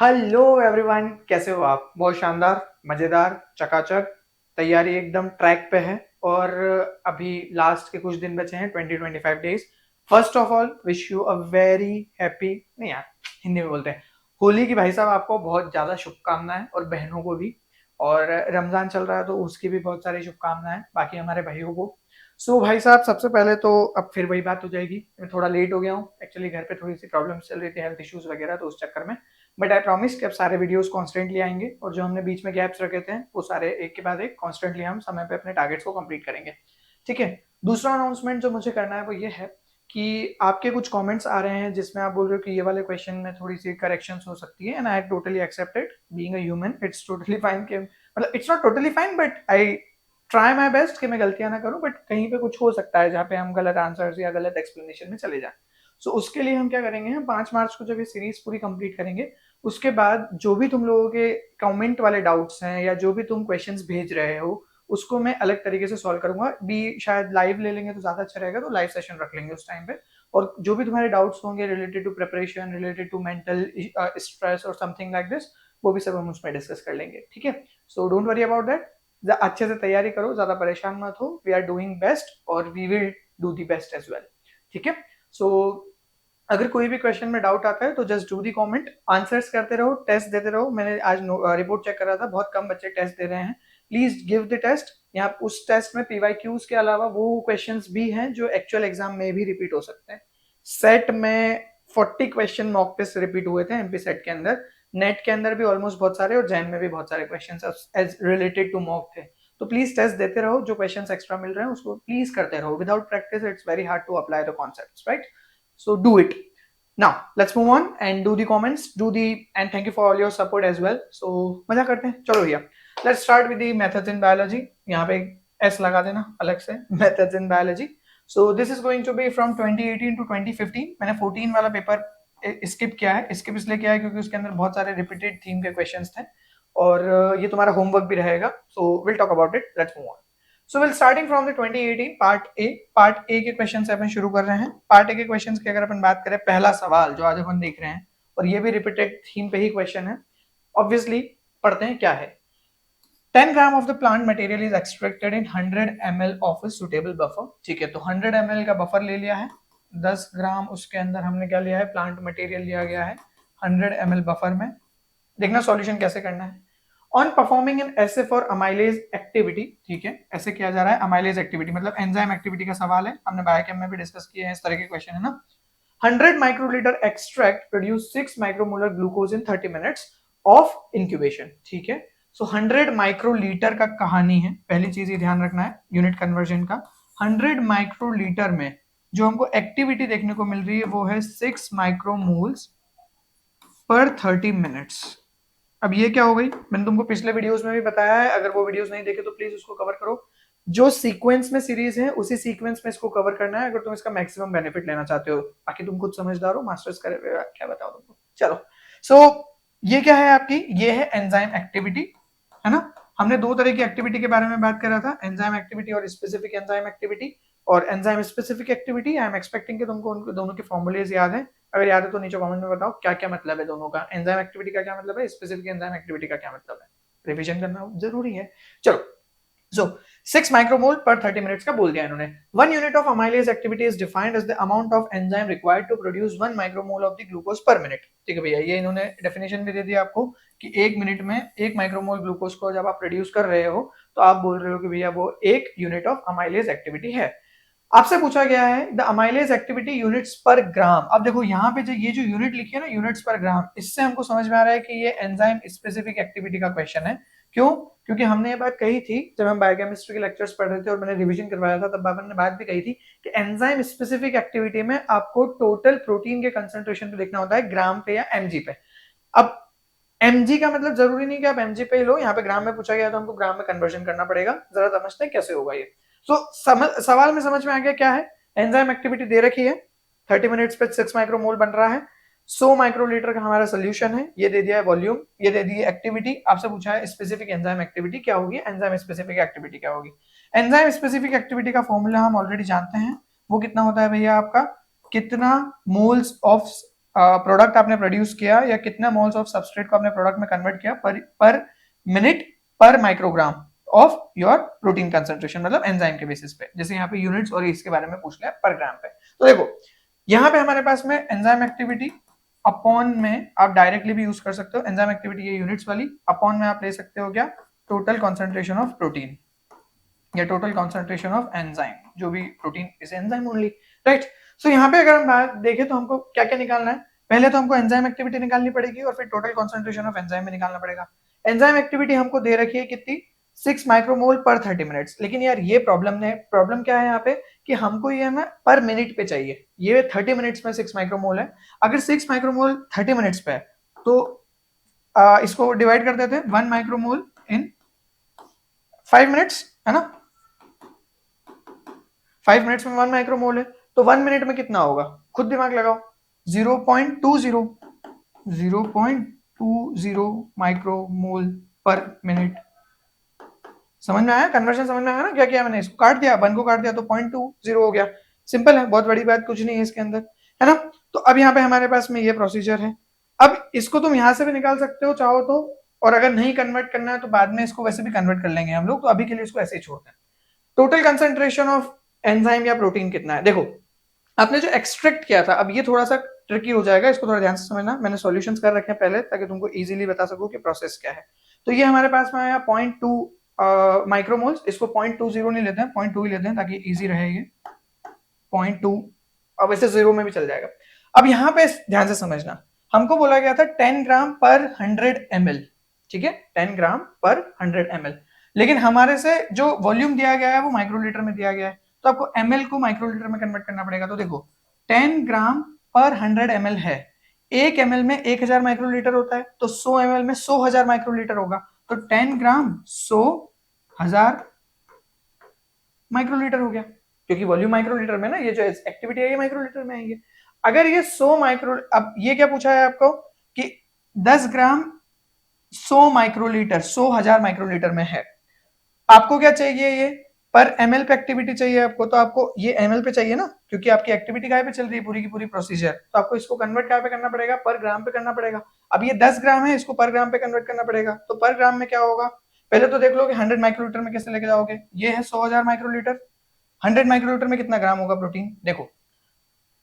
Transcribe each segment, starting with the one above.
Hello everyone, कैसे हो आप? बहुत शानदार, मजेदार, चकाचक। तैयारी एकदम ट्रैक पे है। और अभी लास्ट के कुछ दिन बचे हैं, 20-25 days. First of all wish you a very happy, नहीं यार, हिंदी में बोलते हैं, होली की भाई साहब आपको बहुत ज्यादा शुभकामनाएं, और बहनों को भी। और रमजान चल रहा है तो उसकी भी बहुत सारी शुभकामनाएं बाकी हमारे भाइयों को। सो भाई साहब, सबसे पहले तो अब फिर वही बात हो जाएगी, मैं थोड़ा लेट हो गया हूँ एक्चुअली, घर पे थोड़ी सी प्रॉब्लम्स चल रही थी, हेल्थ इश्यूज वगैरह, तो उस चक्कर में। बट आई प्रॉमिस कि अब सारे वीडियोस कॉन्स्टेंटली आएंगे, और जो हमने बीच में गैप्स रखे थे वो सारे एक के बाद एक कॉन्स्टेंटली हम समय पे अपने टारगेट्स को कंप्लीट करेंगे। ठीक है। दूसरा अनाउंसमेंट जो मुझे करना है वो ये है कि आपके कुछ कमेंट्स आ रहे हैं जिसमें आप बोल रहे हो कि ये वाले क्वेश्चन में थोड़ी सी करेक्शंस हो सकती है, and I totally accept it. Being a human, it's totally fine कि मतलब it's not totally fine, but I try my best कि मैं गलतियां ना करूं, बट कहीं पे कुछ हो सकता है जहाँ पे हम गलत आंसर्स या गलत एक्सप्लेनेशन में चले जाएं। सो उसके लिए हम क्या करेंगे, हम 5 मार्च को जब ये सीरीज पूरी कंप्लीट करेंगे, उसके बाद जो भी तुम लोगों के कमेंट वाले डाउट्स हैं या जो भी तुम क्वेश्चंस भेज रहे हो, उसको मैं अलग तरीके से सॉल्व करूंगा। भी शायद लाइव ले लेंगे तो ज्यादा अच्छा रहेगा, तो लाइव सेशन रख लेंगे उस टाइम पे। और जो भी तुम्हारे डाउट्स होंगे related to preparation, related to mental stress और समथिंग लाइक दिस, वो भी सब हम उसमें डिस्कस कर लेंगे। ठीक है। So don't worry about that. अच्छे से तैयारी करो, ज्यादा परेशान मत हो। वी आर डूइंग बेस्ट और we will do the best as well. ठीक है। सो अगर कोई भी क्वेश्चन में डाउट आता है तो just do the comment, answers करते रहो, टेस्ट देते रहो। मैंने आज रिपोर्ट चेक कर रहा था, बहुत कम बच्चे टेस्ट दे रहे हैं। Please give the test. यहाँ उस टेस्ट में पीवाईक्यूज के अलावा वो क्वेश्चंस भी हैं जो एक्चुअल एग्जाम में भी रिपीट हो सकते हैं। सेट में 40 क्वेश्चन मॉक टेस्ट रिपीट हुए थे एमपी सेट के अंदर। नेट के अंदर भी ऑलमोस्ट बहुत सारे, और जैन में भी बहुत सारे question as related to mock थे। तो प्लीज टेस्ट देते रहो, जो क्वेश्चन एक्स्ट्रा मिल रहे हैं उसको प्लीज करते रहो। Without practice it's very hard to apply the concepts, right? So do it. Now let's move on and do the comments, do the, and thank you for all your support as well. So मजा करते हैं, चलो भैया। Let's start with the methods in biology. यहाँ पे S लगा देना अलग से, methods in biology. So this is going to be from 2018 to 2015. मैंने 14 वाला पेपर स्किप किया है। स्किप इसलिए किया है क्योंकि उसके अंदर बहुत सारे रिपीटेड थीम के क्वेश्चंस थे, और ये तुम्हारा होमवर्क भी रहेगा। So will talk about it, let's move on. So will starting from the 2018 part A के क्वेश्चन से अपन शुरू कर रहे हैं। पार्ट ए के क्वेश्चन की अगर अपन बात करें, पहला सवाल जो आज अपन देख रहे हैं, और ये भी रिपीटेड थीम पे ही क्वेश्चन है, ऑब्वियसली पढ़ते हैं क्या है। 10 gram of the plant material is extracted in 100 ml of a suitable buffer। ठीक है, तो 100 ml का बफर ले लिया है, 10 ग्राम उसके अंदर हमने क्या लिया है, प्लांट मटेरियल लिया गया है 100 ml बफर में। देखना सॉल्यूशन कैसे करना है। ऑन परफॉर्मिंग एन ऐसे फॉर अमाइलेज एक्टिविटी, ठीक है, ऐसे किया जा रहा है अमाइलेज एक्टिविटी, मतलब एंजाइम एक्टिविटी का सवाल है, हमने बायोकेम में भी डिस्कस किए हैं इस तरह के क्वेश्चन, है ना। 100 microlitre extract produce 6 micromolar glucose in 30 minutes of incubation. ठीक है। सो 100 माइक्रोलीटर का कहानी है, पहली चीज ये ध्यान रखना है यूनिट कन्वर्जन का। 100 माइक्रोलीटर में जो हमको एक्टिविटी देखने को मिल रही है वो है 6 माइक्रोमोल्स पर 30 मिनट्स। अब ये क्या हो गई, मैंने तुमको पिछले वीडियोस में भी बताया है, अगर वो वीडियोस नहीं देखे तो प्लीज उसको कवर करो। जो सीक्वेंस में सीरीज है उसी सीक्वेंस में इसको कवर करना है, अगर तुम इसका मैक्सिमम बेनिफिट लेना चाहते हो। बाकी तुम खुद समझदार हो, मास्टर्स करे क्या बताओ तुमको। चलो। सो ये क्या है आपकी, ये है एंजाइम एक्टिविटी, है ना। हमने दो तरह की एक्टिविटी के बारे में बात करा था, एंजाइम एक्टिविटी और स्पेसिफिक एंजाइम एक्टिविटी। और enzyme specific activity, I am expecting कि तुमको उनको दोनों के फॉर्मूलेज याद है। अगर याद है तो नीचे कमेंट में बताओ क्या क्या मतलब है दोनों का, एंजाइम एक्टिविटी का क्या मतलब है, स्पेसिफिक एंजाइम एक्टिविटी का क्या मतलब है। रिवीजन करना जरूरी है। चलो। सो 6 माइक्रोमोल पर 30 मिनट्स का बोल दिया इन्होंने। 1 unit of amylase activity is defined as the amount of enzyme required to produce 1 micromole of the glucose per minute. ठीक है भैया, ये इन्होंने डेफिनेशन भी दे दिया आपको कि 1 मिनट में 1 माइक्रोमोल ग्लूकोज को जब आप प्रोड्यूस कर रहे हो तो आप बोल रहे हो कि भैया वो 1 यूनिट ऑफ अमाइलेज एक्टिविटी है। आपसे पूछा गया है द अमाइलेज एक्टिविटी यूनिट्स पर ग्राम। अब देखो यहाँ पे जो ये जो यूनिट लिखी है ना, यूनिट्स पर ग्राम, इससे हमको समझ में आ रहा है कि ये एंजाइम स्पेसिफिक एक्टिविटी का क्वेश्चन है। क्यों? क्योंकि हमने ये बात कही थी जब हम बायोकेमिस्ट्री के लेक्चर्स पढ़ रहे थे और मैंने रिवीजन करवाया था, तब आपने बात भी कही थी कि एंजाइम स्पेसिफिक एक्टिविटी में आपको टोटल प्रोटीन के कंसेंट्रेशन पे देखना होता है, ग्राम पे या एमजी पे। अब एमजी का मतलब जरूरी नहीं कि आप एमजी पे ही लो, यहाँ पे ग्राम में पूछा गया तो हमको ग्राम में कन्वर्जन करना पड़ेगा। जरा समझते हैं कैसे होगा ये। सवाल में समझ में आ गया क्या है। एंजाइम एक्टिविटी दे रखी है, 30 मिनट्स पे 6 माइक्रोमोल बन रहा है, 100 माइक्रोलीटर का हमारा सोल्यूशन है, ये दे दिया है वॉल्यूम, ये दे दी है एक्टिविटी। आपसे पूछा है स्पेसिफिक एंजाइम एक्टिविटी क्या होगी, एंजाइम स्पेसिफिक एक्टिविटी क्या होगी। एंजाइम स्पेसिफिक एक्टिविटी का फॉर्मूला हम ऑलरेडी जानते हैं, वो कितना होता है भैया आपका, कितना मोल्स ऑफ प्रोडक्ट आपने प्रोड्यूस किया या कितना मोल्स ऑफ सबस्ट्रेट को आपने प्रोडक्ट में कन्वर्ट किया पर मिनट पर microgram of your protein concentration, मतलब एंजाइम के बेसिस पे। जैसे यहाँ पे यूनिट्स और इसके बारे में पूछ लिया पर ग्राम पे। तो देखो यहाँ पे हमारे पास में एंजाइम एक्टिविटी अपॉन में आप डायरेक्टली भी यूज कर सकते हो। एंजाइम एक्टिविटी ये यूनिट्स वाली, अपॉन में आप ले सकते हो क्या, टोटल कॉन्सेंट्रेशन ऑफ प्रोटीन या टोटल कॉन्सेंट्रेशन ऑफ एंजाइम, जो भी protein is enzyme only, right. So यहाँ पे अगर हम बात देखें तो हमको क्या क्या निकालना है, पहले तो हमको एंजाइम एक्टिविटी निकालनी पड़ेगी और फिर टोटल कॉन्सेंट्रेशन ऑफ एंजाइम में निकालना पड़ेगा। एंजाइम एक्टिविटी हमको दे रखी है कितनी, 6 माइक्रोमोल पर 30 मिनट्स। लेकिन यार ये प्रॉब्लम क्या है यहाँ पे कि हमको ये ना पर मिनट पे चाहिए। ये 30 मिनट्स में 6 माइक्रोमोल है, अगर 6 माइक्रोमोल 30 मिनट्स पे है तो इसको डिवाइड कर देते हैं 1 माइक्रोमोल इन 5 मिनट्स, है ना। 5 मिनट्स में 1 माइक्रोमोल है तो 1 मिनट में कितना होगा, खुद दिमाग लगाओ। 0.20 माइक्रोमोल पर मिनट। समझ में आया, कन्वर्जन समझ में आया ना। क्या किया मैंने, इसको काट दिया, 1 को काट दिया तो 0.20 हो गया। सिंपल है, बहुत बड़ी बात कुछ नहीं है इसके अंदर, है ना। तो अब यहाँ पे हमारे पास में ये प्रोसीजर है। अब इसको तुम यहाँ से भी निकाल सकते हो चाहो तो, और अगर नहीं कन्वर्ट करना है तो बाद में इसको वैसे भी कन्वर्ट कर लेंगे हम लोग। तो अभी के लिए इसको ऐसे ही छोड़ते हैं। टोटल कंसेंट्रेशन ऑफ एंजाइम या प्रोटीन कितना है, देखो आपने जो एक्सट्रैक्ट किया था, अब ये थोड़ा सा ट्रिकी हो जाएगा, इसको थोड़ा ध्यान से समझना। मैंने सॉल्यूशंस कर रखे हैं पहले ताकि तुमको इजीली बता सकूं कि प्रोसेस क्या है। तो ये हमारे पास में आया 0.2 माइक्रोमोल्स। इसको 0.20 नहीं लेते हैं, 0.2 ही लेते हैं ताकि इजी रहे ये 0.2। अब वैसे 0 में भी चल जाएगा। अब यहाँ पे ध्यान से समझना, हमको बोला गया था 10 ग्राम पर 100 ml, ठीक है, 10 ग्राम पर 100 ml। लेकिन हमारे से जो वॉल्यूम दिया गया है वो माइक्रोलीटर में दिया गया है, तो आपको ml को माइक्रोलीटर में कन्वर्ट करना पड़ेगा। तो देखो 10 ग्राम पर 100 ml है, 1 ml में 1000 माइक्रोलीटर होता है, तो 100 ml में 100,000 माइक्रोलीटर होगा। तो 10 ग्राम 100,000 माइक्रोलीटर हो गया, क्योंकि वॉल्यूम माइक्रोलीटर में ना, ये जो एक्टिविटी है ये माइक्रोलीटर में है। अगर ये 100 माइक्रो, अब ये क्या पूछा है आपको कि 10 ग्राम 100 माइक्रोलीटर 100,000 माइक्रोलीटर में है, आपको क्या चाहिए, ये पर एमएल पे एक्टिविटी चाहिए आपको। तो आपको ये एमएल पे चाहिए ना, क्योंकि आपकी एक्टिविटी कहाँ पे चल रही है, पूरी की पूरी प्रोसीजर। तो आपको इसको कन्वर्ट कहाँ पे करना पड़ेगा, पर ग्राम पे करना पड़ेगा। अब ये 10 ग्राम है, इसको पर ग्राम पे कन्वर्ट करना पड़ेगा। तो पर ग्राम में क्या होगा, पहले तो देख लो कि 100 माइक्रोलीटर में कैसे लेके जाओगे। ये है 100,000 माइक्रोलीटर, 100 माइक्रोलीटर में कितना ग्राम होगा प्रोटीन, देखो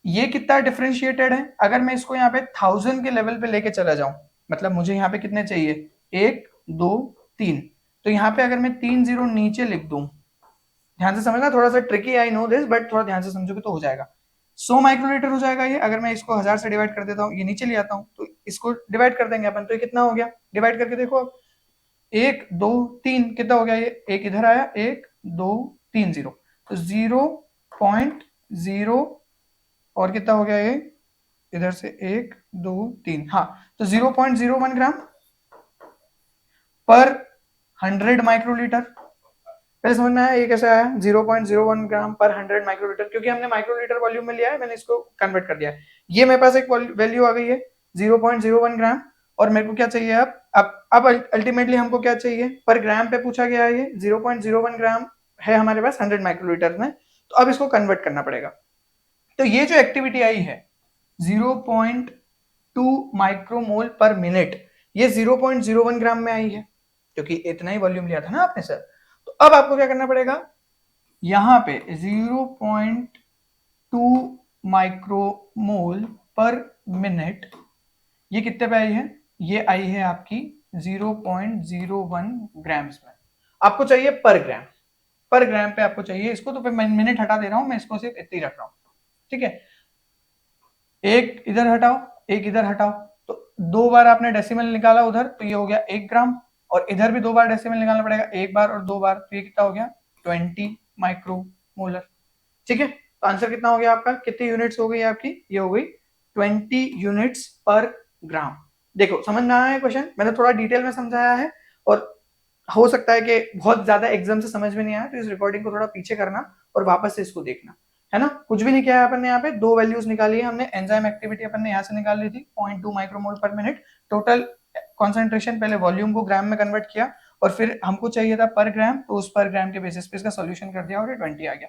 ये कितना डिफरेंशिएटेड है। अगर मैं इसको यहाँ पे 1000 के लेवल पे लेके चला जाऊं, मतलब मुझे यहाँ पे कितने चाहिए, 1 2 3, तो यहाँ पे अगर मैं 3 0 नीचे लिख दूं, ध्यान से समझना, थोड़ा सा tricky I know this, but थोड़ा ध्यान से समझोगे तो हो जाएगा। 100 माइक्रोलीटर हो जाएगा ये। अगर मैं इसको 1000 से डिवाइड कर देता हूँ, ये नीचे ले आता हूँ, तो इसको डिवाइड कर देंगे अपन, तो ये कितना हो गया, डिवाइड करके देखो अब, 1 2 3 कितना हो गया, ये एक इधर आया, 1 2 3 0, तो 0.0 और कितना हो गया ये, इधर से 1 2 3, हाँ, तो 0.01 ग्राम पर 100 माइक्रोलीटर। पहले समझ में आया ये कैसे आया, 0.01 ग्राम पर 100 माइक्रोलीटर, क्योंकि हमने माइक्रोलीटर वॉल्यूम में लिया है, मैंने इसको कन्वर्ट कर दिया है। ये मेरे पास एक वैल्यू आ गई है 0.01 ग्राम, और मेरे को क्या चाहिए अब अल्टीमेटली हमको क्या चाहिए, पर ग्राम पे पूछा गया है। ये 0.01 ग्राम है हमारे पास 100 माइक्रोलीटर में, तो अब इसको कन्वर्ट करना पड़ेगा। तो ये जो एक्टिविटी आई है 0.2 माइक्रोमोल पर मिनट, ये 0.01 ग्राम में आई है, क्योंकि इतना ही वॉल्यूम लिया था ना आपने सर। तो अब आपको क्या करना पड़ेगा, यहां पे 0.2 माइक्रोमोल पर मिनट, ये कितने पे आई है, ये आई है आपकी 0.01 ग्राम्स में। आपको चाहिए पर ग्राम, पर ग्राम पे आपको चाहिए इसको, तो फिर मैं मिनट हटा दे रहा हूं, मैं इसको सिर्फ इतना ही रख रहा हूं, ठीक है। एक इधर हटाओ, एक इधर हटाओ, तो 2 बार आपने डेसिमल निकाला उधर, तो ये हो गया 1 ग्राम, और इधर भी 2 बार डेसिमल निकालना पड़ेगा, 1 बार और 2 बार, तो ये कितना हो गया 20 माइक्रोमोलर, ठीक है। तो आंसर कितना हो गया आपका, कितनी यूनिट्स हो गई आपकी, ये हो गई 20 यूनिट्स पर ग्राम। देखो समझ में आया है क्वेश्चन, मैंने थोड़ा डिटेल में समझाया है, और हो सकता है कि बहुत ज्यादा एग्जाम से समझ में नहीं आया, तो इस रिकॉर्डिंग को थोड़ा पीछे करना और वापस से इसको देखना, है ना। कुछ भी नहीं किया है अपन ने, यहाँ पे 2 वैल्यूज निकाली है हमने। एंजाइम एक्टिविटी अपन ने यहाँ से निकाल ली थी 0.2 माइक्रोमोल पर मिनट, टोटल कॉन्सेंट्रेशन पहले वॉल्यूम को ग्राम में कन्वर्ट किया, और फिर हमको चाहिए था पर ग्राम, तो उस पर ग्राम के बेसिस पे इसका सोल्यूशन कर दिया और ये 20 आ गया।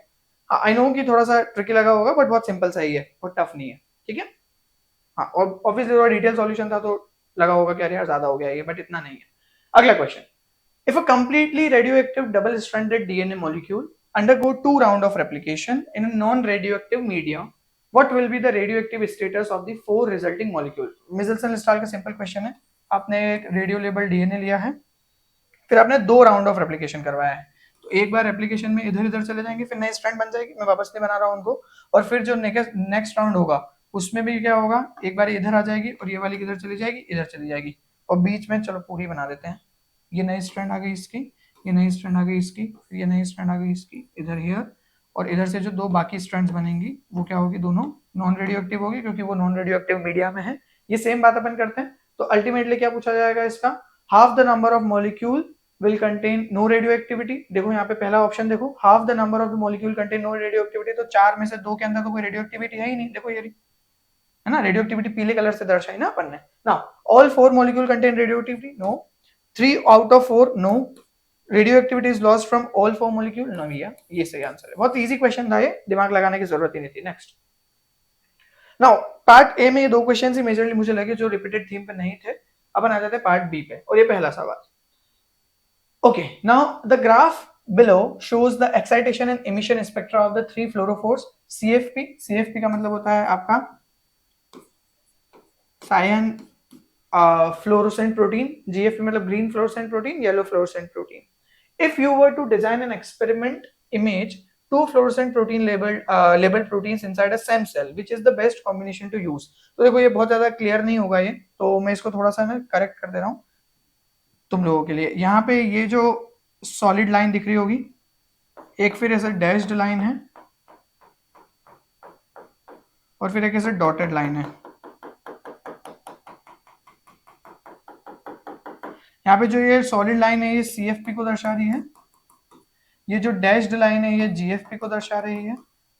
आई नो कि थोड़ा सा ट्रिकी लगा होगा, बट बहुत सिंपल सा ही है, बहुत टफ नहीं है, ठीक है। हाँ, और ऑब्वियसली थोड़ा डिटेल सॉल्यूशन था तो लगा होगा कि अरे यार ज्यादा हो गया ये, बट इतना नहीं है। अगला question, if a completely radioactive double-stranded DNA molecule undergo 2 rounds of replication in a non-radioactive media, what will be the radioactive status of the 4 resulting molecules? मिचेल्सन star का सिंपल क्वेश्चन है। आपने एक रेडियो लेबल डीएनए लिया है, फिर आपने 2 round of replication करवाया है, तो एक बार रेप्लिकेशन में इधर इधर चले जाएंगे, फिर नई स्ट्रैंड बन जाएगी, मैं वापस नहीं बना रहा हूँ उनको, और फिर जो नेक्स्ट राउंड होगा उसमें भी क्या होगा, एक बार इधर आ जाएगी और ये वाली इधर चली जाएगी, इधर चली जाएगी, और बीच में चलो पूरी बना देते हैं, ये नई स्ट्रैंड आ गई इसकी, ये नई स्ट्रैंड आ गई इसकी, फिर ये नई स्ट्रैंड आ गई इसकी इधर हियर, और इधर से जो 2 बाकी स्ट्रैंड्स बनेंगी वो क्या होगी, दोनों नॉन रेडियो एक्टिव होगी, क्योंकि वो नॉन रेडियो एक्टिव मीडिया में है। ये सेम बात अपन करते हैं, तो अल्टीमेटली क्या पूछा जाएगा इसका, half the number of molecule will contain no radioactivity। देखो यहाँ पे पहला ऑप्शन देखो, half the number of the molecule contain no radioactivity, तो 4 में से 2 के अंदर तो कोई रेडियोएक्टिविटी है ही नहीं, देखो ये है ना, रेडियोएक्टिविटी पीले कलर से दर्शाई ना अपन ने। Now all 4 molecule contain radioactivity, no. 3 out of 4, no. Radioactivity is lost from all 4 molecule, no भैया, ये सही आंसर है। बहुत इजी क्वेश्चन था ये, दिमाग लगाने की जरूरत ही नहीं थी। नेक्स्ट, नाउ पार्ट ए में ये 2 क्वेश्चन ही मेजरली मुझे लगे जो रिपीटेड थीम पे नहीं थे। अपन आ जाते हैं पार्ट बी पे, और ये पहला सवाल। Okay, now the graph below shows the excitation and emission spectra of the 3 fluorophores CFP। CFP का मतलब होता है आपका cyan fluorescent protein, GFP मतलब green fluorescent protein, yellow fluorescent protein। If you were to design an experiment image 2 fluorescent protein labeled proteins inside a same cell, which is the best combination to use। तो देखो ये बहुत ज्यादा clear नहीं होगा ये, तो मैं इसको थोड़ा सा ना करेक्ट कर दे रहा हूँ तुम लोगों के लिए। यहाँ पे ये जो सॉलिड लाइन दिख रही होगी, एक फिर ऐसे डैश्ड लाइन है, और फिर एक ऐसे डॉटेड लाइन है। यहाँ पे जो ये सॉलिड लाइन है ये CFP को दर्शा रही है, ये जो डैश्ड लाइन है ये GFP को दर्शा रही है,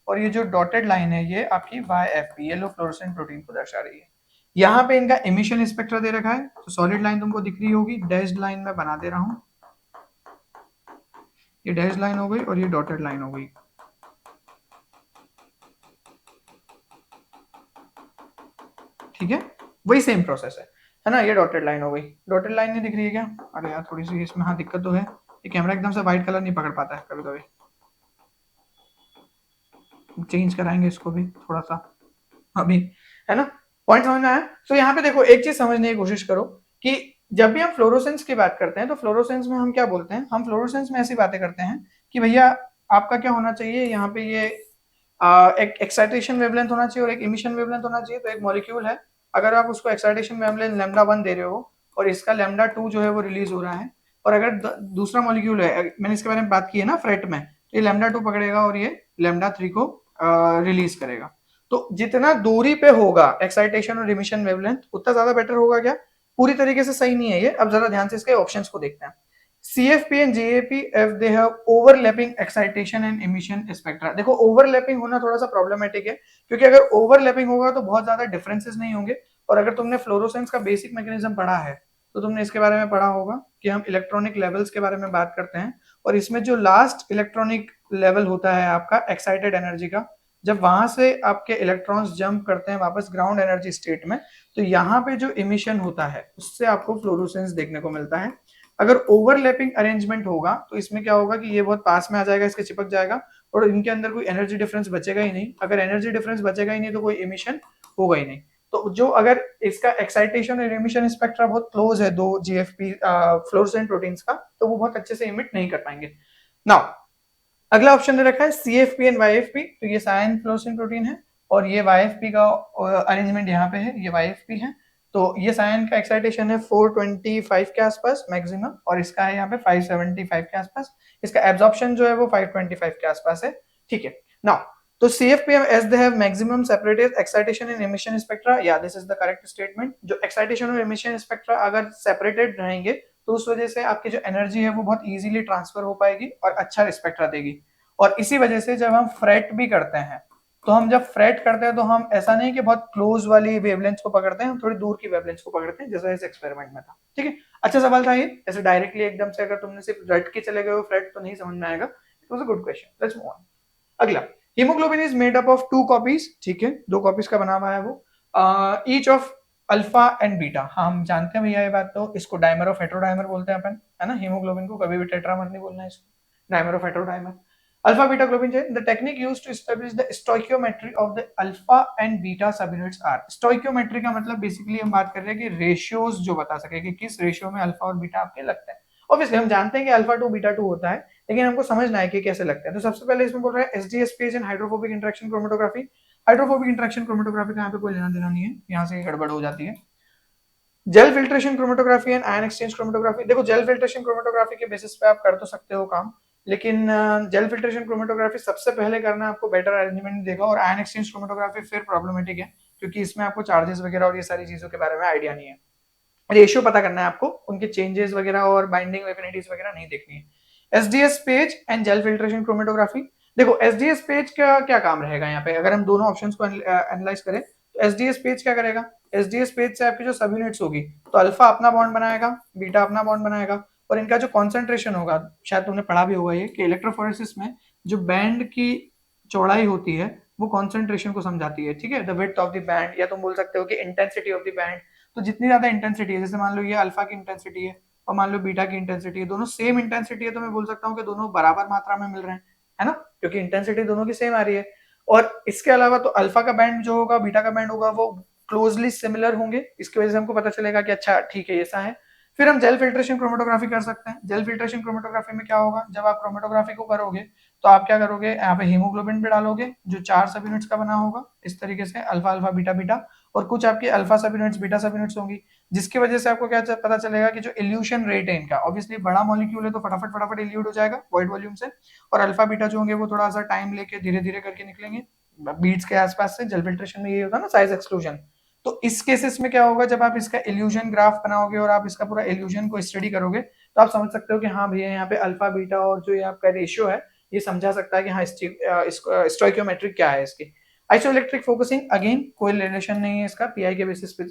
और ये जो डॉटेड लाइन है ये आपकी YFP येलो फ्लोरोसेंट प्रोटीन को दर्शा रही है। यहाँ पे इनका एमिशन स्पेक्ट्रा दे रखा है, तो सॉलिड लाइन तुमको दिख रही होगी, डैश्ड लाइन में बना दे रहा हूं, ये डैश लाइन हो गई और ये डॉटेड लाइन हो गई। ठीक है, वही सेम प्रोसेस है ना। ये डॉटेड लाइन हो गई, डॉटेड लाइन नहीं दिख रही है क्या? अरे यार थोड़ी सी इसमें हाँ दिक्कत तो है, ये कैमरा एकदम से व्हाइट कलर नहीं पकड़ पाता है कभी कभी, चेंज कराएंगे इसको भी थोड़ा सा अभी, है ना। पॉइंट समझ में आया? तो यहाँ पे देखो एक चीज समझने की कोशिश करो कि जब भी हम फ्लोरोसेंस की बात करते हैं तो फ्लोरोसेंस में हम क्या बोलते हैं, हम फ्लोरोसेंस में ऐसी बातें करते हैं कि भैया आपका क्या होना चाहिए, यहाँ पे ये एक एक्साइटेशन वेवलेंथ होना चाहिए और एक इमिशन वेवलेंथ होना चाहिए। तो एक मॉलिक्यूल है, अगर आप उसको एक्साइटेशन वेवलेंथ λ1 दे रहे हो और इसका λ2 जो है वो रिलीज हो रहा है, और अगर दूसरा मॉलिक्यूल है, मैंने इसके बारे में बात की है ना फ्रेट में, तो ये λ2 पकड़ेगा और ये λ3 को रिलीज करेगा। तो जितना दूरी पे होगा एक्साइटेशन और इमिशन वेवलेंथ उतना ज्यादा बेटर होगा क्या? पूरी तरीके से सही नहीं है ये, अब जरा ध्यान से इसके ऑप्शंस को देखते हैं। CFP and GAP if they have overlapping excitation and emission spectra। देखो ओवरलैपिंग होना थोड़ा सा प्रॉब्लमेटिक है, क्योंकि अगर ओवरलैपिंग होगा तो बहुत ज्यादा डिफरेंसेस नहीं होंगे। और अगर तुमने फ्लोरोसेंस का बेसिक मैकेनिज्म पढ़ा है तो तुमने इसके बारे में पढ़ा होगा कि हम इलेक्ट्रॉनिक लेवल्स के बारे में बात करते हैं, और इसमें जो लास्ट इलेक्ट्रॉनिक लेवल होता है आपका एक्साइटेड एनर्जी का, जब वहां से आपके इलेक्ट्रॉन्स जंप करते हैं वापस ग्राउंड एनर्जी स्टेट में, तो यहाँ पे जो इमिशन होता है उससे आपको फ्लोरोसेंस देखने को मिलता है। अगर ओवरलैपिंग अरेंजमेंट होगा तो इसमें क्या होगा कि ये बहुत पास में आ जाएगा, इसके चिपक जाएगा और इनके अंदर कोई एनर्जी डिफरेंस बचेगा ही नहीं। अगर एनर्जी डिफरेंस बचेगा ही नहीं तो कोई इमिशन होगा ही नहीं। तो जो अगर इसका एक्साइटेशन और इमिशन स्पेक्ट्रा बहुत क्लोज है दो GFP फ्लोरोसेंट प्रोटीन्स का, तो वो बहुत अच्छे से इमिट नहीं कर पाएंगे। नाउ अगला ऑप्शन दे रखा है CFP एंड YFP, तो ये साइन फ्लोरोसेंट प्रोटीन है और ये YFP का अरेंजमेंट यहाँ पे है, ये YFP है। तो ये साइन का एक्साइटेशन है 425 के आसपास मैक्सिमम, और इसका है यहाँ पे 575 के आसपास। इसका एब्जॉर्प्शन जो है वो 525 के आसपास है। ठीक है, नाउ तो CFP as they have maximum separated excitation and emission spectra, yeah this is the correct statement। जो एक्साइटेशन और emission spectra अगर सेपरेटेड रहेंगे तो उस वजह से आपकी जो एनर्जी है वो बहुत इजीली ट्रांसफर हो पाएगी और अच्छा स्पेक्ट्रा देगी। और इसी वजह से जब हम फ्रेट भी करते हैं, तो हम जब फ्रेट करते हैं तो हम ऐसा नहीं कि बहुत क्लोज वाली वेवलेंथ को पकड़ते हैं, हम थोड़ी दूर की वेवलेंथ को पकड़ते हैं, जैसा इस एक्सपेरिमेंट में था। ठीक है, अच्छा सवाल था ये, ऐसे डायरेक्टली एकदम से अगर तुमने सिर्फ रट के चले गए हो फ्रेट तो नहीं समझ में आएगा। It was a good question, let's move on. अगला, haemoglobin is made up of 2 copies. ठीक है, 2 कॉपीज का बना हुआ है वो। Each of alpha and beta. हाँ हम जानते हैं भैया ये बात, तो इसको डाइमर ऑफ हेटेरोडाइमर बोलते हैं अपन, है ना। हीमोग्लोबिन को कभी भी टेट्रामर नहीं बोलना है, इसको dimer of heterodimer. Alpha beta globin chain, the technique used to establish the stoichiometry of the alpha and beta subunits are. Stoichiometry का मतलब बेसिकली हम बात कर रहे हैं कि रेशियोज जो बता सके कि किस रेशियो में अल्फा और बीटा आपके लगते हैं। ऑब्वियसली हम जानते हैं कि अल्फा टू बीटा टू होता है, लेकिन हमको समझना है कि कैसे लगते हैं। तो सबसे पहले इसमें बोल रहे हैं SDS PH and hydrophobic interaction chromatography. Hydrophobic interaction chromatography का यहाँ पे कोई लेना देना नहीं है, यहाँ से गड़बड़ हो जाती है। Gel filtration chromatography and ion exchange chromatography. देखो जेल फिल्ट्रेशन क्रोमेटोग्राफी के बेसिस पे आप कर तो सकते हो काम, लेकिन जेल फिल्ट्रेशन क्रोमेटोग्राफी सबसे पहले करना आपको बेटर अरेंजमेंट देगा, और आयन एक्सचेंज क्रोमेटोग्राफी फिर प्रॉब्लमेटिक है, क्योंकि इसमें आपको चार्जेस वगैरह और ये सारी चीजों के बारे में आइडिया नहीं है। रेशियो पता करना है आपको, उनके चेंजेस वगैरह और बाइंडिंग एफिनिटीज वगैरह नहीं देखनी है। SDS PAGE and gel filtration chromatography. देखो एसडीएस पेज का क्या काम रहेगा यहाँ पे, अगर हम दोनों ऑप्शंस को एनालाइज करें तो एसडीएस पेज क्या करेगा, एसडीएस पेज से आपकी जो सब यूनिट्स होगी, तो अल्फा अपना बॉन्ड बनाएगा, बीटा अपना बॉन्ड बनाएगा, और इनका जो कॉन्सेंट्रेशन होगा, शायद तुमने पढ़ा भी होगा ये कि इलेक्ट्रोफोरेसिस में जो बैंड की चौड़ाई होती है वो कॉन्सेंट्रेशन को समझाती है, ठीक है। The width of the band, या तुम बोल सकते हो कि इंटेंसिटी ऑफ द बैंड। तो जितनी ज्यादा इंटेंसिटी है, जैसे मान लो ये अल्फा की इंटेंसिटी है और मान लो बीटा की इंटेंसिटी है, दोनों सेम इंटेंसिटी है, तो मैं बोल सकता हूँ कि दोनों बराबर मात्रा में मिल रहे हैं, है ना, क्योंकि इंटेंसिटी दोनों की सेम आ रही है। और इसके अलावा तो अल्फा का बैंड जो होगा, बीटा का बैंड होगा, वो क्लोजली सिमिलर होंगे, इसकी वजह से हमको पता चलेगा कि अच्छा ठीक है ऐसा है। फिर हम जेल फिल्ट्रेशन क्रोमेटोग्राफी कर सकते हैं। जेल फिल्ट्रेशन क्रोमेटोग्राफी में क्या होगा, जब आप क्रोमेटोग्राफी को करोगे तो आप क्या करोगे, यहाँ पे हीमोग्लोबिन पे डालोगे जो 4 सब यूनिट्स का बना होगा इस तरीके से, अल्फा अल्फा बीटा बीटा, और कुछ आपकी अल्फा सब यूनिट्स बीटा सब यूनिट्स होंगी, जिसकी वजह से आपको क्या पता चलेगा कि जो इल्यूशन रेट है इनका, ऑब्वियसली बड़ा मॉलिक्यूल है तो फटाफट फटाफट इल्यूट हो जाएगा वॉइड वॉल्यूम से, और अल्फा बीटा जो होंगे वो थोड़ा सा टाइम लेके धीरे धीरे करके निकलेंगे बीट्स के आसपास से। जेल फिल्ट्रेशन में ये होता है ना साइज एक्सक्लूजन। तो इस केसेस में क्या होगा, जब आप इसका इल्यूशन ग्राफ बनाओगे और आप इसका पूरा इल्यूशन को स्टडी करोगे, तो आप समझ सकते हो कि हाँ भैया यहाँ पे अल्फा बीटा और जो ये आपका रेशियो है ये समझा सकता है कि हाँ स्टोइकियोमेट्रिक क्या है इसकी। आइसोइलेक्ट्रिक फोकसिंग, अगेन कोई रिलेशन नहीं है इसका पीआई के बेसिस पे,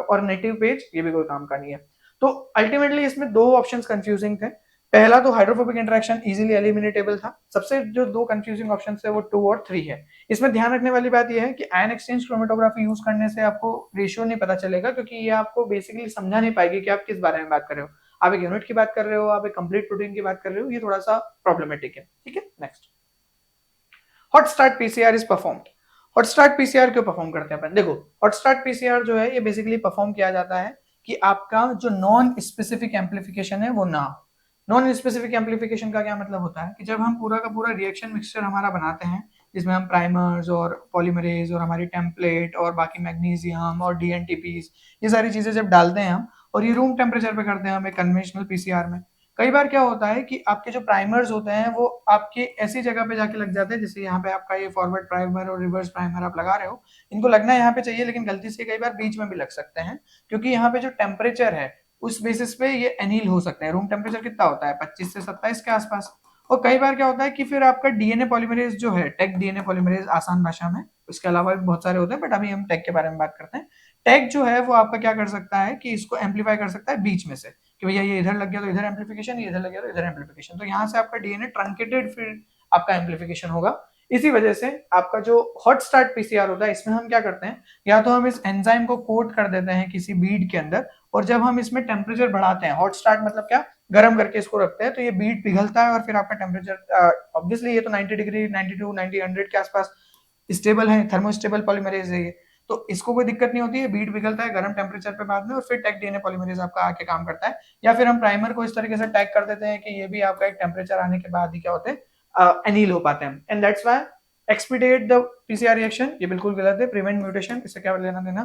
और नेटिव पेज ये भी कोई काम का नहीं है। तो अल्टीमेटली इसमें दो ऑप्शंस कंफ्यूजिंग थे। पहला तो हाइड्रोफोबिक इंटरेक्शन इजीली एलिमिनेटेबल था, सबसे जो दो कंफ्यूजिंग ऑप्शन है वो 2 और 3 है। इसमें ध्यान रखने वाली बात यह है कि आयन एक्सचेंज क्रोमेटोग्राफी यूज करने से आपको रेशियो नहीं पता चलेगा, क्योंकि ये आपको बेसिकली समझा नहीं पाएगी कि आप किस बारे में बात कर रहे हो, आप एक यूनिट की बात कर रहे हो, आप एक कंप्लीट प्रोटीन की बात कर रहे हो, ये थोड़ा सा प्रॉब्लमेटिक है, ठीक है। Next, hot start PCR is performed. Hot start PCR क्यों परफॉर्म करते हैं अपन, देखो हॉट स्टार्ट पीसीआर जो है ये बेसिकली परफॉर्म किया जाता है कि आपका जो नॉन स्पेसिफिक एम्पलीफिकेशन है वो ना हो। नॉन स्पेसिफिक एम्पलीफिकेशन का क्या मतलब होता है कि जब हम पूरा का पूरा रिएक्शन मिक्सचर हमारा बनाते हैं, जिसमें हम प्राइमर्स और पॉलीमरेज और हमारी टेम्पलेट और बाकी मैग्नीशियम और डीएनटीपीज ये सारी चीजें जब डालते हैं हम, और ये रूम टेम्परेचर पे करते हैं हम एक कन्वेंशनल पीसीआर में, कई बार क्या होता है कि आपके जो प्राइमर्स होते हैं वो आपके ऐसी जगह पे जाके लग जाते हैं, जैसे यहाँ पे आपका ये फॉरवर्ड प्राइमर और रिवर्स प्राइमर आप लगा रहे हो, इनको लगना यहाँ पे चाहिए, लेकिन गलती से कई बार बीच में भी लग सकते हैं, क्योंकि यहाँ पे जो टेम्परेचर है उस बेसिस पे ये एनील हो सकते हैं। रूम टेम्परेचर कितना होता है, 25 से 27 के आसपास। और कई बार क्या होता है कि फिर आपका डीएनए पॉलीमरेज जो है, टेक डीएनए पॉलीमरेज आसान भाषा में, उसके अलावा भी बहुत सारे होते हैं बट अभी हम टेक के बारे में बात करते हैं। टेक जो है वो आपका क्या कर सकता है कि इसको एम्पलीफाई कर सकता है बीच में से, कि भैया ये इधर लग गया तो इधर एम्पलीफिकेशन, ये इधर लग गया तो इधर एम्पलीफिकेशन, तो यहाँ से आपका डीएनए ट्रंकेटेड फिर आपका एम्पलीफिकेशन होगा। इसी वजह से आपका जो हॉट स्टार्ट पीसीआर होता है इसमें हम क्या करते हैं, या तो हम इस एंजाइम को कोट कर देते हैं किसी बीड के अंदर, और जब हम इसमें टेम्परेचर बढ़ाते हैं, हॉट स्टार्ट मतलब क्या, गर्म करके इसको रखते हैं, तो ये बीड पिघलता है और फिर आपका टेम्परेचर ऑब्वियसली ये तो 90 डिग्री 92 90 100 के आसपास स्टेबल है, थर्मोस्टेबल पॉलीमरेज है ये, तो इसको कोई दिक्कत नहीं होती है, बीट पिघलता है गर्म टेम्परेचर पे बाद में, और फिर टैग डीएनए पॉलीमरेज आपका आके काम करता है। या फिर हम प्राइमर को इस तरीके से टैग कर देते हैं कि ये भी आपका एक टेम्परेचर आने के बाद ही क्या होते हैं, एनील हो पाते हैं, and that's why expediate the PCR reaction, ये बिल्कुल गलत है। प्रिवेंट म्यूटेशन, इससे क्या लेना देना।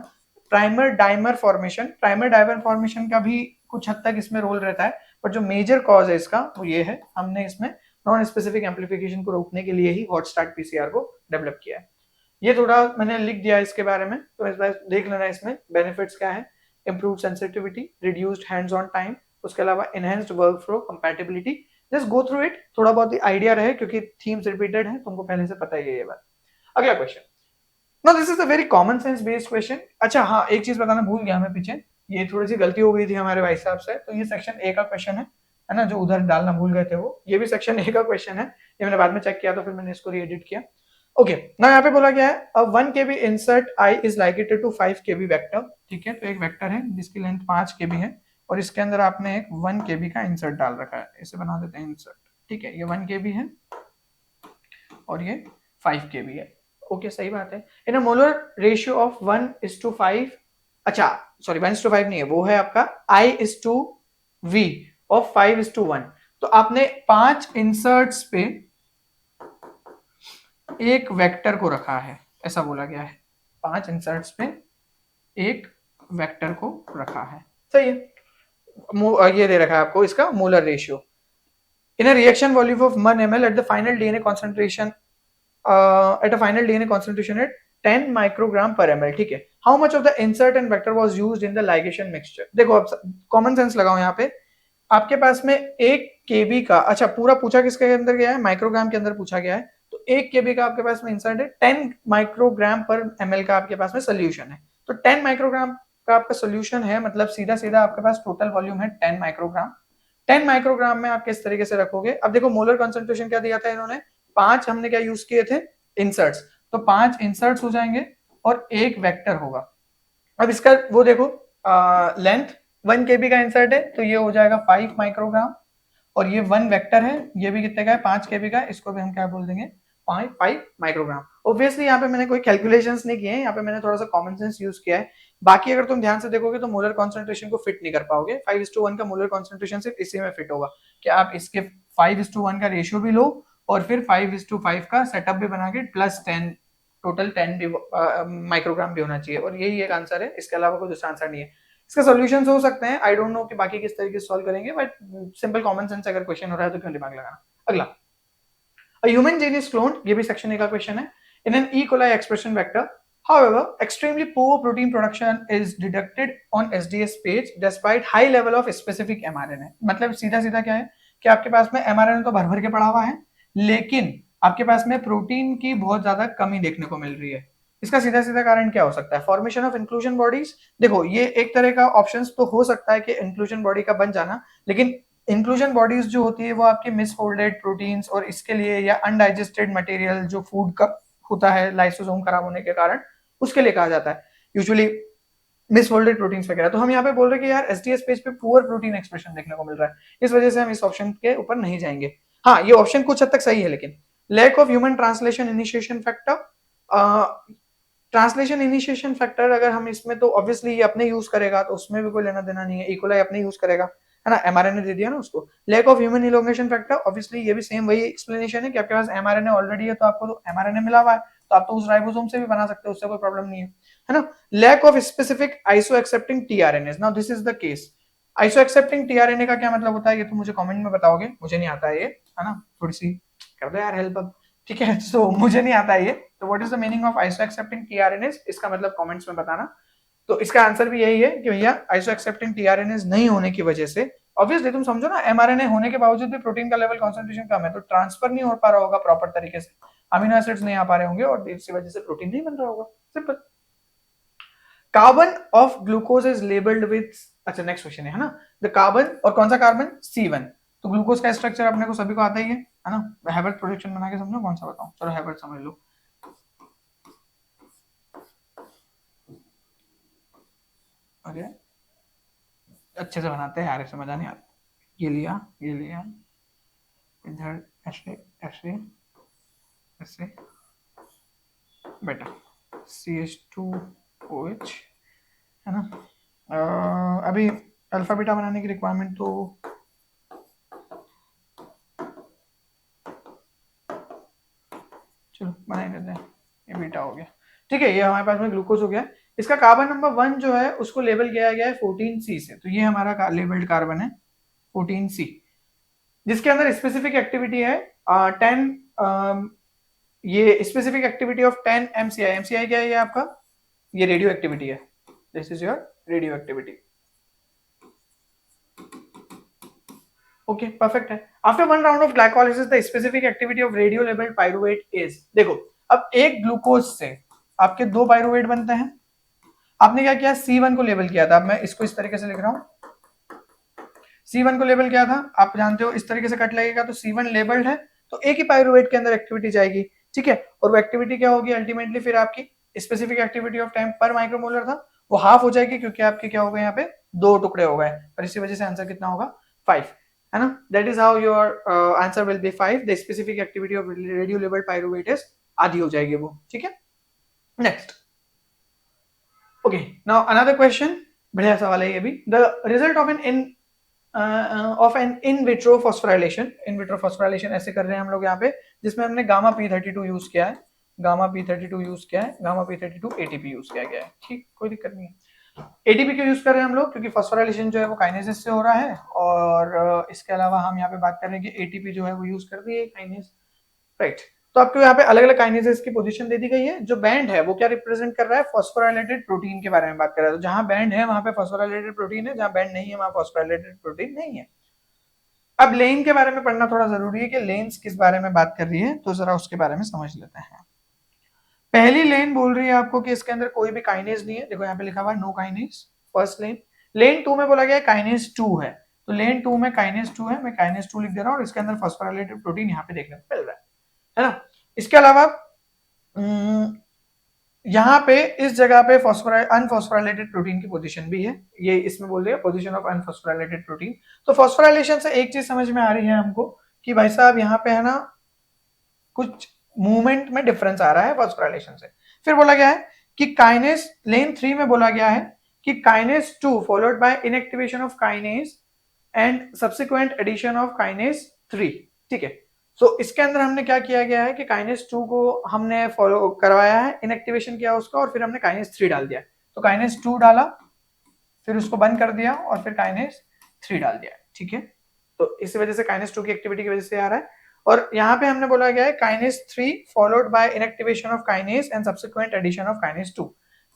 Primer dimer formation, primer dimer formation का भी कुछ हद तक इसमें रोल रहता है, पर जो मेजर कॉज है इसका वो ये है, हमने इसमें नॉन स्पेसिफिक एम्पलीफिकेशन को रोकने के लिए ही हॉट स्टार्ट पीसीआर को डेवलप किया है। ये थोड़ा मैंने लिख दिया इसके बारे में, तो इस बार देख लेना इसमें बेनिफिट्स क्या है। Improve sensitivity, reduced hands on time, उसके अलावा enhanced work flow compatibility. Just go through it, थोड़ा बहुत आइडिया रहे क्योंकि थीम्स रिपीटेड है, तुमको पहले से पता ही है ये बात। अगला question, now this is a very common sense based question. अच्छा हाँ, एक चीज बताना भूल गया मैं पीछे, ये थोड़ी सी गलती हो गई थी हमारे भाई साहब से, तो ये सेक्शन ए का क्वेश्चन है ना, जो उधर डालना भूल गए थे वो, ये भी सेक्शन ए का क्वेश्चन है, ये मैंने बाद में चेक किया तो फिर मैंने इसको री एडिट किया। ओके ना, यहाँ पे बोला गया है अब 1 kb insert I is ligated to 5 kb vector. ठीक है, तो एक वेक्टर है जिसकी लेंथ 5 kb है और इसके अंदर आपने एक 1 kb का इंसर्ट डाल रखा है, इसे बना देते हैं इंसर्ट। ठीक है, ये 1 kb है और ये 5 kb है। ओके सही बात है। इन अ मोलर रेशियो ऑफ 1:5, अच्छा सॉरी 1:5 नहीं है, वो है आपका I:V ऑफ 5:1। तो आपने 5 इंसर्ट्स पे एक वेक्टर को रखा है, ऐसा बोला गया है, 5 इंसर्ट्स पे एक वेक्टर को रखा है। सही है, ये दे रखा है आपको इसका molar ratio. In a reaction volume of 1 ml at the final DNA concentration at a final DNA concentration at 10 microgram per ml। ठीक है, how much of the insert and vector was used in the ligation mixture। देखो अब common sense लगाओ यहाँ पे, आपके पास में 1 kb का, अच्छा पूरा पूछा किसके अंदर गया है, माइक्रोग्राम के अंदर पूछा गया है, तो 1 kb का आपके पास में इंसर्ट है, 10 माइक्रोग्राम पर ml का आपके पास में सोल्यूशन है, तो 10 माइक्रोग्राम का आपका सोल्यूशन है, मतलब सीधा सीधा आपके पास टोटल वॉल्यूम है 10 माइक्रोग्राम। 10 माइक्रोग्राम में आप किस तरीके से रखोगे, अब देखो मोलर कंसंट्रेशन क्या दिया था इन्होंने, 5 हमने क्या यूज किए थे, इंसर्ट्स, तो 5 इंसर्ट्स हो जाएंगे और एक वेक्टर होगा। अब इसका वो देखो लेंथ 1 kb का इंसर्ट है तो ये हो जाएगा 5 माइक्रोग्राम और ये 1 वेक्टर है, ये भी कितने का है, 5 kb का, इसको भी हम क्या बोल देंगे 5 माइक्रोग्राम। ऑब्वियसली यहाँ पे मैंने कोई कैलकुलेशंस नहीं किए हैं, यहाँ पे मैंने थोड़ा सा कॉमन सेंस यूज किया है। बाकी अगर तुम ध्यान से देखोगे तो मोलर कॉन्सेंट्रेशन को फिट नहीं कर पाओगे, 5:1 का मोलर कॉन्सेंट्रेशन सिर्फ इसी में फिट होगा कि आप इसके 5:1 का रेशियो भी लो और फिर 5:5 का सेटअप भी बना के प्लस 10 टोटल 10 भी माइक्रोग्राम भी होना चाहिए, और यही एक आंसर है, इसके अलावा कोई दूसरा आंसर नहीं है। इसका सॉल्यूशंस हो सकते हैं, आई डोंट नो कि बाकी किस तरीके से सॉल्व करेंगे, बट सिंपल कॉमन सेंस अगर क्वेश्चन हो रहा है तो क्यों दिमाग लगाना। अगला, A human gene is cloned, ये भी सेक्शन ए का क्वेश्चन है, in an E. coli expression vector. However, extremely poor protein production is detected on SDS page despite high level of specific mRNA। मतलब सीधा सीधा क्या है कि आपके पास में mRNA तो भर भर के पड़ा हुआ है, लेकिन आपके पास में प्रोटीन की बहुत ज्यादा कमी देखने को मिल रही है। इसका सीधा सीधा कारण क्या हो सकता है, फॉर्मेशन ऑफ इंक्लूजन बॉडीज। देखो ये एक तरह का ऑप्शंस तो हो सकता है कि इंक्लूजन बॉडी का बन जाना, लेकिन इंक्लूजन बॉडीज जो होती है वो आपकी मिसफोल्डेड प्रोटीन्स और इसके लिए, या अनडाइजेस्टेड मटेरियल जो फूड का होता है लाइसोसोम खराब होने के कारण, उसके लिए कहा जाता है यूजुअली मिसफोल्डेड प्रोटीन्स वगैरह। तो हम यहाँ पे बोल रहे हैं कि यार एसडीएस पेज पे पुअर प्रोटीन एक्सप्रेशन देखने को मिल रहा है, इस वजह से हम इस ऑप्शन के ऊपर नहीं जाएंगे। हाँ ये ऑप्शन कुछ हद तक सही है, लेकिन lack of human translation initiation factor, translation initiation factor अगर हम इसमें, तो ऑब्वियसली ये अपने यूज करेगा तो उसमें भी कोई लेना देना नहीं है, इकोलाई अपने यूज करेगा है ना, एमआरएनए दे दिया ना उसको। Lack of human elongation factor, obviously ये भी सेम वही एक्सप्लेनेशन है कि आपके पास एमआरएनए ऑलरेडी है तो आपको तो एमआरएनए मिला हुआ है, तो आप तो उस राइबोसोम से भी बना सकते हो, उससे कोई प्रॉब्लम नहीं है ना। Lack of specific iso accepting tRNAs, now this is the case. Iso accepting tRNA का क्या मतलब होता है, ये तो मुझे कमेंट में बताओगे, मुझे नहीं आता है ये, है ना, थोड़ी सी कर दो यार हेल्प अब। ठीक है, सो मुझे नहीं आता है ये, तो what is the meaning of iso accepting tRNAs, इसका मतलब कमेंट्स में बताना। तो इसका आंसर भी यही है कि भैया आइसो एक्सेप्टिंग टीआरएनएस नहीं होने की वजह से, ऑब्वियसली तुम समझो ना, एमआरएनए होने के बावजूद भी प्रोटीन का लेवल कॉन्सेंट्रेशन कम है, तो ट्रांसफर नहीं हो पा रहा होगा प्रॉपर तरीके से, अमीनो एसिड्स नहीं आ पा रहे होंगे और इसी वजह से प्रोटीन नहीं बन रहा होगा, simple. Carbon of glucose is labelled with, अच्छा नेक्स्ट क्वेश्चन है ना, द कार्बन, और कौन सा कार्बन, C1। तो ग्लूकोज का स्ट्रक्चर अपने को सभी को आता ही है ना, हैवर्थ प्रोडक्शन बना के समझो, कौन सा बताऊं, चलो हैवर्थ समझ लो। ओके अच्छे से बनाते हैं यार, ऐसे मजा नहीं आता। ये लिया इधर ऐसे ऐसे ऐसे बेटा, CH2OH है ना। अभी अल्फा बीटा बनाने की रिक्वायरमेंट तो चलो बना ही देते हैं, ये बीटा हो गया। ठीक है, ये हमारे पास में ग्लूकोज हो गया। इसका कार्बन नंबर 1 जो है उसको लेबल किया गया है 14C से, तो ये हमारा लेबल्ड कार्बन है 14C, जिसके अंदर स्पेसिफिक एक्टिविटी है 10, ये specific activity of 10 MCI। MCI क्या है ये आपका, ये रेडियो एक्टिविटी है, this is your radio activity. Okay perfect है। After one round of glycolysis the specific activity of radio labelled pyruvate is, देखो अब एक ग्लूकोज से आपके 2 पाइरुवेट बनते हैं, आपने क्या किया, C1 को लेबल किया था, अब मैं इसको इस तरीके से लिख रहा हूं, C1 को लेबल किया था, आप जानते हो इस तरीके से कट लगेगा, तो C1 लेबल्ड है तो एक ही पाइरुवेट के अंदर एक्टिविटी जाएगी, ठीक है, और वो एक्टिविटी क्या होगी अल्टीमेटली, फिर आपकी स्पेसिफिक एक्टिविटी ऑफ टाइम पर माइक्रोमोलर था वो हाफ हो जाएगी, क्योंकि आपके क्या हो गए यहाँ पे दो टुकड़े हो गए, और इसी वजह से आंसर कितना होगा 5, है ना। That is how your answer will be 5, the specific activity of radio labelled pyruvate is आधी हो जाएगी वो, ठीक है। Next, okay, now another question, बढ़िया सवाल है ये भी। The result of an in vitro phosphorylation, in vitro phosphorylation ऐसे कर रहे हैं हम लोग यहाँ पे, जिसमें हमने गामा P32 यूज किया है, गामा P32 यूज किया है, गामा P32 ATP यूज किया गया है, ठीक, कोई दिक्कत नहीं है। एटीपी क्यों यूज कर रहे हैं हम लोग, क्योंकि फॉस्फोराइलेशन जो है वो काइनेसिस से हो रहा है, और इसके अलावा हम यहाँ पे बात कर रहे हैं कि एटीपी जो है वो यूज कर रही है काइनेस, राइट। तो आपको यहाँ पे अलग अलग काइनेसेस की पोजीशन दे दी गई है। जो बैंड है वो क्या रिप्रेजेंट कर रहा है, फॉस्फोराइलेटेड प्रोटीन के बारे में बात कर रहा है। तो जहां बैंड है वहां पे फॉस्फोराइलेटेड प्रोटीन है, जहां बैंड नहीं है वहां फॉस्फोराइलेटेड प्रोटीन नहीं है। अब लेन के बारे में पढ़ना थोड़ा जरूरी है कि लेन्स किस बारे में बात कर रही है, तो जरा उसके बारे में समझ लेते हैं। पहली लेन बोल रही है आपको कि इसके अंदर कोई भी काइनेज नहीं है, देखो यहाँ पे लिखा हुआ है नो काइनेज, फर्स्ट लेन। लेन 2 में बोला गया है काइनेज 2 है, तो लेन 2 में काइनेज 2 है, मैं काइनेज 2 लिख दे रहा हूँ, और इसके अंदर फॉस्फोराइलेटेड प्रोटीन यहाँ पे देखने को मिल रहा है ना। इसके अलावा यहाँ पे इस जगह पे अनफॉस्फोराइलेटेड प्रोटीन की पोजीशन भी है, ये इसमें बोल रही है पोजीशन ऑफ अनफॉस्फोराइलेटेड प्रोटीन। तो फॉस्फोराइलेशन से एक चीज समझ में आ रही है हमको कि भाई साहब यहाँ पे है ना कुछ मूवमेंट में डिफरेंस आ रहा है फॉस्फोराइलेशन से। फिर बोला गया है कि काइनेस, लेन 3 में बोला गया है कि kinase 2 followed by inactivation of kinase and subsequent addition of kinase 3, ठीक है। तो इसके अंदर हमने क्या किया गया है कि काइनेस 2 को हमने फॉलो करवाया है, इनएक्टिवेशन किया उसका, और फिर हमने काइनेस 3 डाल दिया। तो काइनेस 2 डाला, फिर उसको बंद कर दिया, और फिर काइनेस 3 डाल दिया, ठीक है। तो इसी वजह से काइनेस 2 की एक्टिविटी की वजह से आ रहा है। और यहाँ पे हमने बोला गया है kinase 3 followed by inactivation of kinase and subsequent addition of kinase 2।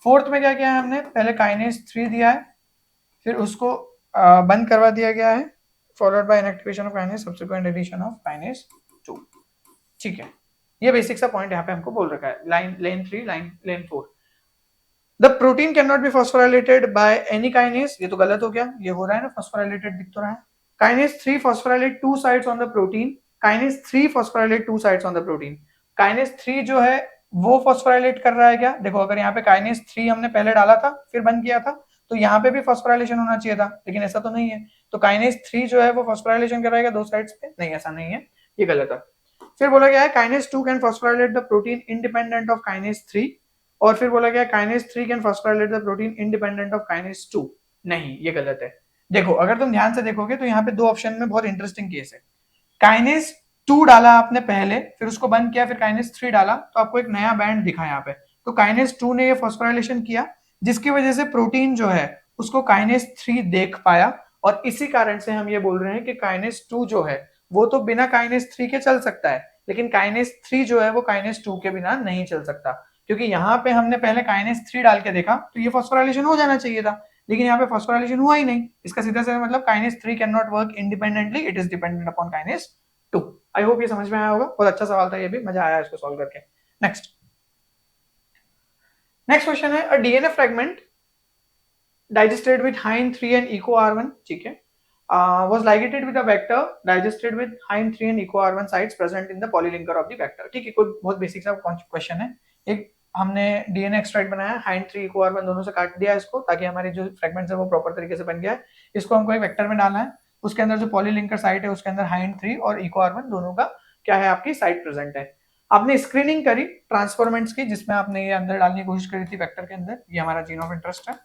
Fourth में क्या किया है हमने, पहले काइनेस 3 दिया है, फिर उसको बंद करवा दिया गया है, followed by inactivation of kinase subsequent addition of kinase 2, ठीक है। ये बेसिक सा पॉइंट यहाँ पे हमको बोल रखा है, लेन 3 लेन 4। The protein can not be phosphorylated by any kinase, ये तो गलत हो गया, ये हो रहा है ना फॉस्फोराइलेटेड दिख तो रहा है। Kinase 3 phosphorylate two sides on the protein, kinase 3 phosphorylate two sides on the protein. Kinase 3 जो है वो फॉस्फोराइलेट कर रहा है क्या, देखो अगर यहाँ पे काइनेस 3 हमने पहले डाला था फिर बंद किया था, तो यहाँ पे भी फॉस्फोराइलेशन होना चाहिए था, लेकिन ऐसा तो नहीं है। तो काइनेस 3 जो है वो फॉस्फोराइलेशन कराएगा दो साइड्स पे, नहीं ऐसा नहीं है, ये गलत है। फिर बोला गया है kinase 2 can phosphorylate the protein independent of kinase 3, और फिर बोला गया kinase 3 can phosphorylate the protein independent of kinase 2, नहीं ये गलत है। देखो अगर तुम ध्यान से देखोगे तो यहाँ पे दो ऑप्शन में बहुत इंटरेस्टिंग केस है। काइनेस 2 डाला आपने पहले, फिर उसको बंद किया, फिर काइनेस 3 डाला, तो आपको एक नया बैंड दिखा यहाँ पे। तो काइनेस 2 ने ये फॉस्फोराइलेशन किया, जिसकी वजह से प्रोटीन जो है उसको काइनेस 3 देख पाया, और इसी कारण से हम ये बोल रहे हैं कि काइनेस 2 जो है वो तो बिना काइनेस 3 के चल सकता है, लेकिन काइनेस 3 जो है वो काइनेस 2 के बिना नहीं चल सकता, क्योंकि यहाँ पे हमने पहले काइनेस 3 डाल के देखा तो ये फॉस्फोराइलेशन हो जाना चाहिए था, लेकिन यहाँ पे फॉस्फोराइलेशन हुआ ही नहीं। इसका सीधा सीधा मतलब kinase 3 can not work independently, it is dependent upon kinase 2। I hope ये समझ में आया होगा, बहुत अच्छा सवाल था ये भी, मजा आया इसको सॉल्व करके। नेक्स्ट क्वेश्चन है, a DNA fragment digested with hind 3 and eco R1, ठीक है, was ligated with a vector digested with hind 3 and eco R1 sites present in the polylinker of the vector, ठीक है। कोई बहुत basic सा question है, एक हमने डीएनए एक्सट्रैक्ट बनाया, हाइंड 3 इको R1 दोनों से काट दिया इसको, ताकि हमारे जो फ्रेगमेंट्स है वो प्रॉपर तरीके से बन गया है। इसको हमको एक वेक्टर में डालना है, उसके अंदर जो पॉलीलिंकर साइट है उसके अंदर हाइंड 3 और इको R1 दोनों का क्या है आपकी साइट प्रेजेंट है। आपने स्क्रीनिंग करी ट्रांसफॉर्मेंट्स की, जिसमें आपने ये अंदर डालने की कोशिश करी थी वेक्टर के अंदर, ये हमारा जीन ऑफ इंटरेस्ट है।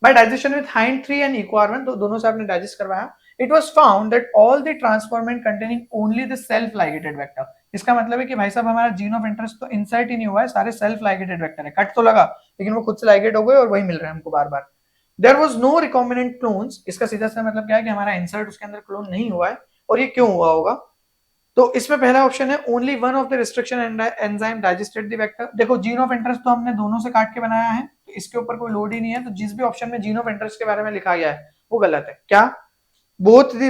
By digestion with hind 3 and eco R1, तो दोनों से आपने डाइजेस्ट करवाया, it was found that all the transformant containing only the self ligated vector, इसका मतलब है कि भाई साहब हमारा जीन ऑफ इंटरेस्ट तो इंसर्ट ही नहीं हुआ है, सारे सेल्फ लाइगेटेड वेक्टर है, कट तो लगा लेकिन वो खुद से लाइगेट हो गए और वही मिल रहे हैं हमको बार बार। There was no recombinant clones, इसका सीधा सा मतलब क्या है कि हमारा इंसर्ट उसके अंदर क्लोन नहीं हुआ है, और ये क्यों हुआ होगा, तो इसमें पहला ऑप्शन है only one of the restriction enzyme digested the vector. देखो जीन ऑफ इंटरेस्ट तो हमने दोनों से काट के बनाया है, तो इसके ऊपर कोई लोड ही नहीं है, तो जिस भी ऑप्शन में जीन ऑफ इंटरेस्ट के बारे में लिखा गया है वो गलत है। क्या both the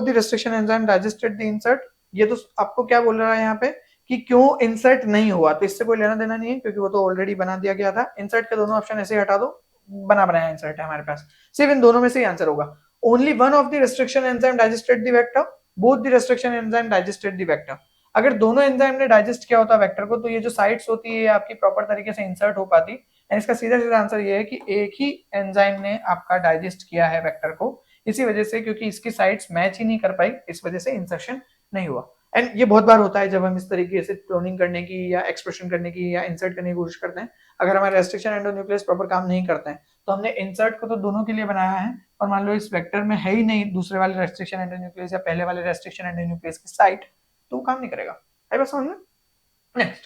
restriction enzyme digested the insert, ये तो आपको क्या बोल रहा है यहाँ पे कि क्यों इंसर्ट नहीं हुआ, तो इससे कोई लेना देना नहीं है, क्योंकि वो तो ऑलरेडी बना दिया गया था। इंसर्ट के दोनों ऑप्शन ऐसे हटा दो, बना बनाया इंसर्ट है हमारे पास, सिर्फ इन दोनों में से ही आंसर होगा। Only one of the restriction enzyme digested the vector, both the restriction enzyme digested the vector। अगर दोनों एंजाइम ने डाइजेस्ट किया होता वेक्टर को तो ये जो साइट्स होती है आपकी प्रॉपर तरीके से इंसर्ट हो पाती। एंड इसका सीधा सीधा आंसर ये है कि एक ही एंजाइम ने आपका डाइजेस्ट किया है वेक्टर को, इसी वजह से क्योंकि इसकी साइट्स मैच ही नहीं कर पाई, इस वजह से इंसर्शन नहीं हुआ। एंड ये बहुत बार होता है जब हम इस तरीके से क्लोनिंग करने की या एक्सप्रेशन करने की या इंसर्ट करने की कोशिश करते हैं, अगर हमारे रेस्ट्रिक्शन एंडोन्यूक्लियस प्रॉपर काम नहीं करते हैं तो हमने इंसर्ट को तो दोनों के लिए बनाया है, और मान लो इस वेक्टर में है ही नहीं दूसरे वाले रेस्ट्रिक्शन एंडोन्यूक्लियस या पहले वाले रेस्ट्रिक्शन एंडोन्यूक्लियस की साइट, तो वो काम नहीं करेगा। आई बात समझ में? Next,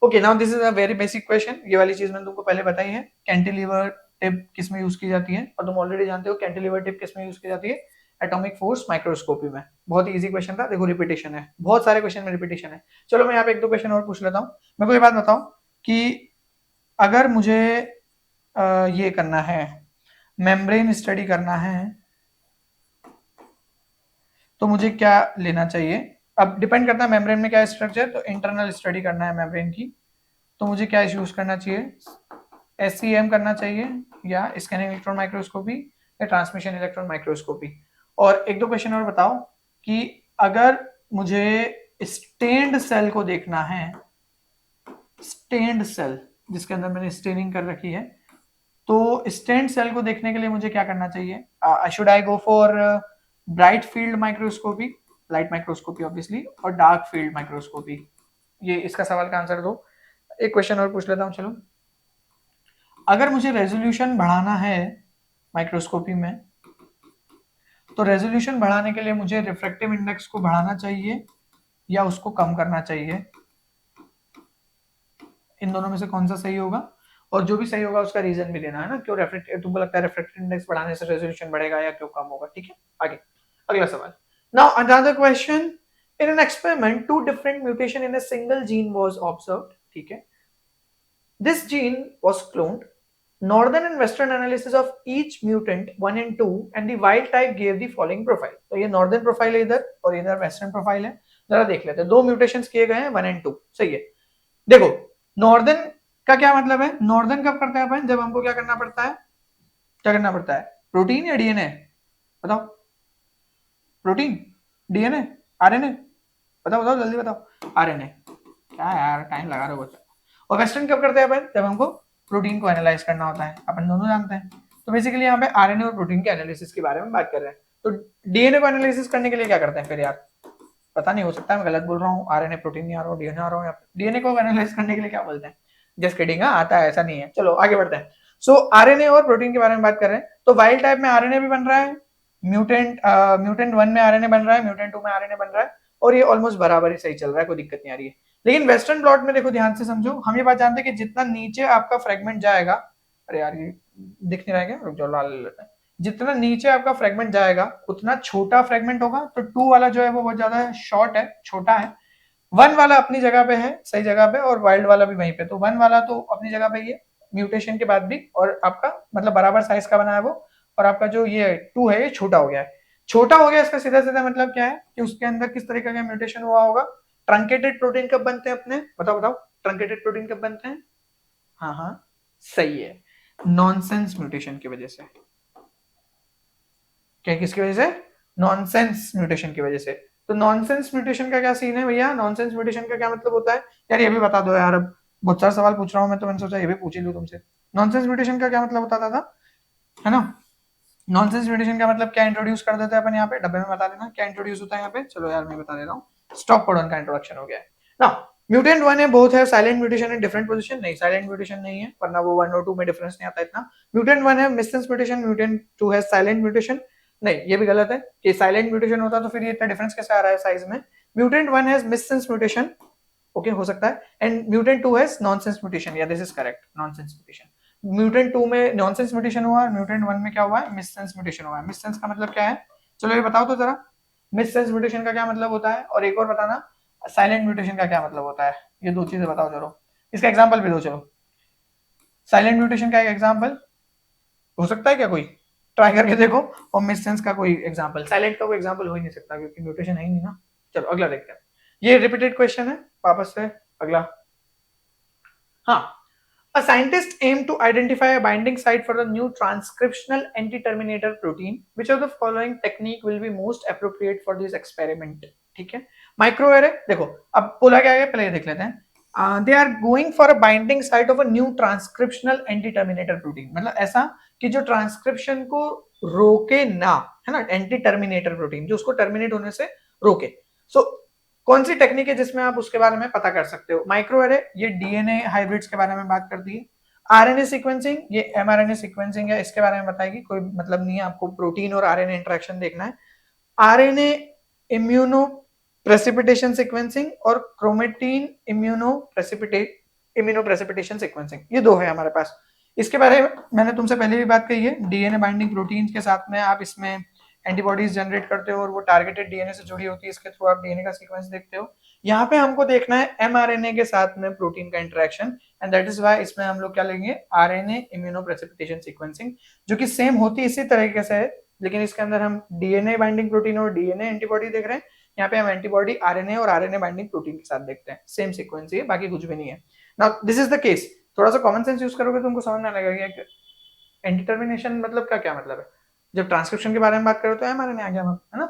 okay now this is a very basic question, ये वाली चीज मैंने तुमको पहले बताई है। कैंटिलीवर टिप किस में यूज की जाती है, और तुम ऑलरेडी जानते हो कैंटिलीवर टिप किस में यूज की जाती है, एटॉमिक फोर्स माइक्रोस्कोपी में। बहुत इजी क्वेश्चन था, देखो रिपीटेशन है, बहुत सारे क्वेश्चन में रिपीटेशन है। चलो मैं यहाँ पे एक दो क्वेश्चन और पूछ लेता हूँ। मेरे को ये बात बताओ कि अगर मुझे ये करना है, मेम्ब्रेन स्टडी करना है, तो मुझे क्या लेना चाहिए? अब डिपेंड करता है मेम्ब्रेन में क्या स्ट्रक्चर, तो इंटरनल स्टडी करना है मेम्ब्रेन की, तो मुझे क्या यूज करना चाहिए? SEM करना चाहिए, या स्कैनिंग इलेक्ट्रॉन माइक्रोस्कोपी, या ट्रांसमिशन इलेक्ट्रॉन माइक्रोस्कोपी। और एक दो क्वेश्चन और बताओ कि अगर मुझे स्टेन्ड सेल को देखना है, स्टेन्ड सेल जिसके अंदर मैंने स्टेनिंग कर रखी है, तो स्टेन्ड सेल को देखने के लिए मुझे क्या करना चाहिए? Should I go for bright field microscopy, light microscopy obviously, और डार्क फील्ड माइक्रोस्कोपी? ये इसका सवाल का आंसर दो। एक क्वेश्चन और पूछ लेता हूं, चलो। अगर मुझे रेजोल्यूशन बढ़ाना है माइक्रोस्कोपी में, तो रेजोल्यूशन बढ़ाने के लिए मुझे रिफ्रैक्टिव इंडेक्स को बढ़ाना चाहिए या उसको कम करना चाहिए? इन दोनों में से कौन सा सही होगा? और जो भी सही होगा उसका रीजन भी देना है ना, क्यों तुमको लगता है रिफ्रैक्टिव इंडेक्स बढ़ाने से रेजोल्यूशन बढ़ेगा या क्यों कम होगा, ठीक है? आगे अगला सवाल। Now another question, in an experiment two different mutation in a single gene was observed, ठीक है? This gene was cloned, northern and western analysis of each mutant 1 and 2 and the wild type gave the following profile। तो ये northern profile है इधर, और इधर western profile है। जरा देख लेते हैं, दो म्यूटेशंस किए गए हैं 1 and 2, सही है। देखो northern का क्या मतलब है, northern कब करते हैं अपन, जब हमको क्या करना पड़ता है, क्या करना पड़ता है, प्रोटीन या डीएनए? बताओ, प्रोटीन, डीएनए, आरएनए? बताओ बताओ जल्दी बताओ। आरएनए। क्या यार टाइम लगा रहे हो बच्चा। और वेस्टर्न कब करते हैं अपन, जब हमको प्रोटीन को एनालाइज करना होता है, अपन दोनों जानते हैं। तो बेसिकली यहाँ पे आरएनए और प्रोटीन के एनालिसिस के बारे में बात कर रहे हैं। तो डीएनए को एनालिसिस करने के लिए क्या करते हैं फिर यार? पता नहीं, हो सकता है मैं गलत बोल रहा हूँ, आरएनए प्रोटीन नहीं आ रहा हूँ, डीएनए आ रहा हूँ। डीएनए को एनालाइज करने के लिए क्या बोलते हैं? जस्ट किडिंग, आता है, ऐसा नहीं है। चलो आगे बढ़ते हैं। सो आरएनए और प्रोटीन के बारे में बात कर रहे हैं। तो वाइल्ड टाइप में आरएनए भी बन रहा है, म्यूटेंट 1 में आरएनए बन रहा है, म्यूटेंट 2 में आरएनए बन रहा है, और ये ऑलमोस्ट बराबर ही सही चल रहा है, कोई दिक्कत नहीं आ रही है। लेकिन वेस्टर्न ब्लॉट में देखो, ध्यान से समझो, हम ये बात जानते हैं कि जितना नीचे आपका फ्रेगमेंट जाएगा, अरे यार ये दिख नहीं रहा है क्या, रुक जाओ, लाल लेते हैं। जितना नीचे आपका फ्रेगमेंट जाएगा उतना छोटा फ्रेगमेंट होगा। तो 2 वाला जो है वो बहुत ज्यादा शॉर्ट है, छोटा है। 1 वाला अपनी जगह पे है, सही जगह पे, और वाइल्ड वाला भी वहीं पे। तो 1 वाला तो अपनी जगह पे ही है म्यूटेशन के बाद भी, और आपका मतलब बराबर साइज का बना है वो। और आपका जो ये 2 है ये छोटा हो गया है। छोटा हो गया, इसका सीधा सीधा मतलब क्या है कि उसके अंदर किस तरीके का म्यूटेशन हुआ होगा? ट्रंकेटेड प्रोटीन कब बनते हैं अपने, बताओ बताओ, ट्रंकेटेड प्रोटीन कब बनते हैं? हाँ हाँ सही है, नॉनसेंस म्यूटेशन की वजह से। क्या, किसकी वजह से? नॉनसेंस म्यूटेशन की वजह से। तो नॉनसेंस म्यूटेशन का क्या सीन है भैया? नॉनसेंस म्यूटेशन का क्या मतलब होता है यार, ये भी बता दो यार। अब बहुत सारे सवाल पूछ रहा हूँ मैं, तो मैंने सोचा ये भी पूछ ही लूं तुमसे। नॉनसेंस म्यूटेशन का क्या मतलब होता था, है ना? नॉनसेंस म्यूटेशन का मतलब क्या इंट्रोड्यूस कर देते हैं अपन यहाँ पे, डब्बे में बता देना क्या इंट्रोड्यूस होता है यहाँ पे। चलो यार मैं बता दे रहा हूँ, स्टॉप कोडन का इंट्रोडक्शन हो गया है ना। म्यूटेंट 1 है, बोथ है silent mutation in different position. नहीं, साइलेंट म्यूटेशन नहीं है, वरना वो 1 और 2 में डिफरेंस नहीं आता इतना। म्यूटेंट 1 है मिससेंस म्यूटेशन, म्यूटेंट 2 है साइलेंट म्यूटेशन। नहीं, ये भी गलत है कि साइलेंट म्यूटेशन होता तो फिर ये इतना डिफरेंस कैसे आ रहा है साइज में। Mutant 1 has missense mutation, okay हो सकता है, and mutant 2 has nonsense mutation, या this is correct, nonsense mutation. Mutant 2 में नॉनसेंस म्यूटेशन हुआ है, म्यूटेंट 1 में क्या हुआ है? मिससेंस म्यूटेशन हुआ है। मिससेंस का मतलब क्या है, चलो ये बताओ तो जरा, मिससेंस म्यूटेशन का क्या मतलब होता है? और एक और बताना, साइलेंट म्यूटेशन का क्या मतलब होता है? ये दो चीजें बताओ चलो, इसका एग्जांपल भी दो चलो। साइलेंट म्यूटेशन का एक एग्जांपल हो सकता है क्या कोई? ट्राई करके देखो। और मिससेंस का कोई एग्जांपल, साइलेंट का कोई एग्जांपल हो ही नहीं सकता क्योंकि म्यूटेशन है ही नहीं ना। चलो अगला देखते हैं, ये रिपीटेड क्वेश्चन है वापस से। अगला, हाँ, a scientist aimed to identify a binding site for the new transcriptional anti-terminator protein. Which of the following technique will be most appropriate for this experiment? ठीक है, माइक्रोएरे देखो, अब बोला क्या है पहले ये देख लेते हैं। They are going for a binding site of a new transcriptional anti terminator protein, मतलब ऐसा कि जो ट्रांसक्रिप्शन को रोके ना, है ना, एंटी टर्मिनेटर प्रोटीन जो उसको टर्मिनेट होने से रोके। सो कौन सी टेक्निक है जिसमें आप उसके बारे में पता कर सकते हो? माइक्रोएरे ये डीएनए हाइब्रिड्स के बारे में बात करती है। आरएनए सीक्वेंसिंग ये एमआरएनए सीक्वेंसिंग है, इसके बारे में बताएगी, कोई मतलब नहीं है, आपको प्रोटीन और आरएनए इंटरेक्शन देखना है। आरएनए इम्यूनो प्रेसिपिटेशन सीक्वेंसिंग और क्रोमेटीन इम्यूनो प्रेसिपिटेशन सीक्वेंसिंग, ये दो है हमारे पास। इसके बारे में मैंने तुमसे पहले भी बात कही है, डीएनए बाइंडिंग प्रोटीन के साथ में आप इसमें एंटीबॉडीज जनरेट करते हो और वो टारगेटेड डीएनए से जुड़ी होती है, इसके थ्रू आप डीएनए का सीक्वेंस देखते हो। यहाँ पे हमको देखना है एमआरएनए के साथ में प्रोटीन का interaction, and that is why इसमें हम लोग क्या लेंगे, आरएनए इम्यूनो प्रेसिपिटेशन सीक्वेंसिंग, जो कि सेम होती इसी तरीके से है, लेकिन इसके अंदर हम डीएनए बाइंडिंग प्रोटीन और डीएनए एंटीबॉडी देख रहे हैं, यहाँ पे हम एंटीबॉडी आरएनए और आरएनए बाइंडिंग प्रोटीन के साथ देखते हैं, सेम सीक्वेंस ही है, बाकी कुछ भी नहीं है। Now this is the case, थोड़ा सा कॉमन सेंस यूज करोगे तो तुमको समझ में लगेगा कि एंटी टर्मिनेशन मतलब का क्या मतलब है। जब ट्रांसक्रिप्शन के बारे में बात करो तो एमआरएनए आ गया, है ना।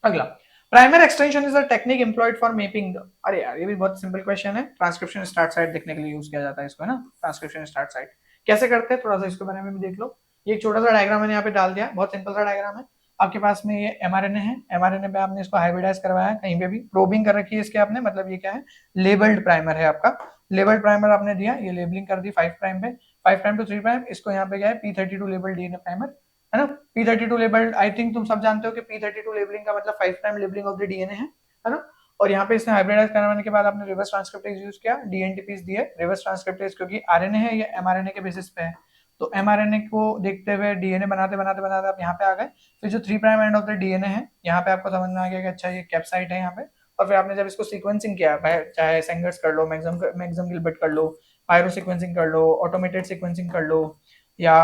अगला, primer extension is a technique employed for mapping the, अरे यार ये भी बहुत सिंपल क्वेश्चन है, ट्रांसक्रिप्शन स्टार्ट साइट देखने के लिए यूज किया जाता है इसको, है ना। ट्रांसक्रिप्शन स्टार्ट साइट कैसे करते हैं, थोड़ा सा इसके बारे में भी देख लो। ये एक छोटा सा डायग्राम मैंने यहाँ पे डाल दिया, बहुत सिंपल सा डायग्राम है। आपके पास में ये एमआरएनए है, एमआरएनए पे आपने इसको हाइब्रिडाइज करवाया है, कहीं पे भी प्रोबिंग कर रखी है इसके आपने, मतलब ये क्या है, लेबल्ड प्राइमर है आपका। लेबल्ड प्राइमर आपने दिया, ये लेबलिंग कर दी 5 प्राइम पे, 5 प्राइम टू 3 प्राइम, इसको यहाँ पे गया है P32 लेबल्ड डीएनए प्राइमर, है ना। P32 लेबल्ड, आई थिंक तुम सब जानते हो कि P32 लेबलिंग का मतलब 5 prime labelling of the DNA है ना। और यहाँ पे इसने हाइब्रिडाइज करवाने के बाद आपने रिवर्स ट्रांसक्रिप्टेज यूज किया, डीएनटीपीज दिए, रिवर्स ट्रांसक्रिप्टेज क्योंकि आरएनए है ये एमआरएनए के बेसिस पे है, तो एमआरएनए को देखते हुए डीएनए बनाते बनाते बनाते आप यहाँ पे आ गए। फिर जो 3 prime end of the DNA है, यहाँ पे आपको समझ में आ गया कि अच्छा ये कैप्साइट है यहाँ पे, और फिर आपने जब इसको सीक्वेंसिंग किया, चाहे सेंगर्स कर लो, मैक्सिमम गिलबर्ट कर लो, पायरो सीक्वेंसिंग कर लो, ऑटोमेटेड सीक्वेंसिंग कर लो, या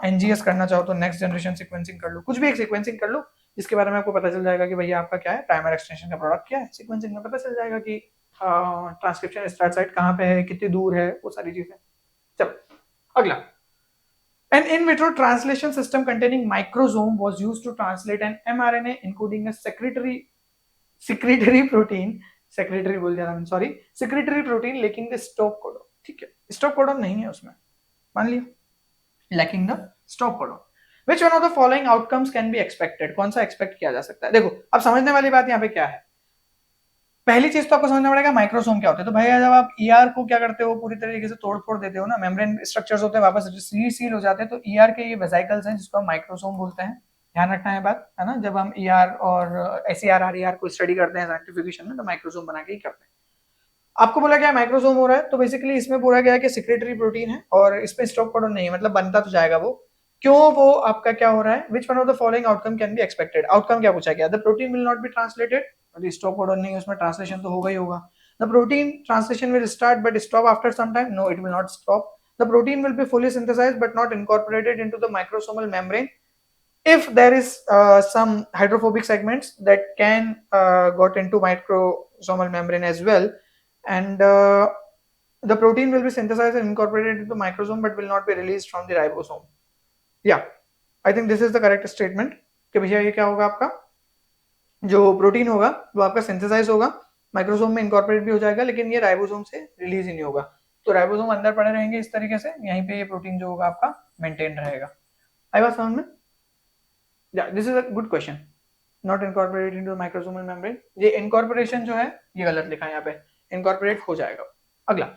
एनजीएस करना चाहो तो नेक्स्ट जनरेशन सीक्वेंसिंग कर लो, कुछ भी एक सीक्वेंसिंग कर लो, जिसके बारे में आपको पता चल जाएगा कि भैया आपका क्या है, प्राइमर एक्सटेंशन का प्रोडक्ट क्या है। सीक्वेंसिंग में पता चल जाएगा कि ट्रांसक्रिप्शन स्टार्ट साइट कहाँ पे है, कितनी दूर है, वो सारी चीजें। चलो अगला, an in vitro translation system containing microsome was used to translate an mRNA encoding a secretory protein, secretory बोल दिया था, sorry, secretory protein lacking the stop codon, ठीक है, stop codon नहीं है उसमें, मान लिया, lacking the stop codon। Which one of the following outcomes can be expected, कौन सा एक्सपेक्ट किया जा सकता है? देखो अब समझने वाली बात यहाँ पे क्या है, पहली चीज तो आपको समझना पड़ेगा माइक्रोसोम क्या होता है। तो भैया जब आप ईआर को क्या करते हो, पूरी तरीके से तोड़ फोड़ देते हो ना, मेम्ब्रेन स्ट्रक्चर्स होते हैं वापस सील हो जाते हैं, तो ईआर के ये वेसिकल्स हैं जिसको हम माइक्रोसोम बोलते हैं, ध्यान रखना है बात, है ना। जब हम ईआर और एसईआर आरईआर को स्टडी करते हैं साइंटिफिकेशन में, तो माइक्रोसोम बना के ही करते हैं। आपको बोला गया माइक्रोसोम हो रहा है, तो बेसिकली इसमें बोला गया कि सिक्रेटरी प्रोटीन है और इसमें स्टॉप कोडन नहीं है, मतलब बनता तो जाएगा वो, क्यों, वो आपका क्या हो रहा है, which one of the following outcome can be expected, outcome क्या पूछा गया, the protein will not be translated, stop codon नहीं है उसमें, ट्रांसलेशन तो होगा ही होगा, the protein translation will start but stop after some time, no it will not stop, the protein will be fully synthesised but not incorporated into the microsomal membrane if there is some hydrophobic segments that can got into microsomal membrane as well, and the protein will be synthesized and incorporated into the microsome but will not be released from the ribosome. Yeah, I think this is the correct statement कि भैया ये क्या होगा, आपका जो protein होगा वो आपका सिंथेसाइज होगा, माइक्रोसोम में इनकॉर्पोरेट भी हो जाएगा, लेकिन ये राइबोसोम से रिलीज ही नहीं होगा, तो राइबोसोम अंदर पड़े रहेंगे इस तरीके से, यहीं पे ये प्रोटीन जो होगा आपका मेंटेन रहेगा। आई बात समझ में? Yeah, this is a good question. Not incorporated into the microsomal membrane. ये incorporation जो है ये गलत लिखा है यहाँ पे, incorporate हो जाएगा। अगला,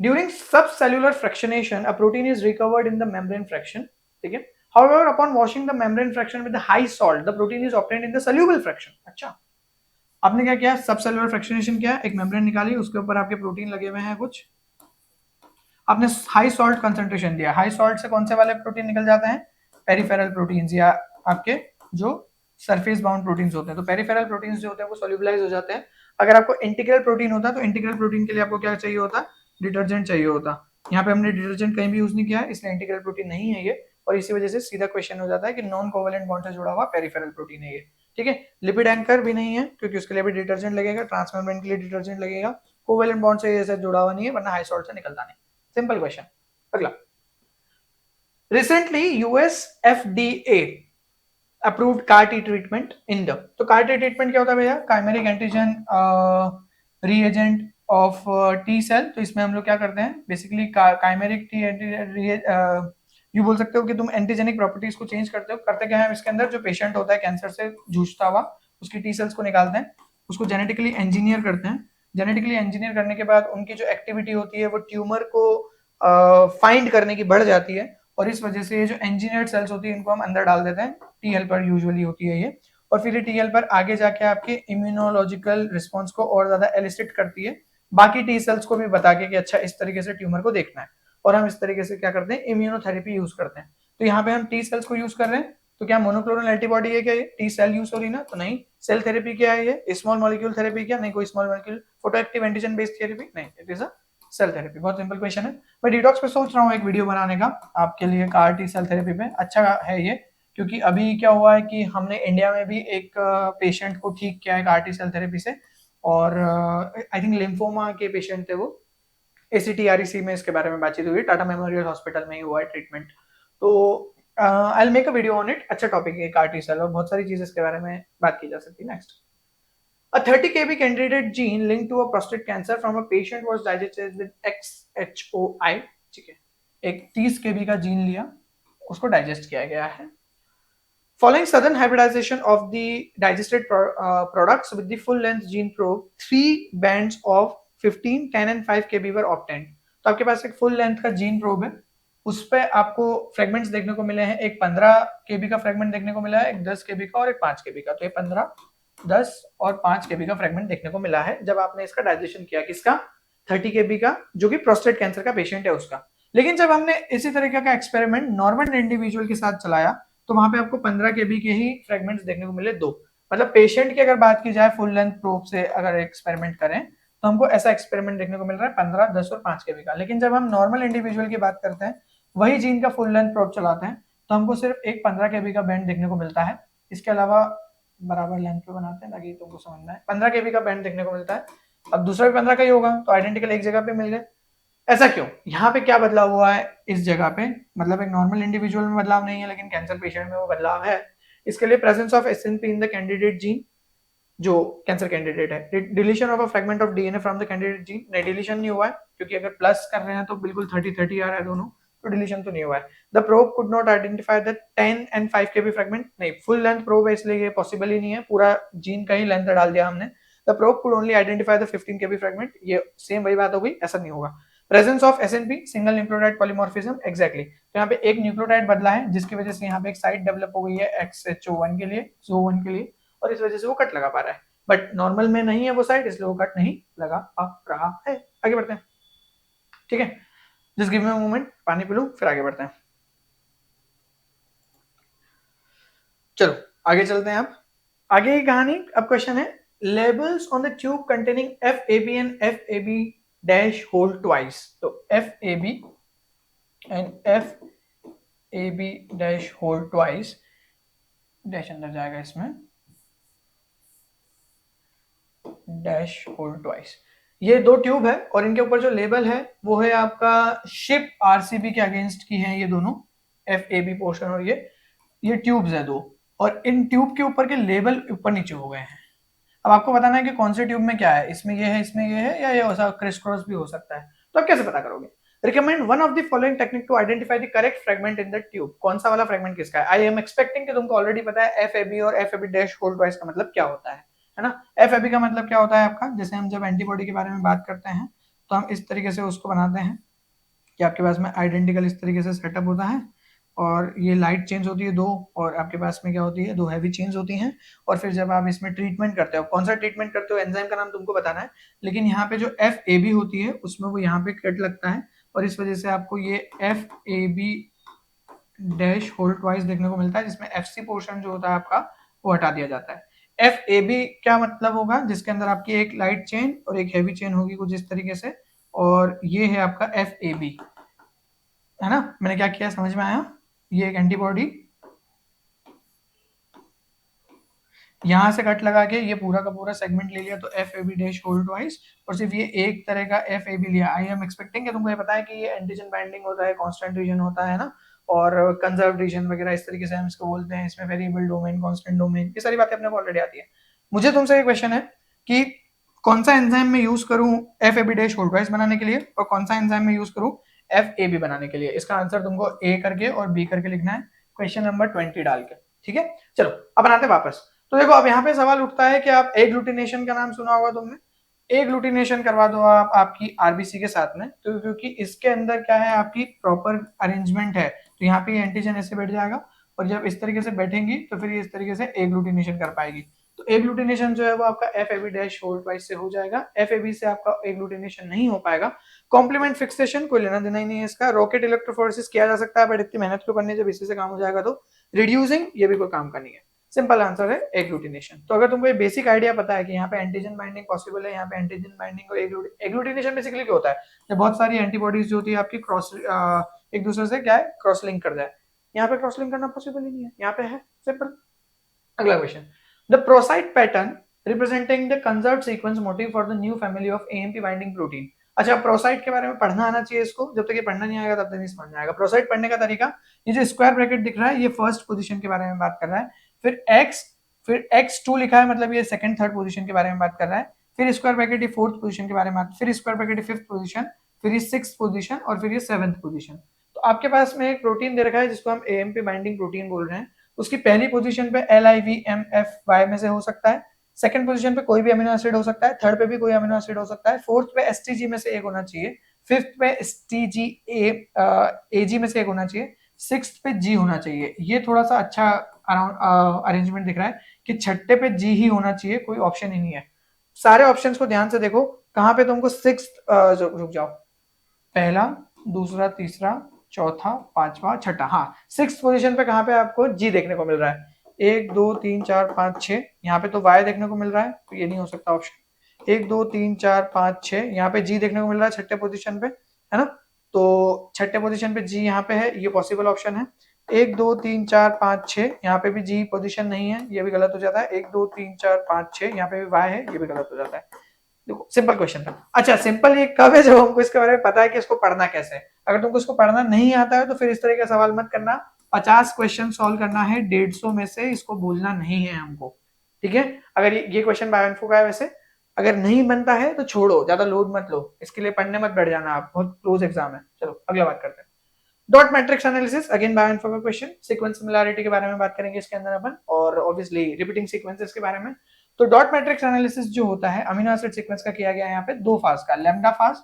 during subcellular fractionation, a protein is recovered in the membrane fraction. ठीक है। However, upon washing the membrane fraction with the high salt, the protein is obtained in the soluble fraction. अच्छा, आपने क्या किया, सबसेलुलर फ्रैक्शनेशन किया, एक मेम्ब्रेन निकाली, उसके ऊपर आपके प्रोटीन लगे हुए हैं कुछ, आपने हाई सॉल्ट कंसंट्रेशन दिया, हाई सॉल्ट से कौन से वाले प्रोटीन निकल जाते हैं, पेरिफेरल प्रोटीन्स या आपके जो सरफेस बाउंड प्रोटीन्स होते हैं, तो पेरिफेरल प्रोटीन्स जो होते हैं वो सोल्यूबलाइज हो जाते हैं। अगर आपको इंटीग्रल प्रोटीन होता तो इंटीग्रल प्रोटीन के लिए आपको क्या चाहिए होता, डिटर्जेंट चाहिए होता, यहाँ पे हमने डिटर्जेंट कहीं भी यूज नहीं किया है, इसलिए इंटीग्रल प्रोटीन नहीं है ये, और इसी वजह से सीधा क्वेश्चन हो जाता है कि नॉन कोवेलेंट बॉन्ड से जुड़ा हुआ पेरिफेरल प्रोटीन है ये, ठीक है। लिपिड एंकर भी नहीं है क्योंकि उसके लिए भी डिटर्जेंट लगेगा, ट्रांसमेम्ब्रेन के लिए डिटर्जेंट लगेगा, कोवेलेंट बॉन्ड से ये जुड़ा हुआ नहीं है, वरना हाई सॉल्ट से निकलता नहीं, सिंपल क्वेश्चन। अगला, recently US FDA, approved CAR T treatment in the, तो कार टी ट्रीटमेंट क्या होता है भैया, chimeric antigen reagent of T cell. तो इसमें हम लोग क्या करते हैं बेसिकली, काइमेरिक टी यू बोल सकते हो कि तुम एंटीजेनिक प्रॉपर्टीज को चेंज करते हो। करते क्या है इसके अंदर, जो पेशेंट होता है कैंसर से जूझता हुआ, उसकी टी सेल्स को निकालते हैं, उसको जेनेटिकली इंजीनियर करते हैं। जेनेटिकली इंजीनियर करने के बाद उनकी जो एक्टिविटी होती है वो ट्यूमर को फाइंड करने की बढ़ जाती है, और इस वजह से ये जो इंजीनियर्ड सेल्स होती है इनको हम अंदर डाल देते हैं। टी हेल्पर यूजुअली होती है ये, और फिर ये टी हेल्पर आगे जाके आपके इम्यूनोलॉजिकल रिस्पॉन्स को और ज्यादा एलिसिट करती है, बाकी टी सेल्स को भी बता के कि अच्छा इस तरीके से ट्यूमर को देखना है, और हम इस तरीके से क्या करते हैं, इम्यूनोथेरेपी यूज करते हैं। तो यहाँ पे हम टी सेल्स को यूज कर रहे हैं, तो क्या मोनोक्लोनल एंटीबॉडी है क्या ये, टी सेल यूज हो रही ना, तो नहीं। सेल थेरेपी क्या है ये, स्मॉल मॉलिक्यूल थेरेपी क्या, नहीं, कोई small molecule photoactive antigen based therapy नहीं, it is a cell therapy. बहुत सिंपल क्वेश्चन है। मैं डिटॉक्स पे सोच रहा हूँ एक वीडियो बनाने का आपके लिए, कार टी सेल थेरेपी पे। अच्छा है ये, क्योंकि अभी क्या हुआ है कि हमने इंडिया में भी एक पेशेंट को ठीक किया है कार टी सेल थेरेपी से, और आई थिंक लिम्फोमा के पेशेंट थे वो। ACTREC में इसके बारे में बातचीत हुई, टाटा मेमोरियल हॉस्पिटल में ही हुआ है ट्रीटमेंट। तो I will make a video on it, अच्छा टॉपिक है कार टी सेल, और बहुत सारी चीजें इसके बारे में बात की जा सकती है। Next, a 30 kb candidate gene linked to a prostate cancer from a patient was digested with XHOI। ठीक है, एक 30 kb का जीन लिया, उसको डाइजेस्ट किया गया है। Following sudden hybridization of the digested products with the full length gene probe, 3 bands of 15, 10 and 5 kb were obtained। तो आपके पास एक फुल लेंथ का जीन प्रोब है, उस पे आपको फ्रेगमेंट्स देखने को मिले हैं। एक 15 kb का फ्रेगमेंट देखने को मिला है, एक 10 kb का और एक 5 kb का। तो ये 15, 10 और 5 kb का फ्रेगमेंट देखने को मिला है जब आपने इसका डाइजेशन किया। किसका, 30 kb का, जो कि प्रोस्टेट कैंसर का पेशेंट है उसका। लेकिन जब हमने इसी तरीके का एक्सपेरिमेंट नॉर्मल इंडिविजुअल के साथ चलाया, तो वहां पे आपको 15 kb के ही फ्रेगमेंट्स देखने को मिले, दो। मतलब पेशेंट की अगर बात की जाए फुल लेंथ प्रोब से अगर एक्सपेरिमेंट करें, तो हमको ऐसा एक्सपेरिमेंट देखने को मिल रहा है 15, 10 और 5 kb का। लेकिन जब हम नॉर्मल इंडिविजुअल की बात करते हैं, वही जीन का फुल लेंथ प्रोब चलाते हैं, तो हमको सिर्फ एक 15 kb का बैंड देखने को मिलता है। इसके अलावा बराबर लेंथ पे बनाते हैं ताकि तुमको समझना है, 15 kb का बैंड देखने को मिलता है। अब दूसरा भी 15 का ही होगा, तो आइडेंटिकल एक जगह पे मिल गए। ऐसा क्यों, यहाँ पे क्या बदलाव हुआ है इस जगह पे, मतलब एक नॉर्मल इंडिविजुअल में बदलाव नहीं है, लेकिन कैंसर पेशेंट में वो बदलाव है। इसके लिए presence of SNP in the candidate gene, जो कैंसर कैंडिडेट है। Deletion of a fragment of DNA from the candidate gene, नहीं डिलीशन नहीं हुआ है, क्योंकि अगर प्लस कर रहे हैं तो बिल्कुल 30-30 आ रहा है दोनों, तो डिलीशन तो नहीं हुआ है। The probe could not identify the 10 and 5 kb fragment, नहीं फुल लेंथ प्रोब है इसलिए ये पॉसिबल ही नहीं है, पूरा जीन का ही लेंथ डाल दिया हमने। The probe could only identify the 15 kb fragment, ये सेम वही बात हो गई, ऐसा नहीं होगा। Presence of SNP single nucleotide polymorphism, exactly, तो यहाँ पे एक न्यूक्लियोटाइड बदला है, जिसकी वजह से यहाँ पे एक साइट डेवलप हो गई है XHO1 के लिए, ZO1 के लिए, और इस वजह से वो कट लगा पा रहा है। बट नॉर्मल में नहीं है वो साइट, इसलिए वो कट नहीं लगा पा रहा है। आगे बढ़ते हैं, ठीक है, just give me a moment, पानी पी लूं फिर आगे बढ़ते हैं। चलो आगे चलते हैं। अब आगे की कहानी, अब क्वेश्चन है, labels on the tube containing FAB and FAB dash hold twice. तो FAB and FAB dash hold twice, dash अंदर जाएगा इसमें, डैश होल्ड ट्वाइस। ये दो ट्यूब है और इनके ऊपर जो लेबल है वो है आपका शिप RCB के अगेंस्ट की है ये दोनों, FAB पोर्शन और ये ट्यूब्स है दो, और इन ट्यूब के ऊपर के लेबल ऊपर नीचे हो गए हैं। अब आपको बताना है कि कौन से ट्यूब में क्या है, इसमें ये है, इसमें ये है, या ये ऐसा क्रिस क्रॉस भी हो सकता है। तो आप कैसे पता करोगे, recommend one of the following technique to identify the correct fragment in the tube. कौन सा वाला फ्रेगमेंट किसका है। आई एम एक्सपेक्टिंग कि तुमको ऑलरेडी पता है FAB और FAB डैश होल्ड ट्वाइस का मतलब क्या होता है ना। FAB का मतलब क्या होता है आपका, जैसे हम जब एंटीबॉडी के बारे में बात करते हैं तो हम इस तरीके से उसको बनाते हैं कि आपके पास में आइडेंटिकल इस तरीके से सेटअप होता है, और ये लाइट चेंज होती है दो, और आपके पास में क्या होती है, दो हैवी चेंज होती हैं। और फिर जब आप इसमें ट्रीटमेंट करते हो, कौन सा ट्रीटमेंट करते हो एंजाइम का नाम तुमको बताना है, लेकिन यहाँ पे जो FAB होती है उसमें वो यहाँ पे कट लगता है, और इस वजह से आपको ये FAB डैश होल्ड ट्वाइस देखने को मिलता है, जिसमें FC पोर्शन जो होता है आपका वो हटा दिया जाता है। FAB क्या मतलब होगा, जिसके अंदर आपकी एक लाइट चेन और एक हैवी चेन होगी कुछ इस तरीके से, और ये है आपका FAB, है ना। मैंने क्या किया समझ में आया, ये एक एंटीबॉडी यहां से कट लगा के ये पूरा का पूरा सेगमेंट ले लिया, तो FAB डैश होल्ड ट्वाइस, और सिर्फ ये एक तरह का FAB लिया। आई एम एक्सपेक्टिंग कि तुमको ये पता है कि ये एंटीजन बाइंडिंग होता है, कांस्टेंट रीजन होता है ना, और कंजर्व रीजन वगैरह इस तरीके से हम इसको बोलते हैं। इसमें वेरिएबल डोमेन, कांस्टेंट डोमेन, ये सारी बातें अपने को ऑलरेडी आती है। मुझे तुमसे एक क्वेश्चन है कि कौन सा एंजाइम में यूज करूं FAB डैश होल्ड ट्वाइस बनाने के लिए और कौन सा एंजाइम में यूज करूं FAB बनाने के लिए। इसका आंसर तुमको A करके और B करके लिखना है क्वेश्चन नंबर 20 डाल के, ठीक है। चलो अब बनाते वापस। तो देखो अब यहाँ पे सवाल उठता है कि आप एग्लूटिनेशन का नाम सुना होगा तुमने, एग्लूटिनेशन करवा दो आप आपकी आरबीसी के साथ में, तो क्योंकि इसके अंदर क्या है आपकी प्रॉपर अरेंजमेंट है, तो यहाँ पे एंटीजन ऐसे बैठ जाएगा और जब इस तरीके से बैठेंगी तो फिर ये इस तरीके से एग्लूटिनेशन कर पाएगी। तो एग्लूटिनेशन जो है वो आपका FAB डैश होल्ड ट्वाइस से हो जाएगा, FAB से आपका एग्लूटिनेशन नहीं हो पाएगा। कॉम्प्लीमेंट फिक्सेशन कोई लेना देना ही नहीं है इसका। रॉकेट इलेक्ट्रोफोरेसिस किया जा सकता है बट इतनी मेहनत क्यों करनी है जब इसी से काम हो जाएगा। तो रिड्यूसिंग ये भी कोई काम का नहीं है, सिंपल आंसर है एग्लूटिनेशन। तो अगर तुमको ये बेसिक आइडिया पता है कि यहाँ पे एंटीजन बाइंडिंग पॉसिबल है, यहाँ पे एंटीजन बाइंडिंग और एग्लूटिनेशन बेसिकली क्या होता है, जब बहुत सारी एंटीबॉडीज जो होती है आपकी क्रॉस एक दूसरे से क्या है क्रॉस लिंक कर जाए। यहाँ पे क्रॉस लिंक करना पॉसिबल ही नहीं है, यहाँ पे है सिंपल। अगला question, the prosite pattern representing the conserved sequence motif for the new family of AMP binding protein. अच्छा प्रोसाइट के बारे में पढ़ना आना चाहिए इसको, जब तक ये पढ़ना नहीं आएगा तब तक नहीं समझ में आएगा। प्रोसाइट पढ़ने का तरीका, ये जो स्क्वायर ब्रैकेट दिख रहा है ये फर्स्ट पोजीशन के बारे में बात कर रहा है, फिर x2 लिखा है मतलब ये सेकंड थर्ड पोजीशन के बारे में बात कर रहा है, फिर स्क्वायर ब्रैकेट ये फोर्थ पोजीशन के बारे में, फिर स्क्वायर ब्रैकेट फिफ्थ पोजीशन, फिर ये सिक्स्थ पोजीशन और फिर ये सेवंथ पोजीशन। तो आपके पास में एक प्रोटीन दे रखा है जिसको हम AMP बाइंडिंग प्रोटीन बोल रहे हैं, उसकी पहली पोजीशन पे LIVMFY में से हो सकता है, सेकंड पोजीशन पे कोई भी अमीनो एसिड हो सकता है, थर्ड पे भी कोई अमीनो एसिड हो सकता है, फोर्थ पे STG में से एक होना चाहिए, फिफ्थ पे AG में से एक होना चाहिए, सिक्स्थ पे G होना चाहिए। ये थोड़ा सा अच्छा अरेंजमेंट दिख रहा है कि छठे पे G ही होना चाहिए, कोई ऑप्शन ही नहीं है। सारे ऑप्शंस को ध्यान से देखो, कहां पे तुमको सिक्स्थ, रुक जाओ, पहला, दूसरा, तीसरा, चौथा, पांचवा, छठा, हाँ सिक्स पोजीशन पे कहां पे आपको जी देखने को मिल रहा है, 1 2 3 4 5 6, यहाँ पे तो वाई देखने को मिल रहा है तो ये नहीं हो सकता ऑप्शन। 1 2 3 4 5 6, यहाँ पे जी देखने को मिल रहा है छठे पोजीशन पे, है ना, तो छठे पोजीशन पे जी यहाँ पे है, ये पॉसिबल ऑप्शन है। 1 2 3 4 5 6, यहाँ पे भी जी पोजीशन नहीं है, ये भी गलत हो जाता है। 1 2 3 4 5 6, यहाँ पे भी वाई है, ये भी गलत हो जाता है। देखो सिंपल क्वेश्चन था। अच्छा सिंपल ये कब है जब हमको इसके बारे में पता है कि इसको पढ़ना कैसे है। अगर तुमको इसको पढ़ना नहीं आता है तो फिर इस तरह का सवाल मत करना। 50 क्वेश्चन सॉल्व करना है 150 में से, इसको बोलना नहीं है हमको, ठीक है। अगर ये क्वेश्चन बायोइन्फो का है वैसे, अगर नहीं बनता है तो छोड़ो, ज्यादा लोड मत लो, इसके लिए पढ़ने मत बैठ जाना आप, बहुत क्लोज एग्जाम है। चलो अगला बात करते हैं, डॉट मैट्रिक्स एनालिसिस, अगेन बायोइन्फो का क्वेश्चन। सीक्वेंस सिमिलैरिटी के बारे में बात करेंगे इसके अंदर अपन, और ऑब्वियसली रिपीटिंग सीक्वेंसेस के बारे में। तो डॉट मैट्रिक्स एनालिसिस जो होता है अमीनो एसिड सीक्वेंस का किया गया है यहाँ पे दो फाज का, लैम्डा फाज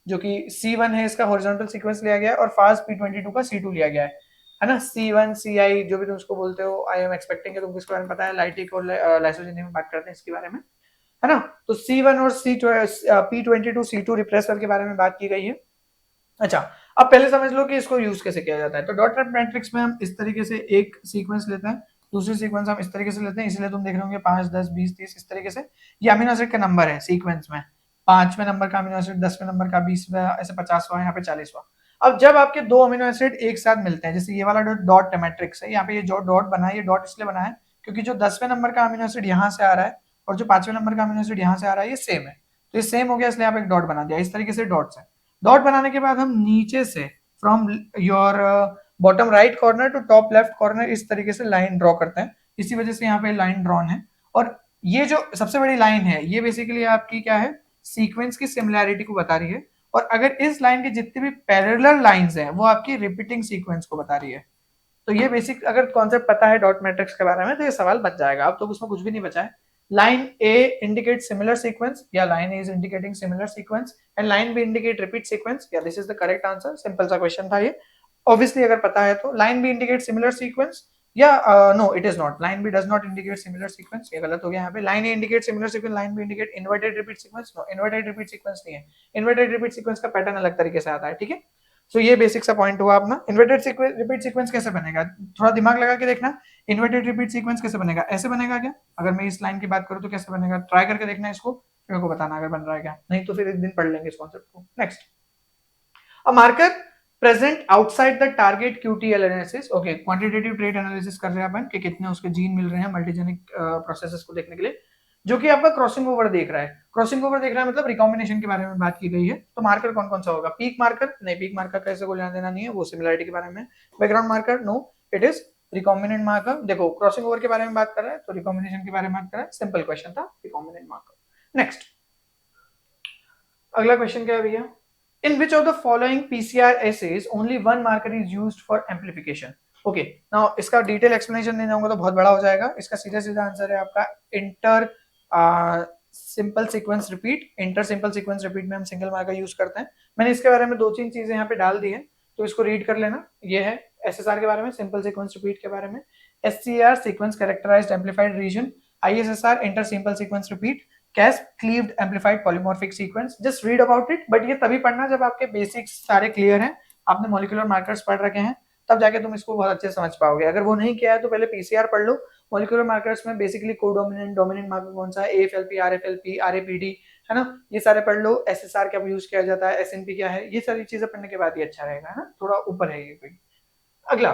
जो कि C1 है इसका हॉरिजॉन्टल सीक्वेंस लिया गया है, और फाज P22 का C2 लिया गया है ना। C1 CI जो भी तुम उसको बोलते हो, आई एम एक्सपेक्टिंग तुमको इसके बारे में पता है, लाइटिक और लाइसोजेनी में बात करते हैं इसके बारे में, है ना। तो C1 और P22 C2 रिप्रेसर के बारे में बात की गई है। अच्छा अब पहले समझ लो कि इसको यूज कैसे किया जाता है। तो डॉट मैट्रिक्स में हम इस तरीके से एक सीक्वेंस लेते हैं, दूसरी सीक्वेंस हम इस तरीके से लेते हैं, इसलिए तुम देख रहे होंगे 5 10 20 30 इस तरीके से। ये अमीनो एसिड का नंबर है सीक्वेंस में, 5वें नंबर का अमीनो एसिड, 10वें नंबर का, 20वां, ऐसे 50वां, यहाँ पे 40वां। अब जब आपके दो अमीनो एसिड एक साथ मिलते हैं, जैसे ये वाला डॉट मैट्रिक्स है, यहाँ पे ये जो डॉट बना है, ये डॉट इसलिए बना है क्योंकि जो 10वें नंबर का अमीनो एसिड यहाँ से आ रहा है और जो 5वें नंबर का अमीनो एसिड यहाँ से आ रहा है ये सेम है, तो ये सेम हो गया, इसलिए आप एक डॉट बना दिया। इस तरीके से डॉट्स है। डॉट बनाने के बाद हम नीचे से from your bottom right corner to top left corner इस तरीके से लाइन ड्रॉ करते हैं, इसी वजह से यहाँ पे लाइन ड्रॉन है। और ये जो सबसे बड़ी लाइन है ये बेसिकली आपकी क्या है, सीक्वेंस की सिमिलैरिटी को बता रही है, और अगर इस लाइन के जितने भी पैरेलल लाइंस हैं वो आपकी रिपीटिंग सीक्वेंस को बता रही है। तो ये बेसिक अगर कॉन्सेप्ट पता है डॉट मैट्रिक्स के बारे में तो ये सवाल बच जाएगा। अब तो उसमें कुछ भी नहीं बचा है। line A indicates similar sequence, yeah line A is indicating similar sequence and line B indicate repeat sequence, yeah this is the correct answer, simple सा question था ये। obviously अगर पता है तो line B indicates similar sequence, no it is not, line B does not indicate similar sequence, ये गलत हो गया यहाँ पे। line A indicates similar sequence, line B indicate inverted repeat sequence, no inverted repeat sequence नहीं है, inverted repeat sequence का pattern अलग तरीके से आता है, ठीक है। सो ये बेसिक सा पॉइंट हुआ अपना। इन्वर्टेड रिपीट सीक्वेंस कैसे बनेगा, थोड़ा दिमाग लगा के देखना। इन्वर्टेड रिपीट सीक्वेंस कैसे बनेगा, ऐसे बनेगा क्या, अगर मैं इस लाइन की बात करूं तो कैसे बनेगा, ट्राई करके देखना इसको, मेरे को बताना अगर बन रहा है क्या, नहीं तो फिर एक दिन पढ़ लेंगे इस कॉन्सेप्ट को। Next, a marker present outside the target QTL analysis, okay quantitative trait analysis कर रहे हैं अपन कि कितने उसके जीन मिल रहे हैं मल्टीजेनिक प्रोसेसेस को देखने के लिए। जो कि आपका क्रॉसिंग ओवर देख रहा है। क्रॉसिंग ओवर देख रहा है मतलब रिकॉम्बिनेशन के बारे में बात की गई है। तो मार्कर कौन कौन सा होगा? पीक मार्कर नहीं, पीक मार्कर का ऐसे कोई लेना देना नहीं है, वो सिमिलरिटी के बारे में। Background marker no, it is recombinant marker. देखो क्रॉसिंग ओवर के बारे में बात कर रहा है तो रिकॉम्बिनेशन के बारे में बात कर रहा है, सिंपल क्वेश्चन था, रिकॉम्बिनेंट मार्कर। नेक्स्ट अगला क्वेश्चन क्या है भैया? In which of the following PCR assays only one marker is used for amplification? Okay now इसका डिटेल एक्सप्लेनेशन देने जाऊंगा तो बहुत बड़ा हो जाएगा। इसका सीधा सीधा आंसर है आपका inter simple sequence repeat. Inter simple sequence repeat में हम सिंगल मार्कर यूज करते हैं। मैंने इसके बारे में दो तीन चीजें यहाँ पे डाल दी है तो इसको रीड कर लेना। ये है एसएसआर के बारे में, सिंपल सीक्वेंस रिपीट के बारे में। SCR sequence characterized amplified region. ISSR inter simple sequence repeat. CAS cleaved amplified polymorphic sequence. Just read about it, but ये तभी पढ़ना जब आपके बेसिक्स सारे क्लियर हैं, आपने मॉलिक्यूलर मार्कर्स पढ़ रखे हैं, तब जाके तुम इसको बहुत अच्छे से समझ पाओगे। अगर वो नहीं किया है तो पहले पीसीआर पढ़ लो। मॉलिक्यूलर मार्कर्स में बेसिकली कोडोमिनेंट, डोमिनेंट मार्कर कौन सा है, एएफएलपी, आरएफएलपी, आरएपीडी, है ना, ये सारे पढ़ लो। एसएसआर क्या यूज किया जाता है, एसएनपी क्या है, ये सारी चीजें पढ़ने के बाद ही अच्छा रहेगा, है ना, थोड़ा ऊपर है ये कोई। अगला,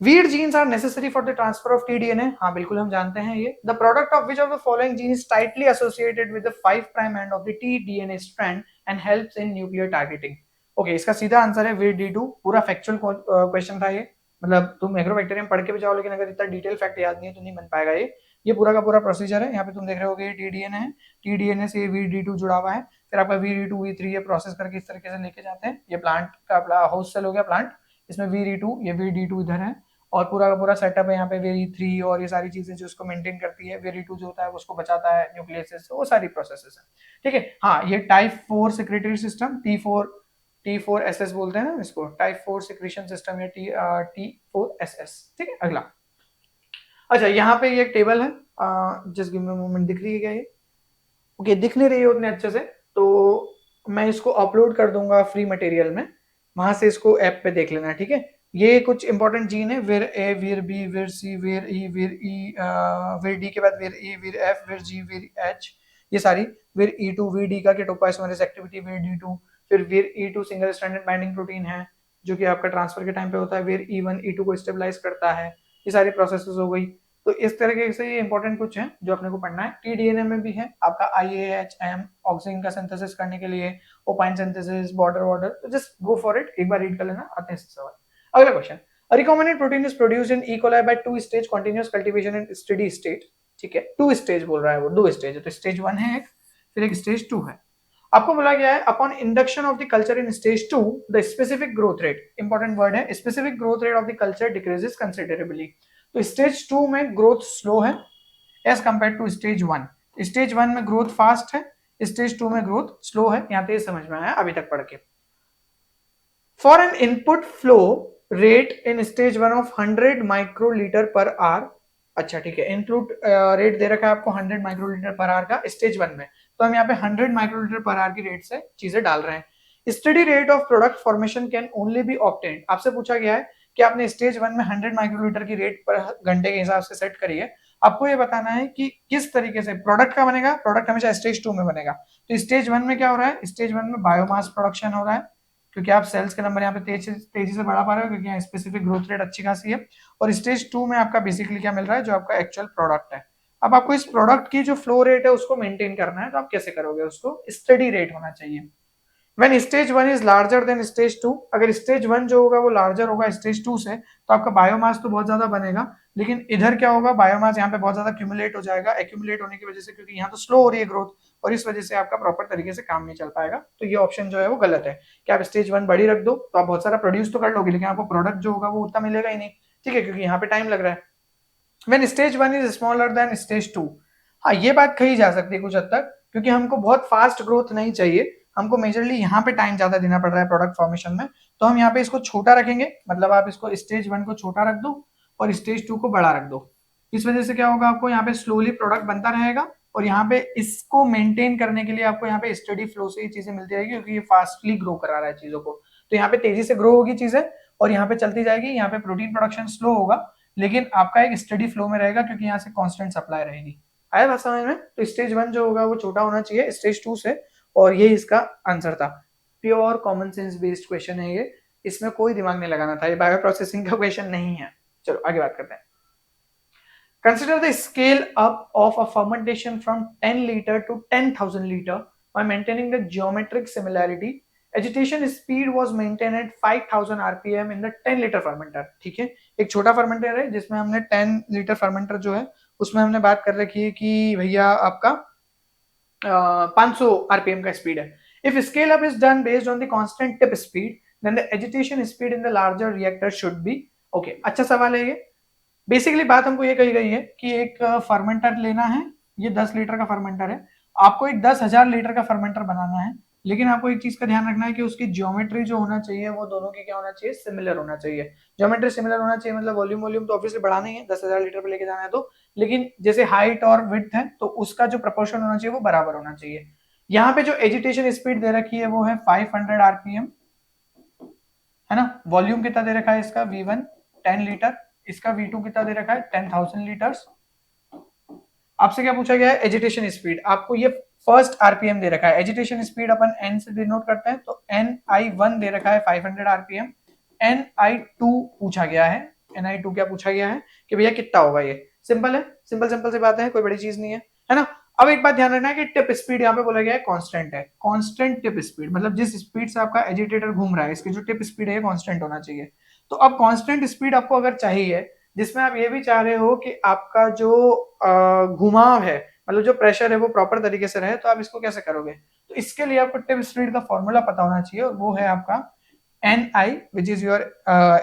vir genes are necessary for the transfer of TDNA. हाँ बिल्कुल हम जानते हैं ये। The product of which of the following gene is tightly associated with the 5 prime end of the TDNA strand and helps in nuclear targeting? Okay इसका सीधा answer है weed डी2। पूरा फैक्चुअल क्वेश्चन था ये, मतलब तुम एग्रोबैक्टीरियम पढ़ के भी जाओ लेकिन अगर इतना डिटेल फैक्ट याद नहीं है तो नहीं बन पाएगा ये पूरा का पूरा प्रोसीजर है। यहाँ पे तुम देख रहे हो ये टीडीएनए है, टीडीएनए से वीड डी2 जुड़ा हुआ है, फिर आपका वीड डी2 वी3 ये प्रोसेस करके इस तरीके से लेके जाते हैं। ये प्लांट का हाउस सेल हो गया प्लांट, इसमें वी डी2, ये वी डी2 इधर है और पूरा का पूरा सेटअप है यहाँ पे वेरी थ्री और ये सारी चीजें जो उसको मेंटेन करती है। वेरी टू जो होता है उसको बचाता है न्यूक्लियस से, वो सारी प्रोसेसेस है। ठीक है, हाँ ये टाइप 4 सेक्रेटरी सिस्टम, T4SS बोलते हैं ना इसको, टाइप 4 सेक्रेशन सिस्टम या T4SS। ठीक है, अगला। अच्छा यहाँ पे ये एक टेबल है, जस्ट गिव मी मोमेंट, दिख रही है क्या ये? ओके दिख नहीं रही है उतने अच्छे से, तो मैं इसको अपलोड कर दूंगा फ्री मटेरियल में, वहां से इसको ऐप पे देख लेना। ठीक है, ये कुछ इंपॉर्टेंट जीन है, विर ए, विर बी, विर सी, विर ई, विर ई, विर डी के बाद विर ई, विर एफ, विर जी, विर एच, ये सारी। विर ई टू, विर डी का topoisomerase activity, vir D two. फिर vir E two single stranded binding protein है जो कि आपका ट्रांसफर के टाइम पे होता है। विर ई वन ई टू को स्टेबलाइज करता है। ये सारी प्रोसेसेस हो गई। तो इस तरीके से ये इंपॉर्टेंट कुछ है जो अपने को पढ़ना है। टीडीएनए में भी है आपका IAHM ऑक्सीजन का सिंथेसिस करने के लिए, ओपाइन सिंथेसिस, बॉर्डर, तो जस्ट गो फॉर इट, एक बार रीड कर लेना, आते हैं सवाल। अगला question, a recombinant protein is produced in E coli by 2 stage continuous cultivation in steady state. ठीक है, 2 स्टेज बोल रहा है वो, 2 स्टेज है, तो स्टेज 1 है एक, फिर एक स्टेज 2 है। आपको बोला गया है upon induction of the culture in stage 2 the specific growth rate, important word है, specific growth rate of the culture decreases considerably. तो स्टेज 2 में ग्रोथ स्लो है as compare to stage 1। Stage 1 में ग्रोथ फास्ट है, stage 2 में growth slow है। यहां तक समझ में आया अभी तक पढ़ के? For an input flow rate in stage 1 of 100 microlitre per hour. अच्छा ठीक है, इनपुट रेट दे रखा है आपको 100 माइक्रोलीटर पर आवर का स्टेज 1 में, तो हम यहाँ पे 100 माइक्रोलीटर पर आवर की रेट से चीजें डाल रहे हैं। Study rate of product formation can only B obtained, आपसे पूछा गया है कि आपने स्टेज 1 में 100 माइक्रोलीटर की रेट पर घंटे के हिसाब से सेट करी है, आपको ये बताना है कि किस तरीके से प्रोडक्ट का बनेगा। प्रोडक्ट हमेशा स्टेज 2 में बनेगा, तो स्टेज 1 में क्या हो रहा है, स्टेज 1 में बायोमास प्रोडक्शन हो रहा है, क्योंकि आप सेल्स के नंबर यहाँ पे तेजी से बढ़ा पा रहे हो क्योंकि यहाँ स्पेसिफिक ग्रोथ रेट अच्छी खासी है। और स्टेज 2 में आपका बेसिकली क्या मिल रहा है, जो आपका एक्चुअल प्रोडक्ट है। अब आपको इस प्रोडक्ट की जो फ्लो रेट है उसको मेंटेन करना है, तो आप कैसे करोगे, उसको स्टडी रेट होना चाहिए। When stage 1 is larger than stage 2, अगर stage 1 जो होगा वो लार्जर होगा stage 2 से, तो आपका बायोमास तो बहुत ज्यादा बनेगा, लेकिन इधर क्या होगा, बायोमास यहाँ पे बहुत ज्यादा एक्यूमुलेट हो जाएगा। एक्यूमुलेट होने की वजह से, क्योंकि यहाँ तो स्लो हो रही है ग्रोथ, और इस वजह से आपका प्रॉपर तरीके से काम नहीं चल पाएगा। तो ये ऑप्शन जो है वो गलत है कि आप स्टेज 1 बड़ी रख दो तो आप बहुत सारा प्रोड्यूस तो कर लोगे, लेकिन आपको प्रोडक्ट जो होगा वो उतना मिलेगा ही नहीं। ठीक है, क्योंकि यहाँ पे टाइम लग रहा है। When stage 1 is smaller than stage 2, हाँ ये बात कही जा सकती है कुछ हद तक, क्योंकि हमको बहुत फास्ट ग्रोथ नहीं चाहिए, हमको मेजरली यहाँ पे टाइम ज्यादा देना पड़ रहा है प्रोडक्ट फॉर्मेशन में, तो हम यहाँ पे इसको छोटा रखेंगे। मतलब आप इसको स्टेज 1 को छोटा रख दो और स्टेज 2 को बड़ा रख दो। इस वजह से क्या होगा, आपको यहाँ पे स्लोली प्रोडक्ट बनता रहेगा, और यहाँ पे इसको मेंटेन करने के लिए आपको यहाँ पे स्टडी फ्लो से ये चीजें मिलती रहेगी, क्योंकि ये फास्टली ग्रो करा रहा है चीजों को। तो यहाँ पे तेजी से ग्रो होगी चीजें और यहाँ पे चलती जाएगी। यहाँ पे प्रोटीन प्रोडक्शन स्लो होगा, लेकिन आपका एक स्टडी फ्लो में रहेगा, क्योंकि यहाँ से कांस्टेंट सप्लाई रहेगी। आया बात समझ में? तो स्टेज 1 जो होगा वो छोटा होना चाहिए स्टेज 2 से, और ये इसका आंसर था। Pure common sense based question है ये, इसमें कोई दिमाग नहीं लगाना था, ये बायो प्रोसेसिंग का क्वेश्चन नहीं है। चलो आगे बात करते हैं। Consider the scale up of a fermentation from 10 liter to 10,000 liter by maintaining the geometric similarity. Agitation speed was maintained at 5000 rpm in the 10 liter fermenter. ठीक है, एक छोटा फर्मेंटर है जिसमें हमने 10 लीटर फर्मेंटर जो है उसमें हमने बात कर रखी है कि भैया आपका 500 आरपीएम का स्पीड है. If scale up is done based on the constant tip speed then the agitation speed in the larger reactor should be okay. अच्छा सवाल है ये. बेसिकली बात हमको ये कही गई है कि एक फर्मेंटर लेना है, ये 10 लीटर का फर्मेंटर है, आपको एक 10,000 लीटर का फर्मेंटर बनाना है, लेकिन आपको एक चीज का ध्यान रखना है कि उसकी ज्योमेट्री जो होना चाहिए वो दोनों की क्या होना चाहिए, सिमिलर होना चाहिए. ज्योमेट्री सिमिलर होना चाहिए मतलब वॉल्यूम वॉल्यूम तो ऑब्वियसली बढ़ाना ही है, 10,000 लीटर पे लेके जाना है तो, लेकिन जैसे हाइट और विड्थ है तो उसका जो प्रोपोर्शन होना चाहिए वो बराबर होना चाहिए. यहाँ पे जो एजिटेशन स्पीड दे रखी है वो है 500 आरपीएम, है ना. वॉल्यूम कितना दे रखा है इसका V1 10 लीटर, इसका V2 कितना दे रखा है 10,000 लीटर्स. आपसे क्या पूछा गया है, एजिटेशन स्पीड. आपको ये फर्स्ट आरपीएम दे रखा है, एजिटेशन स्पीड अपन एन से डिनोट करते हैं तो NI1 दे रखा है 500 आरपीएम, NI2 पूछा गया है, NI2 क्या पूछा गया है कि भैया कितना होगा. ये सिंपल है, सिंपल सिंपल सी बातें हैं, कोई बड़ी चीज नहीं है ना. अब एक बात ध्यान रखना है कि टिप स्पीड यहाँ पे बोला गया है कांस्टेंट है. कांस्टेंट टिप स्पीड मतलब जिस स्पीड से आपका एजिटेटर घूम रहा है इसकी जो टिप स्पीड है कांस्टेंट होना चाहिए. तो अब कांस्टेंट स्पीड आपको अगर चाहिए जिसमें आप ये भी चाह रहे हो कि आपका जो घुमाव है मतलब जो प्रेशर है वो प्रॉपर तरीके से रहे, तो आप इसको कैसे करोगे. तो इसके लिए आपको टिप स्पीड का फॉर्मूला पता होना चाहिए और वो है आपका Ni which is your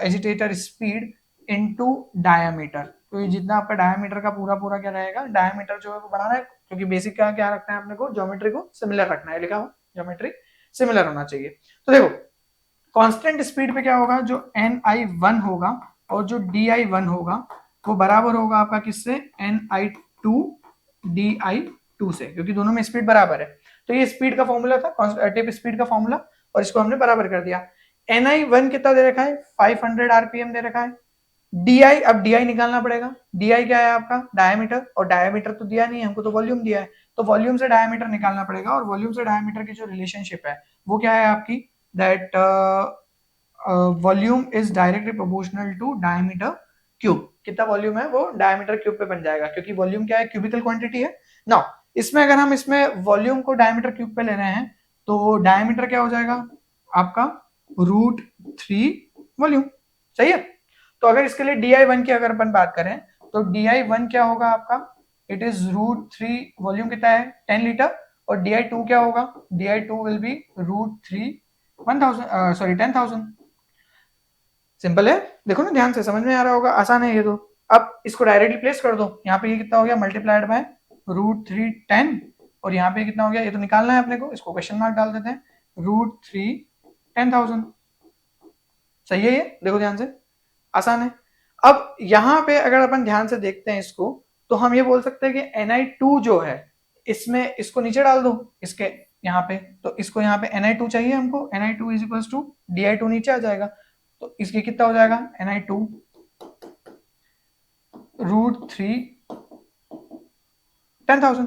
agitator speed into diameter. तो ये जितना आपका डायामीटर का पूरा पूरा क्या रहेगा, डायामीटर जो है वो बढ़ाना है क्योंकि बेसिक क्या क्या रखना है अपने को, ज्योमेट्री को सिमिलर रखना है, लिखा हो ज्योमेट्री सिमिलर होना चाहिए. तो देखो कांस्टेंट स्पीड पे क्या होगा, जो Ni1 होगा और जो Di1 होगा वो बराबर होगा आपका किससे, Ni2 Di2 से, क्योंकि दोनों में स्पीड बराबर है. तो ये स्पीड का फॉर्मूला था, टिप स्पीड का फॉर्मूला, और इसको हमने बराबर कर दिया. Ni1 कितना दे रखा है, 500 आरपीएम दे रखा है. Di, अब Di निकालना पड़ेगा. Di क्या है आपका, डायमीटर, और डायमीटर तो दिया नहीं है हमको, तो वॉल्यूम दिया है, तो वॉल्यूम से डायमीटर निकालना पड़ेगा. और वॉल्यूम से डायमीटर की जो रिलेशनशिप है वो क्या है आपकी, that volume is directly proportional to diameter cube. कितना वॉल्यूम है वो डायमीटर क्यूब पे बन जाएगा, क्योंकि वॉल्यूम क्या है, क्यूबिकल क्वांटिटी है ना. इसमें अगर हम इसमें वॉल्यूम को डायमीटर क्यूब पे ले रहे हैं तो डायमीटर क्या हो जाएगा आपका √3 वॉल्यूम. सही है. तो अगर इसके लिए Di1 की अगर अपन बात करें तो Di1 क्या होगा आपका, इट इज √3, वॉल्यूम कितना है 10 लीटर, और Di2 क्या होगा, Di2 विल बी √3 10,000. सिंपल है, देखो ना ध्यान से, समझ में आ रहा होगा, आसान है ये तो. अब इसको डायरेक्टली प्लेस कर दो, यहाँ पे ये कितना हो गया मल्टीप्लाइड बाय √3 10, और यहाँ पे कितना हो गया, ये तो निकालना है अपने को, इसको क्वेश्चन मार्क डाल देते हैं, √3 10,000. सही है ये, देखो ध्यान से, आसान है. अब यहाँ पे अगर अपन ध्यान से देखते हैं इसको तो हम ये बोल सकते हैं कि Ni2 जो है इसमें इसको नीचे डाल दो इसके यहाँ पे, तो इसको यहाँ पे Ni2 चाहिए हमको, Ni2 is equal to Di2 नीचे आ जाएगा, तो इसकी कितना हो जाएगा Ni2 √3 10,000.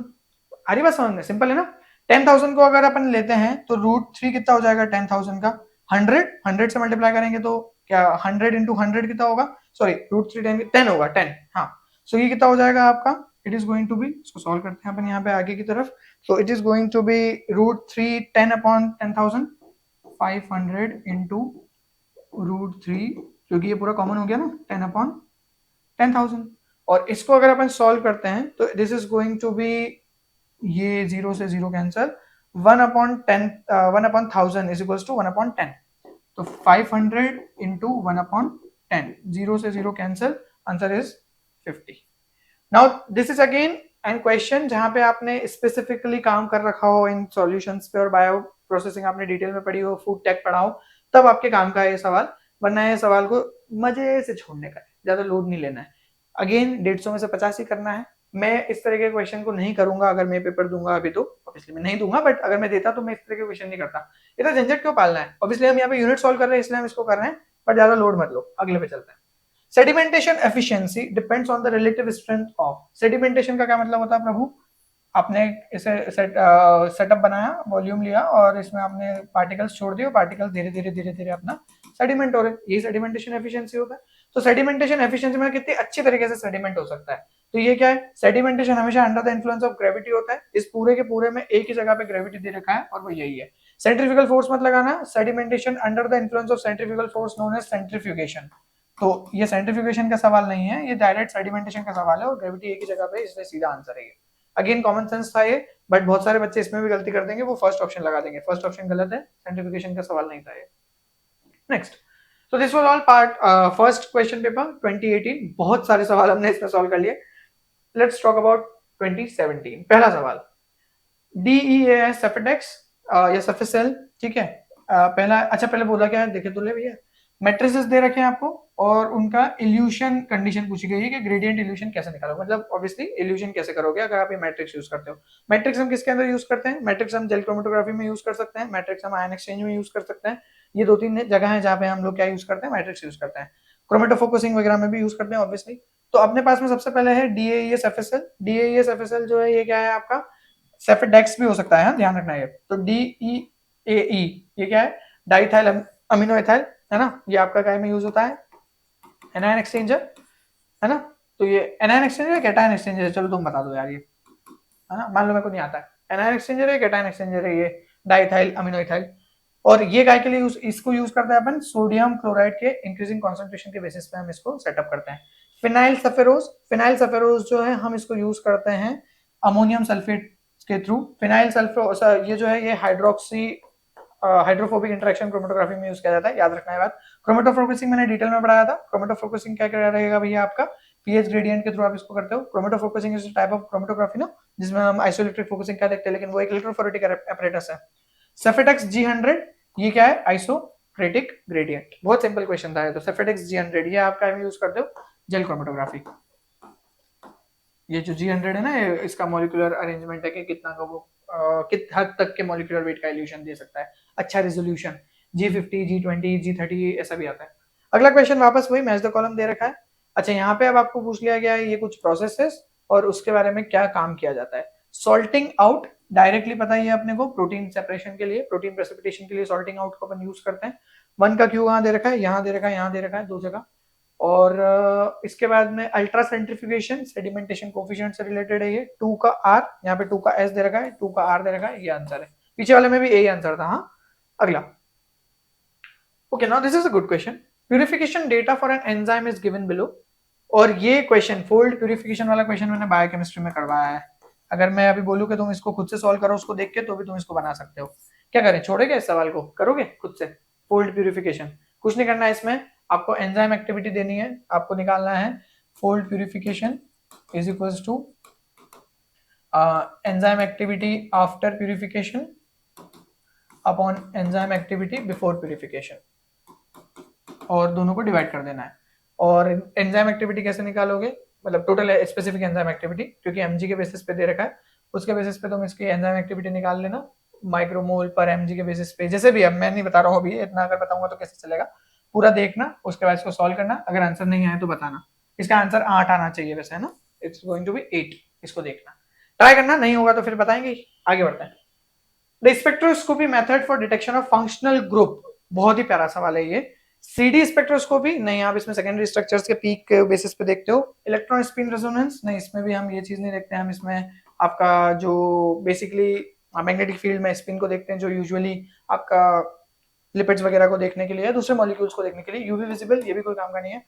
आ रही बात समझ में, सिंपल है ना. 10,000 को अगर अपन लेते हैं तो √3 कितना हो जाएगा 10,000 का, 100 से मल्टीप्लाई करेंगे तो क्या 100 इंटू 100 कितना होगा, सॉरी √3 10 होगा 10. हाँ, सो ये कितना हो जाएगा आपका, it is going to be, इसको सॉल्व करते हैं अपन यहाँ पे आगे की तरफ. So it is going to be √3 10 upon 10,000, 500 into √3, क्योंकि ये पूरा कॉमन हो गया ना 10 अपॉन 10,000. और इसको अगर अपन सॉल्व करते हैं तो this is going to be, ये 0 से 0 cancel, 1 upon 1000 is equal to 1 upon 10. तो 500 इंटू 1 अपॉन 10, 0 से 0 cancel, answer is 50. Now this is again and question जहां पे आपने स्पेसिफिकली काम कर रखा हो इन सॉल्यूशंस पे, और बायो प्रोसेसिंग आपने डिटेल में पढ़ी हो, फूड टेक पढ़ा हो, तब आपके काम का है ये सवाल. वरना ये सवाल को मजे से छोड़ने का है, ज्यादा लोड नहीं लेना है. अगेन 150 में से 50 ही करना है. मैं इस तरह के क्वेश्चन को नहीं करूंगा अगर मैं पेपर दूंगा अभी, तो ऑब्वियसली मैं नहीं दूंगा, बट अगर मैं देता तो मैं इस तरह के क्वेश्चन नहीं करता. इतना झंझट क्यों पालना है, ऑब्वियसली हम यहाँ पे यूनिट सॉल्व कर रहे हैं इसलिए हम इसको कर रहे हैं, बट ज्यादा लोड मत लो. अगले पे चलते हैं. Sedimentation efficiency depends on the relative strength of. Sedimentation का क्या मतलब होता है प्रभु, आपने इसे सेटअप बनाया, वॉल्यूम लिया और इसमें आपने पार्टिकल्स छोड़ दिए, पार्टिकल्स धीरे धीरे धीरे धीरे अपना सेडिमेंट हो रहे, यही सेडिमेंटेशन एफिशिएंसी होता है. तो सेडिमेंटेशन एफिशिएंसी में कितनी अच्छी तरीके से सेडिमेंट हो सकता है। तो ये क्या है, सेडिमेंटेशन हमेशा under the influence of gravity होता है। इस पूरे के पूरे में एक ही जगह पे ग्रेविटी दे रखा है और वो यही है। सेंट्रीफ्यूगल फोर्स मत लगाना, sedimentation under the influence of centrifugal force known as centrifugation. तो ये सेंट्रीफ्यूगेशन का सवाल नहीं है, ये डायरेक्ट सेडिमेंटेशन का सवाल है और ग्रेविटी एक ही जगह पे, इसलिए सीधा आंसर है ये। अगेन कॉमन सेंस था ये, बट बहुत सारे बच्चे इसमें भी गलती कर देंगे, वो फर्स्ट ऑप्शन लगा देंगे। फर्स्ट ऑप्शन गलत है, सेंट्रीफ्यूगेशन का सवाल नहीं था ये। Next, so this was all part first question paper 2018। बहुत सारे सवाल हमने इसमें सॉल्व कर लिए। Let's talk about 2017। पहला सवाल, DEAS सेफेडेक्स या सेफेसेल, ठीक है। पहला, अच्छा पहले बोला क्या है देखे तो ले भैया, मैट्रिसेस दे रखे हैं आपको और उनका इल्यूशन कंडीशन पूछी गई है कि ग्रेडियंट इल्यूशन कैसे निकालोगे, मतलब ऑब्वियसली इल्यूशन कैसे करोगे अगर आप ये मैट्रिक्स यूज करते हो। मैट्रिक्स हम किसके अंदर यूज करते हैं, मैट्रिक्स हम जेल क्रोमेटोग्राफी में यूज कर सकते हैं, मैट्रिक्स हम आयन एक्सचेंज में यूज कर सकते हैं। ये दो तीन जगह है जहां पे हम लोग क्या यूज करते हैं, मैट्रिक्स यूज करते हैं। क्रोमेटोफोकसिंग वगैरह में भी यूज करते हैं ऑब्वियसली। तो अपने पास में सबसे पहले है DAES FSL। DAES FSL जो है ये क्या है आपका, सेफेडेक्स भी हो सकता है, ध्यान रखना ये। तो DEAE ये क्या है, डाइथाइल अमीनो एथाइल, है ना। ये आपका काय में यूज होता है, एनायन एक्सचेंजर, है ना। तो ये एनायन एक्सचेंजर है, कैटायन एक्सचेंजर है, चलो तुम बता दो यार ये, है ना, मान लो मेरे को नहीं आता है। एनायन एक्सचेंजर है, कैटायन एक्सचेंजर है, ये डाइथाइल अमीनो एथाइल। और ये काय के लिए इसको यूज करते हैं अपन, सोडियम क्लोराइड के इंक्रीजिंग कॉन्सेंट्रेशन के बेसिस पे हम इसको सेटअप करते हैं। फिनाइल सफेरोज, फिनाइल सफेरोज जो है हम इसको यूज करते हैं अमोनियम सल्फेट के थ्रू। फिनाइल सल्फर ये जो है ये हाइड्रोक्सी हाइड्रोफोबिक इंटरेक्शन क्रोमेटोग्राफी में यूज किया जाता है, याद रखना है बात। क्रोमेटोफोकसिंग मैंने डिटेल में पढ़ाया था। क्रोमेटोफोकसिंग क्या क्या रहेगा भैया आपका, पीएच ग्रेडियंट के थ्रू आप इसको करते हो। क्रोमेटोफोकसिंग इज टाइप ऑफ क्रोमेटोग्राफी ना, जिसमें हम आइसोइलेक्ट्रिक फोकसिंग क्या देखते हैं, लेकिन वो एक इलेक्ट्रोफोरेटिक एपरेटस है। सेफेडेक्स G100 ये क्या है, आइसोक्रेटिक ग्रेडियंट। बहुत सिंपल क्वेश्चन था ये। तो सेफेडेक्स G100 ये आप क्या में यूज करते हो, जेल क्रोमेटोग्राफी। ये जो G100 है ना, इसका मॉलिक्यूलर अरेंजमेंट है कि कितना का वो कित हद तक के मॉलिक्यूलर वेट का इल्यूशन दे सकता है, अच्छा रेजोल्यूशन। G50, G20, G30 ऐसा भी आता है। अगला क्वेश्चन वापस वही मैच द कॉलम दे रखा है। अच्छा यहाँ पे अब आपको पूछ लिया गया है ये कुछ प्रोसेसेस और उसके बारे में क्या काम किया जाता है। सॉल्टिंग आउट डायरेक्टली पता ही है अपने को, प्रोटीन सेपरेशन के लिए, प्रोटीन प्रेसिपिटेशन के लिए सॉल्टिंग आउट को अपन यूज करते हैं। 1 का क्यू कहाँ दे रखा है, यहाँ दे रखा है, यहाँ दे रखा है, दो जगह। और इसके बाद में अल्ट्रा सेंट्रीफ्यूगेशन सेडिमेंटेशन कोफिशिएंट से रिलेटेड है ये। 2 का R, यहाँ पे 2 का S दे रखा है, 2 का R दे रखा है, ये आंसर है। पीछे वाले में भी यही आंसर था। हाँ अगला, okay now this is a good question. Purification data for an enzyme is given below. और ये क्वेश्चन फोल्ड प्यूरिफिकेशन वाला क्वेश्चन मैंने बायोकेमिस्ट्री में करवाया है। अगर मैं अभी बोलूं कि तुम इसको खुद से सॉल्व करो उसको देख के, तो भी तुम इसको बना सकते हो। क्या करें, छोड़ेगे इस सवाल को, करोगे खुद से फोल्ड प्यूरिफिकेशन। कुछ नहीं करना है इसमें, आपको एंजाइम एक्टिविटी देनी है, आपको निकालना है fold purification is equals to enzyme activity after purification upon enzyme activity before purification, और दोनों को डिवाइड कर देना है। और एंजाइम एक्टिविटी कैसे निकालोगे, मतलब टोटल स्पेसिफिक एंजाइम एक्टिविटी, क्योंकि एमजी के बेसिस पे दे रखा है, उसके बेसिस पे तुम इसकी एंजाइम एक्टिविटी निकाल लेना माइक्रोमोल पर एमजी के बेसिस पे। जैसे भी, अब मैं नहीं बता रहा हूँ अभी, इतना अगर बताऊंगा तो कैसे चलेगा, पूरा देखना, उसके बाद इसको सॉल्व करना। अगर आंसर नहीं आए तो बताना। इसका आंसर 8 आना चाहिए वैसे, है ना, इट्स गोइंग टू बी 8। इसको देखना, ट्राई करना, नहीं होगा तो फिर बताएंगे। आगे बढ़ते हैं। The spectroscopy method for detection of functional group, बहुत ही प्यारा सवाल है ये। सीडी स्पेक्ट्रोस्कोपी नहीं, आप इसमें सेकेंडरी स्ट्रक्चर्स के पीक के बेसिस पे देखते हो। इलेक्ट्रॉन स्पिन रेजोनेंस नहीं, इसमें भी हम ये चीज नहीं देखते हैं। हम इसमें आपका जो बेसिकली मैग्नेटिक फील्ड में स्पिन को देखते हैं, जो यूजुअली आपका लिपिड्स वगैरह को देखने के लिए, दूसरे मॉलिक्यूल्स को देखने के लिए। यूवी विजिबल ये भी कोई काम का नहीं है।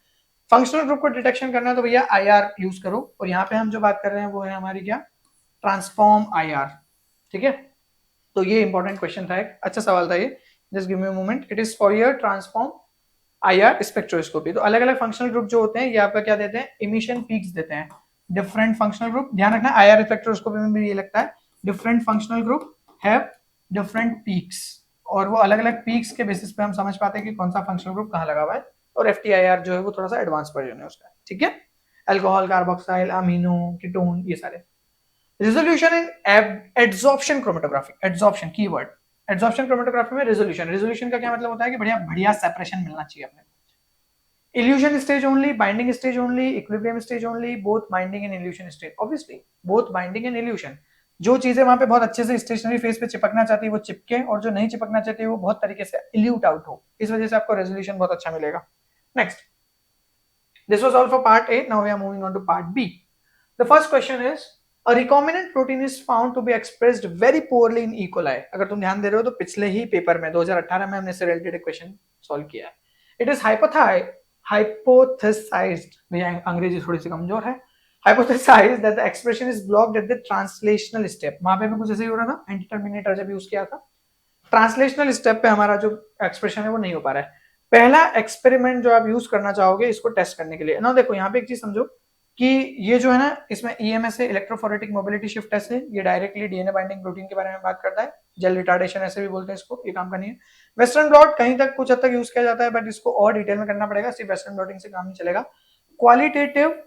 फंक्शनल ग्रुप को डिटेक्शन करना है तो भैया आईआर यूज करो। और यहाँ पे हम जो बात कर रहे हैं वो है हमारी क्या, ट्रांसफॉर्म आईआर, ठीक है। तो ये इंपॉर्टेंट क्वेश्चन था, एक अच्छा सवाल था ये। Just give me a moment, it is for your transform IR spectroscopy. तो अलग अलग फंक्शनल ग्रुप जो होते हैं ये आपका क्या देते हैं, इमिशन पीक्स देते हैं। डिफरेंट फंक्शनल ग्रुप, ध्यान रखना आईआर स्पेक्ट्रोस्कोपी में भी ये लगता है, different functional group have different peaks. और वो अलग अलग पीक्स के बेसिस पे हम समझ पाते हैं कि कौन सा फंक्शनल ग्रुप कहाँ लगा हुआ है। और एफटीआईआर जो है वो थोड़ा सा एडवांस वर्जन है उसका, ठीक है। अल्कोहल, कार्बोक्साइल, अमीनो, कीटोन, ये सारे। Resolution in adsorption chromatography, adsorption keyword, adsorption chromatography में रिजोल्यूशन, रिजोल्यूशन का क्या मतलब होता है कि बढ़िया बढ़िया सेपरेशन मिलना चाहिए अपने को। Evolution stage only, binding stage only, equilibrium stage only, both binding and evolution stage. Obviously both binding and evolution. जो चीजें वहां पे बहुत अच्छे से स्टेशनरी फेस पे चिपकना चाहती है वो चिपके, और जो नहीं चिपकना चाहती है वो बहुत तरीके से इल्यूट आउट हो। इस वजह से आपको रेजोल्यूशन बहुत अच्छा मिलेगा। Next, This was all for part A. Now we are moving on to part B. The first question is, a recombinant protein is found to be expressed very poorly in E. coli. अगर तुम ध्यान दे रहे हो तो पिछले ही paper में 2018 में हमने इससे रिलेटेड क्वेश्चन सॉल्व किया है. It is hypothesized, भैया अंग्रेजी थोड़ी सी कमजोर है, hypothesized that the expression is blocked at the translational step. वहां पे भी कुछ ऐसे ही हो रहा था, एंटी टर्मिनेटर जब यूज किया था, ट्रांसलेशनल स्टेप पे हमारा जो एक्सप्रेशन है वो नहीं हो पा रहा है. पहला एक्सपेरिमेंट जो आप यूज करना चाहोगे इसको टेस्ट करने के लिए ना, देखो यहाँ पे एक चीज समझो कि ये जो है ना, इसमें ईएमएस है, इलेक्ट्रोफोरेटिक मोबिलिटी शिफ्ट टेस्ट है, ये डायरेक्टली डीएनए बाइंडिंग प्रोटीन के बारे में बात करता है, जेल रिटार्डेशन ऐसे भी बोलते हैं इसको, ये काम का नहीं है. वेस्टर्न ब्लॉट कहीं तक कुछ हद तक यूज किया जाता है, बट इसको और डिटेल में करना पड़ेगा, सिर्फ वेस्टर्न ब्लॉटिंग से काम नहीं चलेगा. Qualitative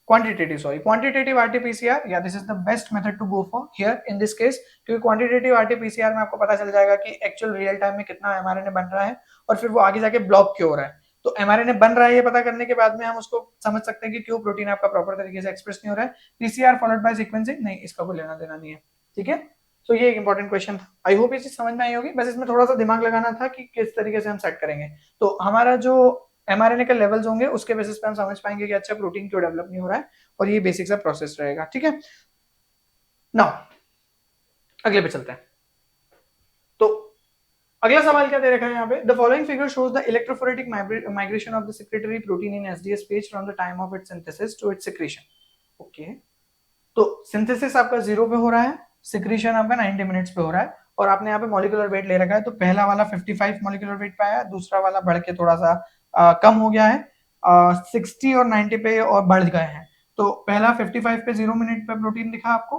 quantitative RT-PCR, yeah, this is the best method to go for here in this case, क्योंकि quantitative RT-PCR में आपको पता चल जाएगा कि एक्चुअल रियल टाइम में कितना mRNA बन रहा है और फिर वो आगे जाके ब्लॉक क्यों हो रहा है. तो mRNA बन रहा है ये पता करने के बाद में हम उसको समझ सकते हैं कि क्यों प्रोटीन आपका प्रॉपर तरीके से एक्सप्रेस नहीं हो रहा है. PCR फॉलोड बाय सीक्वेंसिंग, नहीं, इसका कोई लेना देना नहीं है. ठीक है, तो ये एक इंपॉर्टेंट क्वेश्चन था. आई होप ये चीज समझ में आई होगी. बस इसमें थोड़ा सा दिमाग लगाना था कि किस तरीके से हम सेट करेंगे. तो हमारा जो mRNA के लेवल्स होंगे उसके बेसिस पे हम समझ पाएंगे कि अच्छा प्रोटीन क्यों डेवलप नहीं हो रहा है, और ये बेसिक सा प्रोसेस रहेगा. ठीक है, नाउ अगले पे चलते हैं. तो अगला सवाल क्या दे रखा है यहाँ पे, the following figure shows the electrophoretic migration of the secretary protein in SDS PAGE from the time of its synthesis to its secretion. Okay, तो सिंथेसिस आपका 0 पे हो रहा है, सेक्रेशन आपका 90 मिनट्स पे हो रहा है, और आपने यहाँ पे मॉलिक्यूलर वेट ले रखा है. तो पहला वाला 55 मॉलिक्यूलर वेट पे आया, दूसरा वाला बढ़ के थोड़ा सा कम हो गया है, 60 और 90 पे और बढ़ गए हैं. तो पहला 55 पे 0 मिनट पे प्रोटीन दिखा आपको,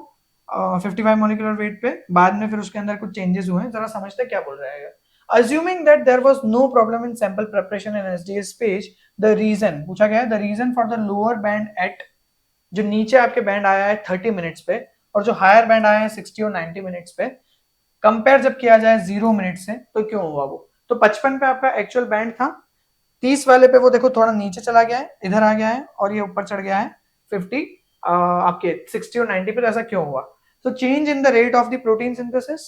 55 मॉलिक्यूलर वेट पे, बाद में फिर उसके अंदर कुछ चेंजेस हुए हैं, जरा समझते क्या बोल रहा है. Assuming that there was no problem in sample preparation in SDS page, the reason पूछा गया है, the reason for the lower band at, जो नीचे आपके बैंड आया है 30 मिनट्स पे और जो हायर बैंड आया है 60 और 90 मिनट्स पे, कंपेयर जब किया जाए 0 मिनट से, तो क्यों हुआ वो. तो 55 पे आपका एक्चुअल बैंड था, 30 वाले पे वो देखो थोड़ा नीचे चला गया है, इधर आ गया है, और ये ऊपर चढ़ गया है 50 आपके 60 और 90 पे. तो ऐसा क्यों हुआ. तो change in the rate of the protein synthesis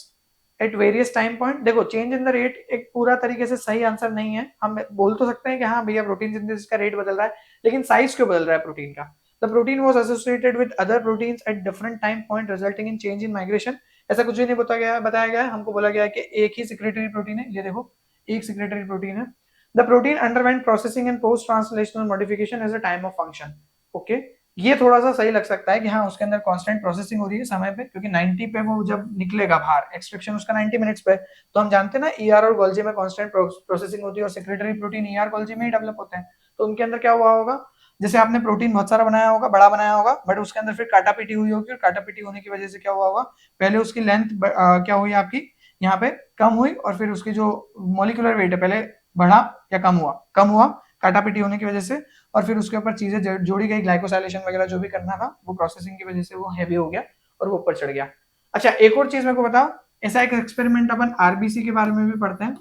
at various time point. देखो चेंज इन द रेट एक पूरा तरीके से सही आंसर नहीं है, हम बोल तो सकते हैं कि हाँ भैया प्रोटीन सिंथेसिस का रेट बदल रहा है, लेकिन साइज क्यों बदल रहा है प्रोटीन का. The protein was associated with other proteins at different time point resulting in change in migration. ऐसा कुछ भी नहीं बताया गया है, हमको बोला गया है कि एक ही सेक्रेटरी प्रोटीन है, ये देखो एक सेक्रेटरी प्रोटीन है. The protein underwent processing and post-translational modification as a time of function. Okay, ये थोड़ा सा सही लग सकता है कि हाँ उसके अंदर कांस्टेंट प्रोसेसिंग हो रही है समय पे, क्योंकि 90 पे वो जब निकलेगा बाहर, एक्सट्रैक्शन उसका 90 मिनट्स पे, तो हम जानते हैं ना ईआर और गोल्जी में कांस्टेंट प्रोसेसिंग होती है, और सेक्रेटरी प्रोटीन ईआर गोल्जी में ही डेवलप होते हैं. तो उनके अंदर क्या हुआ होगा, जैसे आपने प्रोटीन बहुत सारा बनाया होगा, बड़ा बनाया होगा, बट उसके अंदर फिर काटा पीटी हुई होगी, और काटा पीटी होने की वजह से क्या हुआ होगा, पहले उसकी लेंथ क्या हुई आपकी यहाँ पे कम हुई, और फिर उसकी जो मॉलिक्यूलर वेट है पहले बढ़ा या कम हुआ काटा पीटी होने की वजह से, और फिर उसके ऊपर चीजें जोड़ी गई, ग्लाइकोसाइलेशन वगैरह जो भी करना था वो प्रोसेसिंग की वजह से वो हैवी हो गया और वो ऊपर चढ़ गया. अच्छा, एक और चीज मेरे को बताओ, ऐसा एक एक्सपेरिमेंट अपन आरबीसी के बारे में भी पढ़ते हैं.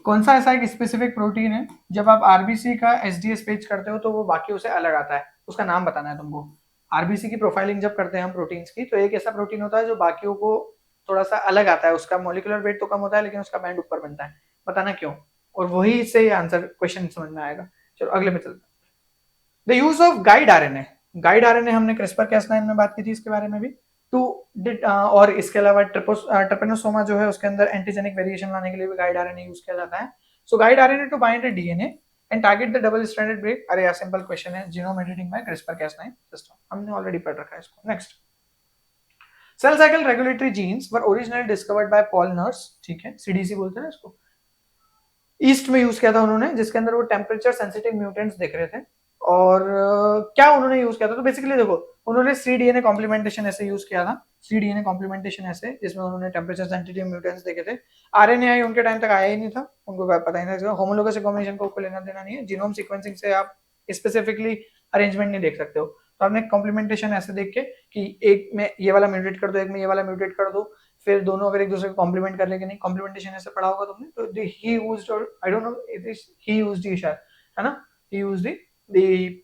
कौन सा ऐसा एक स्पेसिफिक प्रोटीन है जब आप आरबीसी का एसडीएस पेज करते हो तो वो बाकियों से अलग आता है, उसका नाम बताना है तुमको. आरबीसी की प्रोफाइलिंग जब करते हैं हम प्रोटीन्स की, तो एक ऐसा प्रोटीन होता है जो बाकियों को थोड़ा सा अलग आता है, उसका मॉलिक्यूलर वेट तो कम होता है लेकिन उसका बैंड ऊपर बनता है, बताना क्यों, और वही से आंसर क्वेश्चन समझ में आएगा. चलो अगले पे चलते हैं. The use of guide RNA हमने क्रिस्पर कैस9 में बात की थी इसके बारे में भी. टू और इसके अलावा ट्रिपेनोसोमा जो है उसके अंदर एंटीजेनिक वेरिएशन लाने के लिए भी गाइड आरएनए यूज किया जाता है. So guide RNA to bind a DNA and target the double stranded break. अरे यार सिंपल क्वेश्चन है, genome editing by CRISPR Cas nine system, हमने ऑलरेडी पढ़ रखा है इसको. Next, cell cycle regulatory genes were originally discovered by Paul Nurse. ठीक है, सीडीसी बोलते हैं इसको, ईस्ट में यूज किया था उन्होंने, जिसके अंदर वो टेम्परेचर सेंसिटिव म्यूटेंट्स देख रहे थे. और क्या उन्होंने यूज किया था, तो बेसिकली देखो उन्होंने सीडीएनए कॉम्प्लीमेंटेशन ऐसे यूज किया था, सीडीएनए कॉम्प्लीमेंटेशन ऐसे, जिसमें उन्होंने टेम्परेचर सेंसिटिव म्यूटेंट्स देखे थे. आरएनए उनके टाइम तक आया ही नहीं था, उनको पता ही नहीं था, होमोलोगस रिकॉम्बिनेशन को लेना देना नहीं है, जीनोम सीक्वेंसिंग से आप स्पेसिफिकली अरेंजमेंट नहीं देख सकते हो. तो आपने कॉम्प्लीमेंटेशन ऐसे देख के कि एक में ये वाला म्यूटेट कर दो, एक में ये वाला म्यूटेट कर दो, फिर दोनों अगर एक दूसरे को कॉम्प्लीमेंट कर ले कि नहीं, कॉम्प्लीमेंटेशन ऐसे पढ़ा होगा तुमने. तो ही यूज्ड, और I don't know it is he used he शायद, है ना, he used the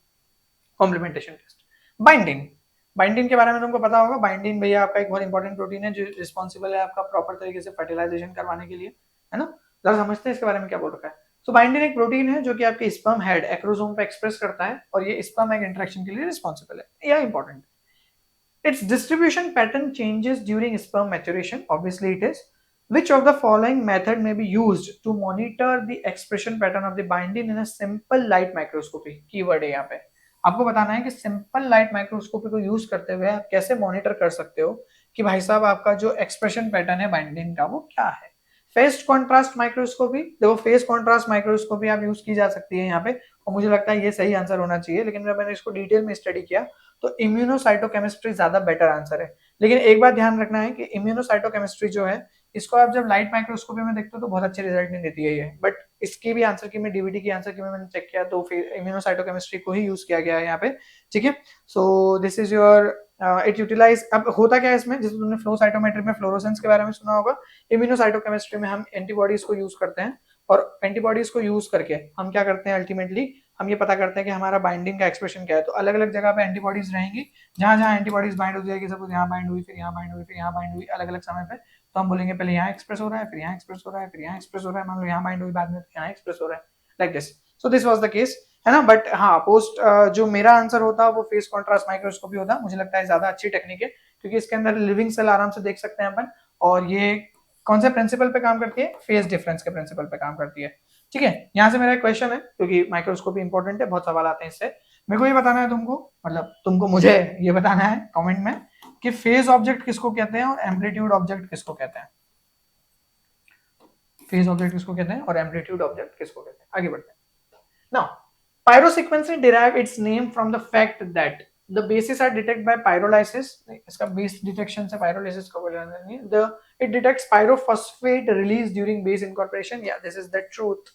complementation test. Binding के बारे में तुमको पता होगा. बाइंडिंग भैया आपका एक बहुत इंपॉर्टेंट प्रोटीन है जो रिस्पॉन्सिबल है आपका प्रॉपर तरीके से फर्टिलाइजेशन करवाने के लिए, है ना. जरा समझते हैं इसके बारे में क्या बोल रखा है. सो बाइंडिन एक प्रोटीन है जो कि आपके स्पर्म हेड एक्रोसोम पे एक्सप्रेस करता है और ये स्पर्म एग इंटरेक्शन के लिए रिस्पॉन्सिबल है। यह important. Its distribution pattern changes during sperm maturation. Obviously, it is. Which of the following method may be used to monitor the expression pattern of the binding in a simple light microscopy? Keyword है यहाँ पे। आपको बताना है कि simple light microscopy को use करते हुए आप कैसे मॉनिटर कर सकते हो कि भाई साहब आपका जो एक्सप्रेशन पैटर्न है बाइंडिंग का वो क्या है। फेस कॉन्ट्रास्ट माइक्रोस्कोपी, देखो फेस कॉन्ट्रास्ट माइक्रोस्कोपी आप यूज की जा सकती है यहाँ पे, और मुझे लगता है ये सही आंसर होना चाहिए, लेकिन जब मैंने इसको डिटेल में स्टडी किया तो इम्यूनोसाइटोकेमिस्ट्री ज्यादा बेटर आंसर है। लेकिन एक बात ध्यान रखना है कि इम्यूनोसाइटोकेमिस्ट्री जो है इसको आप जब लाइट माइक्रोस्कोपी में देखते हो तो बहुत अच्छे रिजल्ट नहीं देती है ये, बट इसकी भी आंसर की में डीवीडी की आंसर की में मैंने चेक किया तो फिर इम्यूनोसाइटोकेमिस्ट्री को ही यूज किया गया है यहाँ पे। ठीक है, so this is your it utilise. अब होता क्या है इसमें, जैसे तुमने फ्लो साइटोमेट्री में फ्लोरोसेंस के बारे में सुना होगा, इम्यूनोसाइटोकेमिस्ट्री में हम एंटीबॉडीज को यूज करते हैं और एंटीबॉडीज को यूज करके हम क्या करते हैं, अल्टीमेटली हम ये पता करते हैं कि हमारा बाइंडिंग का एक्सप्रेशन क्या है। तो अलग अलग जगह पे एंटीबॉडीज रहेंगी, जहां जहां एंटीबॉडीज बाइंड हो जाएगी, सपोज यहाँ बाइंड हुई, फिर यहाँ बाइंड हुई, फिर यहाँ बाइंड हुई अलग अलग समय पे, तो हम बोलेंगे पहले यहाँ एक्सप्रेस हो रहा है, फिर यहाँ एक्सप्रेस हो रहा है, फिर यहाँ एक्सप्रेस हो रहा है, मान लो यहाँ बाइंड हुई बाद में यहाँ एक्सप्रेस हो रहा है, like this. So this was the case, है ना। बट हाँ, पोस्ट जो मेरा आंसर होता वो फेस कॉन्ट्रास्ट माइक्रोस्कोपी होता, मुझे लगता है ज्यादा अच्छी टेक्निक है क्योंकि इसके अंदर लिविंग सेल आराम से देख सकते हैं अपन, और ये कौन से प्रिंसिपल पे काम करती है, फेस डिफरेंस के प्रिंसिपल पे काम करती है। ठीक है, यहाँ से मेरा एक क्वेश्चन है क्योंकि माइक्रोस्कोपी इंपॉर्टेंट है, बहुत सवाल आते हैं इससे। मेरे को ये बताना है तुमको, मतलब तुमको मुझे ये बताना है कमेंट में कि फेज ऑब्जेक्ट किसको कहते हैं और एम्पलीट्यूड ऑब्जेक्ट किसको कहते हैं। फेज ऑब्जेक्ट किसको कहते हैं और एम्पलीट्यूड ऑब्जेक्ट किसको कहते हैं। आगे बढ़ते हैं। Now pyrosequencing derive its name from the fact that the bases are detected by pyrolysis। इसका बेस डिटेक्शन से pyrolysis का बोला जाता है। the it detects pyrophosphate release during base incorporation। yeah, this is the truth।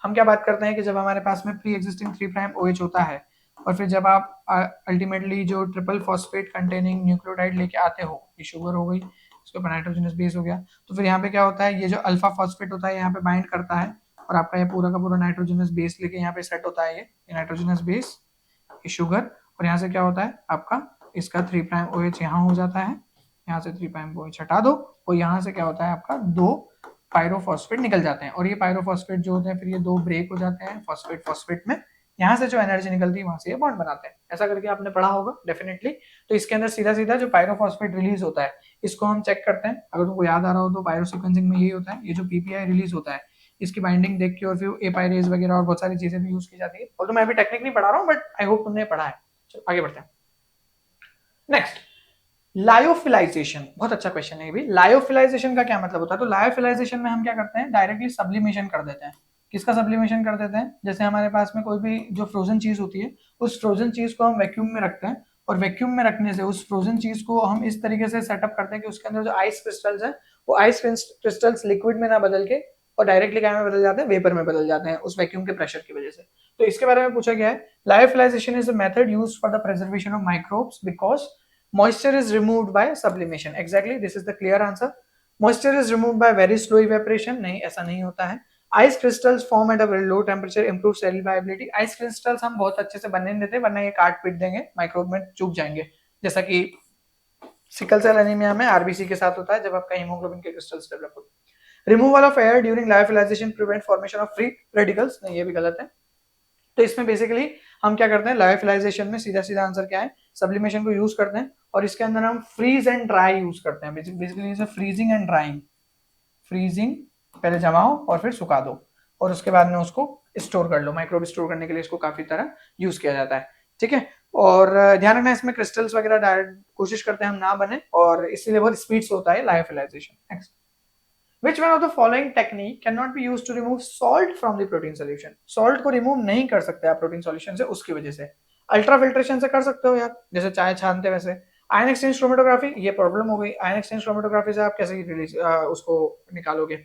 हम क्या बात करते हैं कि जब हमारे पास में प्री एग्जिस्टिंग 3' OH होता है और फिर जब आप अल्टीमेटली जो ट्रिपल फॉस्फेट कंटेनिंग न्यूक्लियोटाइड लेके आते हो, ये शुगर हो गई, इसके ऊपर नाइट्रोजनस बेस हो गया, तो फिर यहाँ पे क्या होता है, ये जो अल्फा फॉस्फेट होता है यहाँ पे बाइंड करता है और आपका ये पूरा का पूरा नाइट्रोजनस बेस लेके यहाँ पे सेट होता है, ये नाइट्रोजनस बेस, ये शुगर, और यहाँ से क्या होता है आपका इसका 3' OH यहाँ हो जाता है, यहाँ से 3' OH हटा दो और यहाँ से क्या होता है आपका 2 पायरोफॉस्फेट निकल जाते हैं, और ये पायरोफॉस्फेट जो होते हैं फिर ये 2 ब्रेक हो जाते हैं फॉस्फेट फॉस्फेट में, यहाँ से जो एनर्जी निकलती है वहां से ये बॉन्ड बनाते हैं। ऐसा करके आपने पढ़ा होगा डेफिनेटली। तो इसके अंदर सीधा सीधा जो पायरोफॉस्फेट रिलीज होता है इसको हम चेक करते हैं। अगर तुमको याद आ रहा हो तो पायरो सीक्वेंसिंग में यही होता है, ये जो पीपीआई रिलीज होता है इसकी बाइंडिंग देख के और फिर एपाइरेज वगैरह और बहुत सारी चीजें भी यूज की जाती है। और तो मैं अभी टेक्निक नहीं पढ़ा रहा हूँ, बट आई होप तुमने पढ़ा है। चलो आगे बढ़ते हैं। नेक्स्ट, लायोफिलाइजेशन, बहुत अच्छा क्वेश्चन है ये भी। लायोफिलाइजेशन का क्या मतलब होता है, तो लायोफिलाइजेशन में हम क्या करते हैं, डायरेक्टली सब्लिमेशन कर देते हैं। किसका सब्लिमेशन कर देते हैं, जैसे हमारे पास में कोई भी जो फ्रोजन चीज होती है उस फ्रोजन चीज को हम वैक्यूम में रखते हैं, और वैक्यूम में रखने से उस फ्रोजन चीज को हम इस तरीके से सेटअप करते हैं कि उसके अंदर जो आइस क्रिस्टल्स है वो आइस क्रिस्टल्स लिक्विड में ना बदल के और डायरेक्टली क्या में बदल जाते हैं, वेपर में बदल जाते हैं उस वैक्यूम के प्रेशर की वजह से। तो इसके बारे में पूछा गया है, lyophilization is a method used for the preservation of microbes because moisture is removed by sublimation। exactly, this is the clear answer। moisture is removed by very slow evaporation। नहीं, ऐसा नहीं होता है। ice crystals form at a very low temperature, improve cell viability। ice crystals हम बहुत अच्छे से बनने नहीं देते वरना ये काट पीट देंगे, माइक्रोब में चुप जाएंगे, जैसा कि सिकल सेल एनीमिया में आरबीसी के साथ होता है जब आपका हीमोग्लोबिन के क्रिस्टल्स डेवलप होते हैं। Removal of air during lyophilization prevent formation of free radicals. नहीं, ये भी गलत है। तो इसमें बेसिकली हम क्या करते हैं, लायोफिलाइजेशन में सीधा सीधा आंसर क्या है, सब्लिमेशन को यूज करते हैं और इसके अंदर हम फ्रीज एंड ड्राई यूज करते हैं। बेसिकली इसे फ्रीजिंग एंड ड्राइंग, फ्रीजिंग पहले जमाओ और फिर सुखा दो और उसके बाद में उसको स्टोर कर लो। माइक्रोब स्टोर करने के लिए इसको काफी तरह यूज किया जाता है। ठीक है, और ध्यान रखना इसमें क्रिस्टल्स वगैरह डायरेक्ट कोशिश करते हैं हम ना बने, और इसीलिए बहुत स्पीड से होता है lyophilization. Next, Which one of the following technique cannot be used to remove salt from the protein solution? Salt को रिमूव नहीं कर सकते आप प्रोटीन सॉल्यूशन से, उसकी वजह से। अल्ट्रा फिल्ट्रेशन से कर सकते हो यार, जैसे चाय छानते वैसे। आयन एक्सचेंज क्रोमेटोग्राफी, ये प्रॉब्लम हो गई। आयन एक्सचेंज क्रोमेटोग्राफी से आप कैसे रिलीज उसको निकालोगे।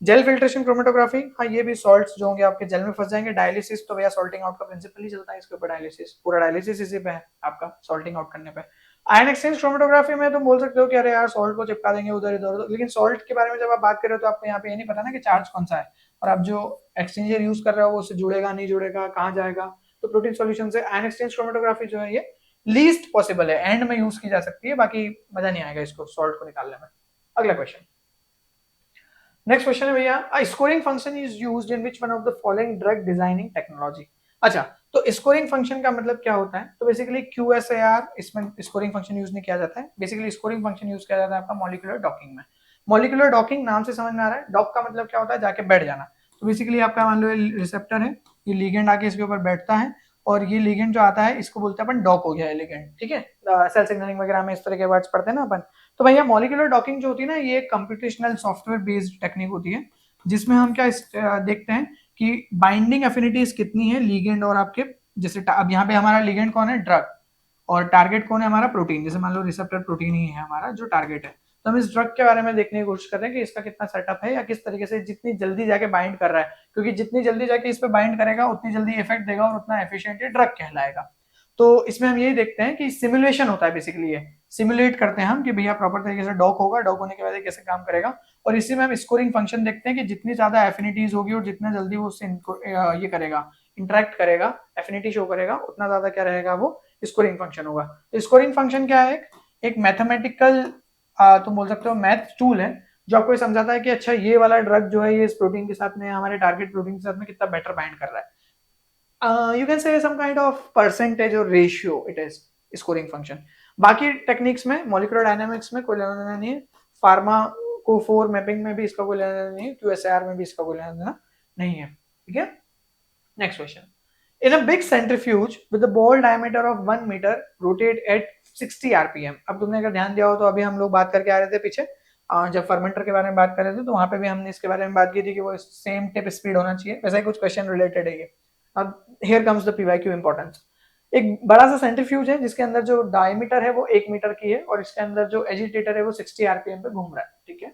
जेल फिल्ट्रेशन क्रोमेटोग्राफी, हाँ ये भी सॉल्ट्स जो होंगे आपके जेल में फंस जाएंगे। डायलिसिस तो भैया सॉल्टिंग आउट का प्रिंसिपल ही चलता है इसके ऊपर, डायलिसिस पूरा डायलिसिस इसी पे है आपका, सॉल्टिंग आउट करने पे। आयन एक्सचेंज क्रोमेटोग्राफी में तुम बोल सकते हो कि अरे यार सॉल्ट को चिपका देंगे उधर इधर, लेकिन सॉल्ट के बारे में जब आप बात कर रहे हो तो आपको यहाँ पे ये नहीं पता ना कि चार्ज कौन सा है, और आप जो एक्सचेंजर यूज कर रहे हो वो उससे जुड़ेगा नहीं जुड़ेगा, कहाँ जाएगा। तो प्रोटीन सॉल्यूशन से आयन एक्सचेंज क्रोमेटोग्राफी जो है ये लीस्ट पॉसिबल है, एंड में यूज की जा सकती है, बाकी मजा नहीं आएगा इसको सॉल्ट को निकालने में। अगला क्वेश्चन, नेक्स्ट क्वेश्चन है भैया, a scoring function is used in which one of the following drug designing technology. अच्छा, तो स्कोरिंग फंक्शन का मतलब क्या होता है? तो बेसिकली QSAR, इसमें स्कोरिंग फंक्शन यूज नहीं किया जाता है। बेसिकली स्कोरिंग फंक्शन यूज किया जाता है आपका मॉलिक्यूलर डॉकिंग में। मॉलिक्यूलर डॉकिंग नाम से समझ में आ रहा है, डॉक का मतलब क्या होता है? जाके बैठ जाना। तो बेसिकली आपका मान लो रिसेप्टर है, ये लिगेंड आके इसके ऊपर बैठता है, और ये लिगेंड जो आता है इसको बोलते हैं अपन डॉक हो गया है लिगेंड, ठीक है। सेल सिग्नलिंग वगैरह में इस तरह के वर्ड्स पढ़ते हैं ना अपन। तो भैया मॉलिक्यूलर डॉकिंग जो होती है ना, ये एक कंप्यूटेशनल सॉफ्टवेयर बेस्ड टेक्निक होती है, जिसमें हम क्या देखते हैं कि बाइंडिंग एफिनिटीज कितनी है लिगेंड और आपके, जैसे अब यहाँ पे हमारा लिगेंड कौन है? ड्रग, और टारगेट कौन है? हमारा प्रोटीन। जैसे मान लो रिसेप्टर प्रोटीन ही है हमारा जो टारगेट है, तो हम इस ड्रग के बारे में देखने की कोशिश कर रहे हैं कि इसका कितना सेटअप है, या किस तरीके से जितनी जल्दी जाके बाइंड कर रहा है, क्योंकि जितनी जल्दी जाके इस पे बाइंड करेगा उतनी जल्दी इफेक्ट देगा और उतना एफिशिएंट ड्रग कहलाएगा। तो इसमें हम यही देखते हैं कि सिमुलेशन होता है, बेसिकली ये सिमुलेट करते हैं हम कि भैया प्रॉपर तरीके से डॉक होगा, डॉक होने के बाद कैसे काम करेगा, और इसी में हम स्कोरिंग फंक्शन देखते हैं कि जितनी ज्यादा एफिनिटीज होगी और जितना जल्दी वो उससे ये करेगा, इंटरेक्ट करेगा, एफिनिटी शो करेगा, उतना ज्यादा क्या रहेगा? वो स्कोरिंग फंक्शन होगा। तो स्कोरिंग फंक्शन क्या है? एक मैथमेटिकल, तुम बोल सकते हो मैथ टूल है, जो आपको ये समझाता है कि अच्छा ये वाला ड्रग जो है ये इस प्रोटीन के साथ में, हमारे टारगेट प्रोटीन के साथ में कितना बेटर बाइंड कर रहा है। you can say some kind of percentage or ratio it is scoring function। बाकी टेक्निक्स में, मॉलिक्यूलर डायनामिक्स में कोई लेना देना नहीं है, फार्मा को 4 मैपिंग में भी इसका कोई लेना देना नहीं है, QSAR में भी इसका कोई लेना देना नहीं है, ठीक है। Next question, in a big centrifuge with a ball diameter of 1 meter rotate at 60 rpm। अब तुमने अगर ध्यान दिया हो तो अभी हम लोग बात करके आ रहे थे पीछे, जब फर्मेंटर के बारे में बात कर रहे थे तो वहां पे भी हमने इसके बारे में बात की थी कि वो सेम टिप स्पीड होना चाहिए, वैसा ही कुछ क्वेश्चन रिलेटेड है ये। अब here comes the PYQ importance. एक बड़ा सा सेंट्रीफ्यूज है जिसके अंदर जो डायमीटर है वो 1 मीटर की है, और इसके अंदर जो एजिटेटर है वो 60 आरपीएम पे घूम रहा है, ठीक है।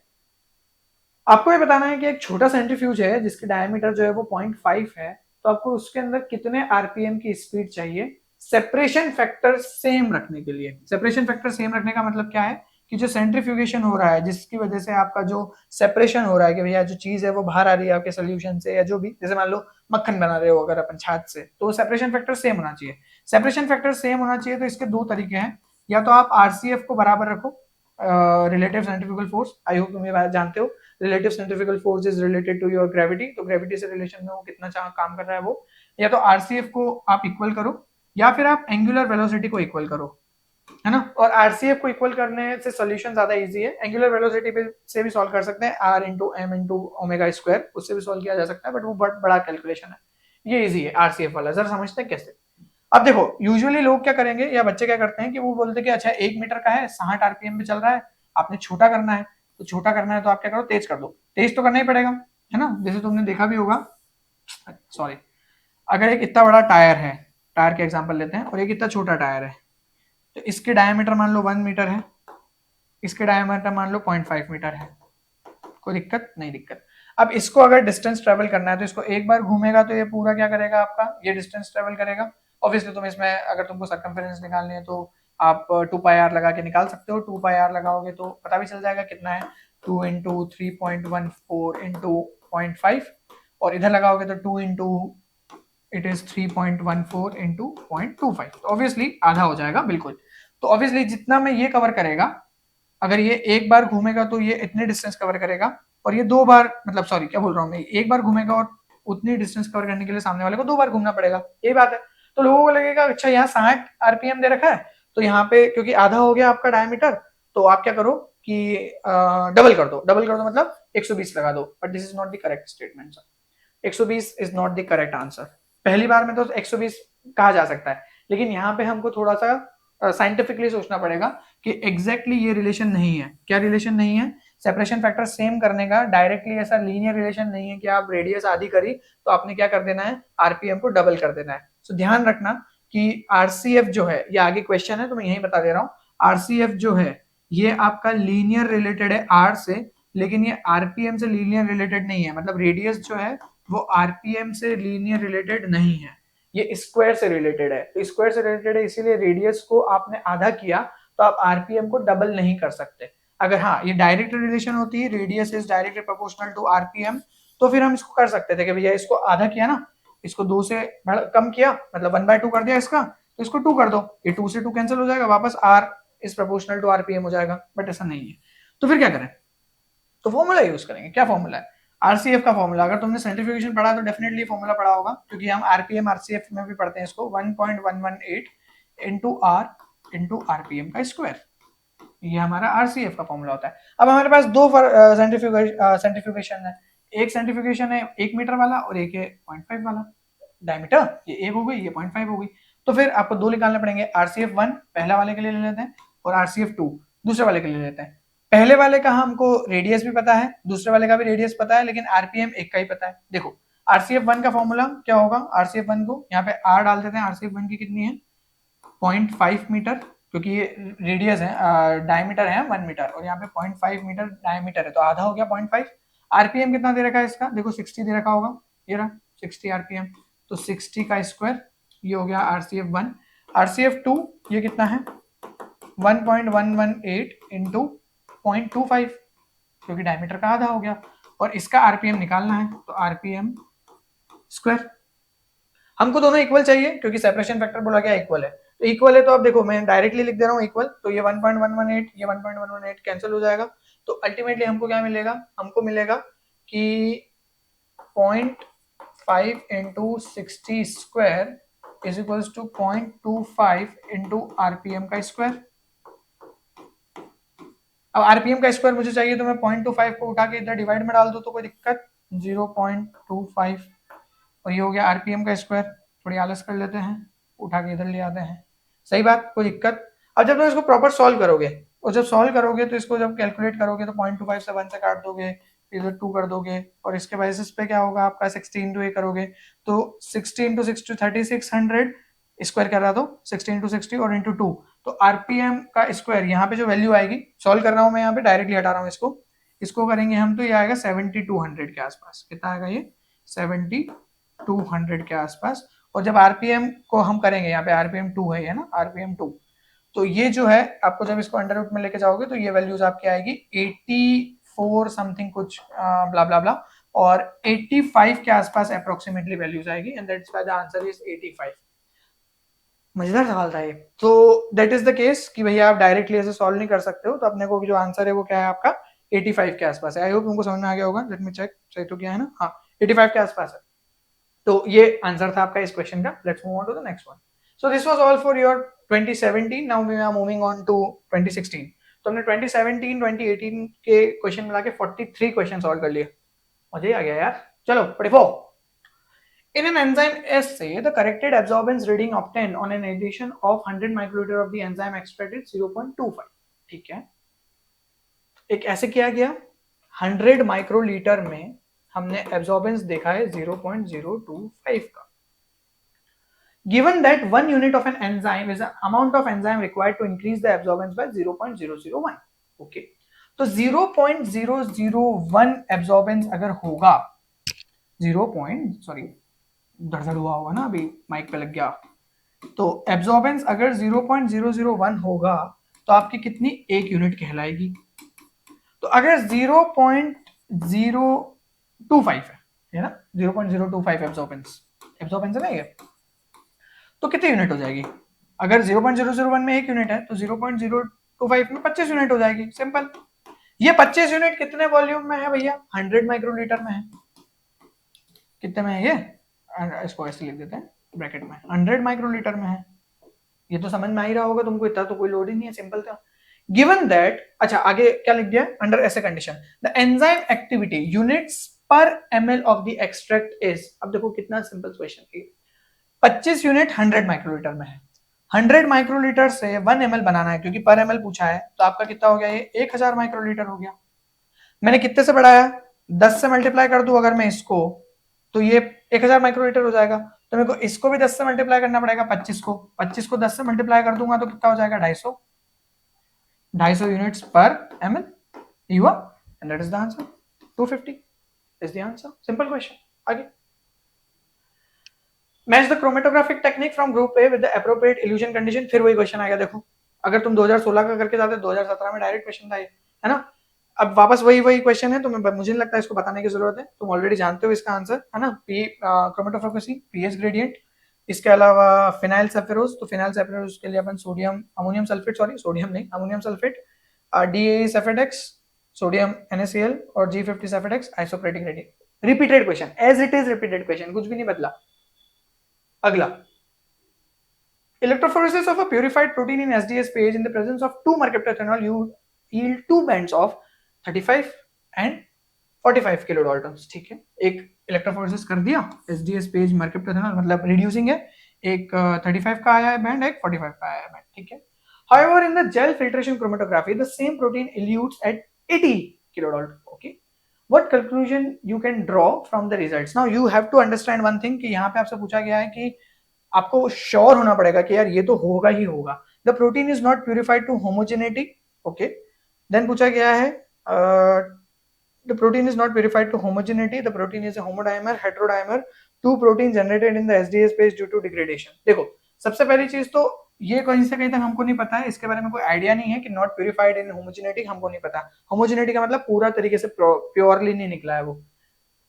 आपको ये बताना है कि एक छोटा सेंट्रीफ्यूज है जिसकी डायमीटर जो है वो 0.5 है, तो आपको उसके अंदर कितने आरपीएम की स्पीड चाहिए सेपरेशन फैक्टर सेम रखने के लिए। सेपरेशन फैक्टर सेम रखने का मतलब क्या है कि जो सेंट्रीफ्यूगेशन हो रहा है जिसकी वजह से आपका जो सेपरेशन हो रहा है कि भैया जो चीज है वो बाहर आ रही है आपके सोल्यूशन से, या जो भी, जैसे मान लो मक्खन बना रहे हो अगर अपन छाछ से, तो सेपरेशन फैक्टर सेम होना चाहिए। सेपरेशन फैक्टर सेम होना चाहिए तो इसके दो तरीके हैं, या तो आप RCF को बराबर रखो, relative centrifugal force, I hope तुम ये बात जानते हो, relative centrifugal force is related to your gravity, तो ग्रेविटी से रिलेशन में वो कितना काम कर रहा है वो, या तो RCF को आप इक्वल करो, या फिर आप एंगुलर वेलोसिटी को इक्वल करो, है ना। और RCF को इक्वल करने से सोल्यूशन ज्यादा इजी है, एंगुलर वेलोसिटी से भी सॉल्व कर सकते हैं, R into M into omega square, उससे भी सॉल्व किया जा सकता है, बट वो बड़ा कैलकुलेशन है। ये इजी है RCF वाला, जरा समझते हैं कैसे। अब देखो यूजुअली लोग क्या करेंगे या बच्चे क्या करते हैं कि वो बोलते हैं कि अच्छा 1 मीटर का है, 60 आरपीएम पे चल रहा है, आपने छोटा करना है, तो छोटा करना है तो आप क्या करो, तेज कर दो। तेज तो करना ही पड़ेगा, है ना। जैसे तुमने देखा भी होगा, सॉरी, अगर एक इतना बड़ा टायर है, टायर के एग्जांपल लेते हैं, और एक इतना छोटा टायर है, तो इसके डायमीटर मान लो 1 मीटर है, इसके डायमीटर मान लो 0.5 मीटर है, कोई दिक्कत नहीं? दिक्कत। अब इसको अगर डिस्टेंस ट्रेवल करना है तो इसको एक बार घूमेगा तो ये पूरा क्या करेगा आपका, ये डिस्टेंस ट्रेवल करेगा। ऑब्वियसली तुम इसमें अगर तुमको सर्कमफेरेंस निकालनी है तो आप 2 पाई आर लगा के निकाल सकते हो। 2 पाई आर लगाओगे तो पता भी चल जाएगा कितना है, 2 इंटू 3.14 इंटू 0.5, और इधर लगाओगे तो 2 इंटू इट इज 3.14 इंटू 0.25, तो ऑब्वियसली आधा हो जाएगा बिल्कुल। तो ऑब्वियसली जितना में ये कवर करेगा, अगर ये एक बार घूमेगा तो ये इतने डिस्टेंस कवर करेगा, और ये 2 बार, मतलब सॉरी क्या बोल रहा हूँ मैं, एक बार घूमेगा और उतनी डिस्टेंस कवर करने के लिए सामने वाले को 2 बार घूमना पड़ेगा, यही बात है। तो लोगों को लगेगा अच्छा यहाँ 60 आरपीएम दे रखा है, तो यहाँ पे क्योंकि आधा हो गया आपका डायमीटर, तो आप क्या करो कि डबल कर दो। डबल कर दो मतलब 120 लगा दो, but this is not the correct statement sir. 120 is not the correct answer. पहली बार में तो 120 कहा जा सकता है, लेकिन यहाँ पे हमको थोड़ा सा साइंटिफिकली सोचना पड़ेगा कि एग्जैक्टली ये रिलेशन नहीं है। क्या रिलेशन नहीं है? सेपरेशन फैक्टर सेम करने का डायरेक्टली ऐसा लीनियर रिलेशन नहीं है कि आप रेडियस आधी करी तो आपने क्या कर देना है, आरपीएम को डबल कर देना है। तो ध्यान रखना कि आरसीएफ जो है, ये आगे क्वेश्चन है तो मैं यही बता दे रहा हूँ, आरसीएफ जो है ये आपका लीनियर रिलेटेड है आर से, लेकिन ये आरपीएम से लीनियर रिलेटेड नहीं है। मतलब रेडियस जो है वो आरपीएम से लीनियर रिलेटेड नहीं है, ये स्क्वायर से रिलेटेड है। तो स्क्वायर से रिलेटेड है, इसीलिए रेडियस को आपने आधा किया तो आप आरपीएम को डबल नहीं कर सकते। अगर हाँ ये डायरेक्ट रिलेशन होती है, radius is directly proportional to RPM, तो फिर हम इसको कर सकते थे कि भैया इसको आधा किया ना, इसको 2 से कम किया, मतलब 1/2 कर दिया इसका, तो इसको 2 कर दो, ये 2 से 2 कैंसिल हो जाएगा, वापस R is proportional to RPM हो जाएगा, बट ऐसा नहीं है। तो फिर क्या करें? तो फॉर्मूला यूज करेंगे। क्या फॉर्मूला है? आरसीएफ का फॉर्मूला। अगर तुमने सेंट्रीफ्यूगेशन पढ़ा तो डेफिनेटली फॉर्मूला पढ़ा होगा, क्योंकि हम आरपीएम आरसीएफ में भी पढ़ते हैं इसको। 1.118 इंटू आर इंटू आरपीएम का स्क्वायर, ये हमारा आरसीएफ का फॉर्मूला होता है। अब हमारे पास दो सेंट्रीफ्यूगेशन है। एक सेंट्रीफ्यूगेशन है 1 मीटर वाला और एक है 0.5 वाला डायमीटर। ये 1 हो गई, ये 0.5 हो गई। तो फिर आपको दो निकालने पड़ेंगे। आरसीएफ 1 पहला वाले के लिए ले लेते हैं और आरसीएफ 2 दूसरे वाले के लिए ले लेते हैं। पहले वाले का हमको रेडियस भी पता है, दूसरे वाले का भी रेडियस पता है, लेकिन आरपीएम एक का ही पता है। देखो आरसीएफ 1 का फॉर्मूला क्या होगा? आरसीएफ 1 को यहाँ पे आर डाल देते हैं। आरसीएफ 1 की कितनी है? 0.5 मीटर, क्योंकि ये रेडियस है, डायमीटर है 1 मीटर और यहाँ पे 0.5 मीटर डायमीटर है, तो आधा हो गया 0.5। आरपीएम कितना दे रखा है इसका? देखो 60 दे रखा होगा, ये रहा 60 आरपीएम, तो 60 का स्क्वायर, ये हो गया आरसीएफ 1। आरसीएफ 2 ये कितना है? 1.118 इंटू 0.25, क्योंकि डायमीटर का आधा हो गया, और इसका आरपीएम निकालना है, तो आरपीएम स्क्वायर। हमको दोनों इक्वल चाहिए, क्योंकि सेपरेशन फैक्टर बोला गया इक्वल है, तो इक्वल है तो अब देखो मैं डायरेक्टली लिख दे रहा हूँ इक्वल, तो ये 1.118 ये 1.118 कैंसिल हो जाएगा। तो अल्टीमेटली हमको क्या मिलेगा? हमको मिलेगा कि 0.5 into 60 square is equals to 0.25 into RPM का स्क्वायर। अब आरपीएम का स्क्वायर मुझे चाहिए, तो मैं 0.25 को उठा के इधर डिवाइड में डाल दो तो कोई दिक्कत, 0.25, और ये हो गया आरपीएम का स्क्वायर। थोड़ी आलस कर लेते हैं, उठा के इधर ले आते हैं, सही बात, कोई दिक्कत। अब जब तुम इसको प्रॉपर सॉल्व करोगे, और जब सॉल्व करोगे तो इसको जब कैलकुलेट करोगे तो 0.25 से 1 से काट दोगे, इधर 2 कर दोगे, और इसके बेसिस पे क्या होगा आपका 60 इंटू ए करोगे, तो 60 इंटू 60 3600 स्क्वायर करा दो, 60 इंटू 60 और इंटू 2, तो आरपीएम का स्क्वायर यहाँ पे जो वैल्यू आएगी, सॉल्व कर रहा हूँ मैं यहाँ पे, डायरेक्टली हटा रहा हूँ इसको, इसको करेंगे हम तो ये आएगा 7200 के आसपास। कितना आएगा ये? 7200 के आसपास। और जब आरपीएम को हम करेंगे, यहाँ पे आरपीएम 2 है ना, आरपीएम 2, तो ये जो है आपको जब इसको अंडर रूट में लेके जाओगे तो ये वैल्यूज आपकी आएगी 84 समथिंग कुछ ब्ला ब्ला ब्ला, और 85 के आसपास अप्रोक्सीमेटली वैल्यूज आएगी, and that's why the answer is 85। मजेदार सवाल था ये। तो दैट इज द केस कि भैया आप डायरेक्टली ऐसे सॉल्व नहीं कर सकते हो, तो अपने को जो आंसर है वो क्या है आपका 85 के आसपास है। आई होप तुमको समझ में आ गया होगा। लेट मी चेक, सही तो क्या है ना? हाँ 85 के आसपास है। तो ये आंसर था आपका इस क्वेश्चन का। Let's move on to the next one. So this was all for your 2017। Now we are moving on to 2016। तो हमने 2017 2018 के क्वेश्चन मिला के 43 क्वेश्चन सॉल्व कर लिए। मजा ही आ गया यार। चलो 44। In an enzyme assay, the corrected absorbance reading obtained on an addition of 100 microliter of the enzyme extract is 0.25. ठीक है, एक ऐसे किया गया 100 माइक्रोलीटर में हमने एब्जॉर्बेंस देखा है 0.025 का। Given that 1 unit of an enzyme is the amount of enzyme required to increase the absorbance by 0.001. Okay, तो 0.001 एब्जॉर्बेंस अगर होगा, 0. सॉरी धड़धड़ हुआ होगा ना, अभी माइक पे लग गया, तो एब्जॉर्बेंस अगर 0.001 होगा तो आपकी कितनी एक यूनिट कहलाएगी? तो अगर 0.025 है ना, 0.025 एब्जॉर्बेंस है ना ये, तो कितनी यूनिट हो जाएगी? अगर 0.001 में एक यूनिट है तो 0.025 में 25 यूनिट हो जाएगी। सिंपल। ये 25 यूनिट कितने वॉल्यूम में है भैया? 100 माइक्रोलीटर में है। कितने में है ये? इसको ऐसे लिख देते हैं ब्रैकेट में, 100 माइक्रोलीटर में है। ये तो समझ में आ ही रहा होगा तुमको, इतना तो कोई लोड ही नहीं है, सिंपल था। गिवन दैट, अच्छा आगे क्या लिख दिया? अंडर ऐसे condition the enzyme activity units पर ml of the extract is. अब देखो कितना सिंपल क्वेश्चन है। 25 यूनिट 100 माइक्रोलीटर में है, 100 माइक्रोलीटर से 1 ml बनाना है, क्योंकि पर ml पूछा है, तो आपका कितना हो गया? ये 1000 माइक्रोलीटर हो गया। मैंने कितने से बढ़ाया? 10 से मल्टीप्लाई कर दूं अगर मैं इसको, तो ये 1000 माइक्रोलीटर हो जाएगा। तो मेरे को इसको भी 10 से मल्टीप्लाई करना पड़ेगा, 25 को 10 से मल्टीप्लाई कर दूंगा तो कितना हो जाएगा? 250 यूनिट्स पर ml। हुआ, and that is the answer. 250 is the answer. Simple question. आगे, match the chromatographic technique from group A with the appropriate elution condition. फिर वही क्वेश्चन आ गया। देखो अगर तुम 2016 का करके जाते 2017 में डायरेक्ट क्वेश्चन था ये, है ना। अब वापस वही क्वेश्चन है, तो मुझे नहीं लगता इसको बताने की जरूरत है, तुम ऑलरेडी जानते हो इसका आंसर, है ना। पी क्रोमेटोफोकसी, पीएच ग्रेडियंट, इसके अलावा फिनाइल सल्फ्यूरोज, तो फिनाइल सल्फ्यूरोज के लिए अपन sodium ammonium sulphate, sorry sodium नहीं ammonium sulphate, DAE sephadex, sodium NaCl और G50 सल्फेट आइसोप्रोटिक रेडियम. Repeated question, as it is repeated question, कुछ भी नहीं बदला. अगला, electrophoresis of a purified protein in SDS page in the presence of 2 mercaptophenol you yield 2 bands of 35 and 45 kilodaltons. ठीक है, एक इलेक्ट्रोफोरेसिस कर दिया, SDS पेज mercaptophenol मतलब रिड्यूसिंग है, एक 35 का आया है बैंड, एक 45 का आया है बैंड. ठीक है. However, in the gel filtration chromatography, the same protein elutes at 80 kilodalton. Okay. What conclusion you can draw from the results? Now you have to understand one thing कि यहाँ पे आपसे पूछा गया है कि आपको श्योर होना पड़ेगा कि यार ये तो होगा ही होगा. The protein is not purified to homogeneity. Okay. Then पूछा गया है the protein is not purified to homogeneity, the protein is a homodimer heterodimer, two protein generated in the SDS PAGE due to degradation. देखो, सबसे पहली चीज तो ये कहीं से कहीं तक हमको नहीं पता है, इसके बारे में कोई आइडिया नहीं है कि नॉट प्यूरिफाइड इन होमोजेनिटी, हमको नहीं पता. होमोजेनिटी का मतलब पूरा तरीके से प्योरली नहीं निकला है वो.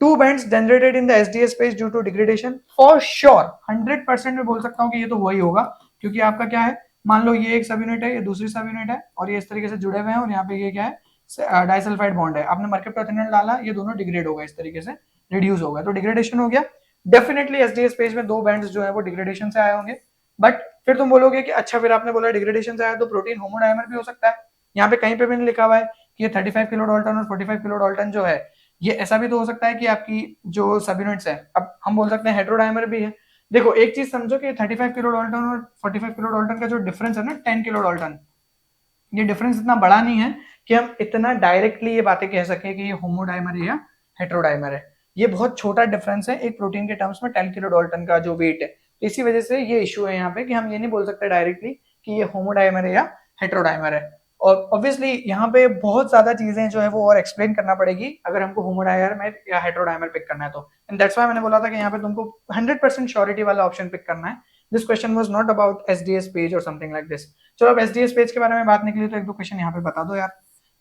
Two bands generated in the SDS PAGE due to degradation, for sure 100% में बोल सकता हूँ कि ये तो हुआ ही होगा, क्योंकि आपका क्या है, मान लो ये एक सब यूनिट है, ये दूसरी सब यूनिट है, और ये इस तरीके से जुड़े हुए हैं, और यहाँ पे ये क्या है, डाइसल्फाइड बॉन्ड है. आपने मर्केप्टोथेनॉल डाला, ये दोनों डिग्रेड होगा, इस तरीके से रिड्यूस होगा, तो डिग्रेडेशन हो गया. डेफिनेटली एसडीएस पेज में 2 बैंड्स जो है वो डिग्रेडेशन से आए होंगे. बट फिर तुम बोलोगे कि अच्छा, फिर आपने बोला डिग्रेडेशन से आया तो प्रोटीन होमोडाइमर भी हो सकता है. यहाँ पे कहीं पे भी नहीं लिखा हुआ है कि ये 35 किलो डाल्टन और 45 किलो डाल्टन जो है, ये ऐसा भी तो हो सकता है कि आपकी जो सब यूनिट्स है, अब हम बोल सकते हैं हेटेरोडाइमर भी है. देखो, एक चीज समझो कि 35 किलो डाल्टन और 45 किलो डाल्टन का जो डिफरेंस है ना, 10 किलो डाल्टन, ये डिफरेंस इतना बड़ा नहीं है कि हम इतना डायरेक्टली ये बातें कह सके कि ये होमोडाइमर है या हेटेरोडाइमर है. ये बहुत छोटा डिफरेंस है एक प्रोटीन के टर्म्स में, 10 किलो डाल्टन का जो वेट है. तो इसी वजह से ये इशू है यहाँ पे कि हम ये नहीं बोल सकते डायरेक्टली कि ये होमोडाइमर है या हेटेरोडाइमर है. और ऑब्वियसली यहाँ पे बहुत ज्यादा चीजें जो है वो और एक्सप्लेन करना पड़ेगी अगर हमको होमोडाइमर या हेटेरोडाइमर पिक करना है तो. एंड दैट्स व्हाई मैंने बोला था कि यहाँ पे तुमको 100% श्योरिटी वाला ऑप्शन पिक करना है. This question was not about SDS page और समथिंग लाइक दिस. चलो, अब एसडीएस पेज के बारे में बात निकली तो एक दो क्वेश्चन यहाँ पे बता दो यार.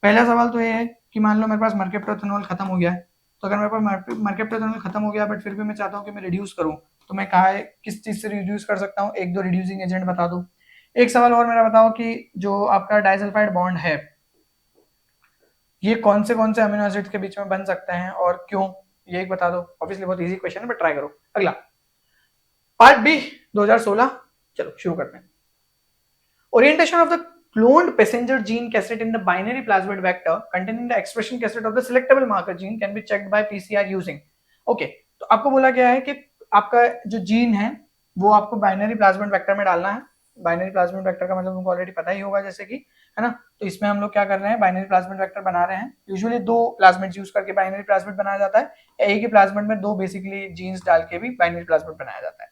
पहला सवाल तो ये है कि मान लो मेरे पास मर्केप्टोथेनॉल खत्म हो गया है, तो अगर मेरे पास मर्केप्टोथेनॉल खत्म हो गया बट फिर भी मैं चाहता हूँ कि मैं रिड्यूस करूँ, तो मैं कहा किस चीज से रिड्यूस कर सकता हूँ, एक दो रिड्यूसिंग एजेंट बता दो. एक सवाल और मेरा बताओ कि जो आपका डाइसल्फाइड बॉन्ड है, ये कौन से अमीनो एसिड्स के बीच में बन सकते हैं और क्यों, ये एक बता दो. ऑब्वियसली बहुत इजी क्वेश्चन है बट ट्राई करो. अगला, पार्ट बी 2016. चलो शुरू करते हैं. Orientation of the cloned passenger gene cassette in the binary plasmid vector containing the expression cassette of the selectable marker gene can be checked by PCR using. Okay, तो आपको बोला गया है कि आपका जो जीन है वो आपको बाइनरी प्लाज्मिड वेक्टर में डालना है. बाइनरी प्लाज्मिड वेक्टर का मतलब तुमको ऑलरेडी पता ही होगा जैसे कि, है ना. तो इसमें हम लोग क्या कर रहे हैं, बाइनरी प्लाज्मिड वेक्टर बना रहे हैं. यूजुअली 2 प्लाज्मिड्स यूज करके बाइनरी प्लाज्मिड बनाया जाता है. एक ही प्लाज्मिड में 2 बेसिकली जीन्स डाल के भी बाइनरी प्लाज्मिड बनाया जाता है.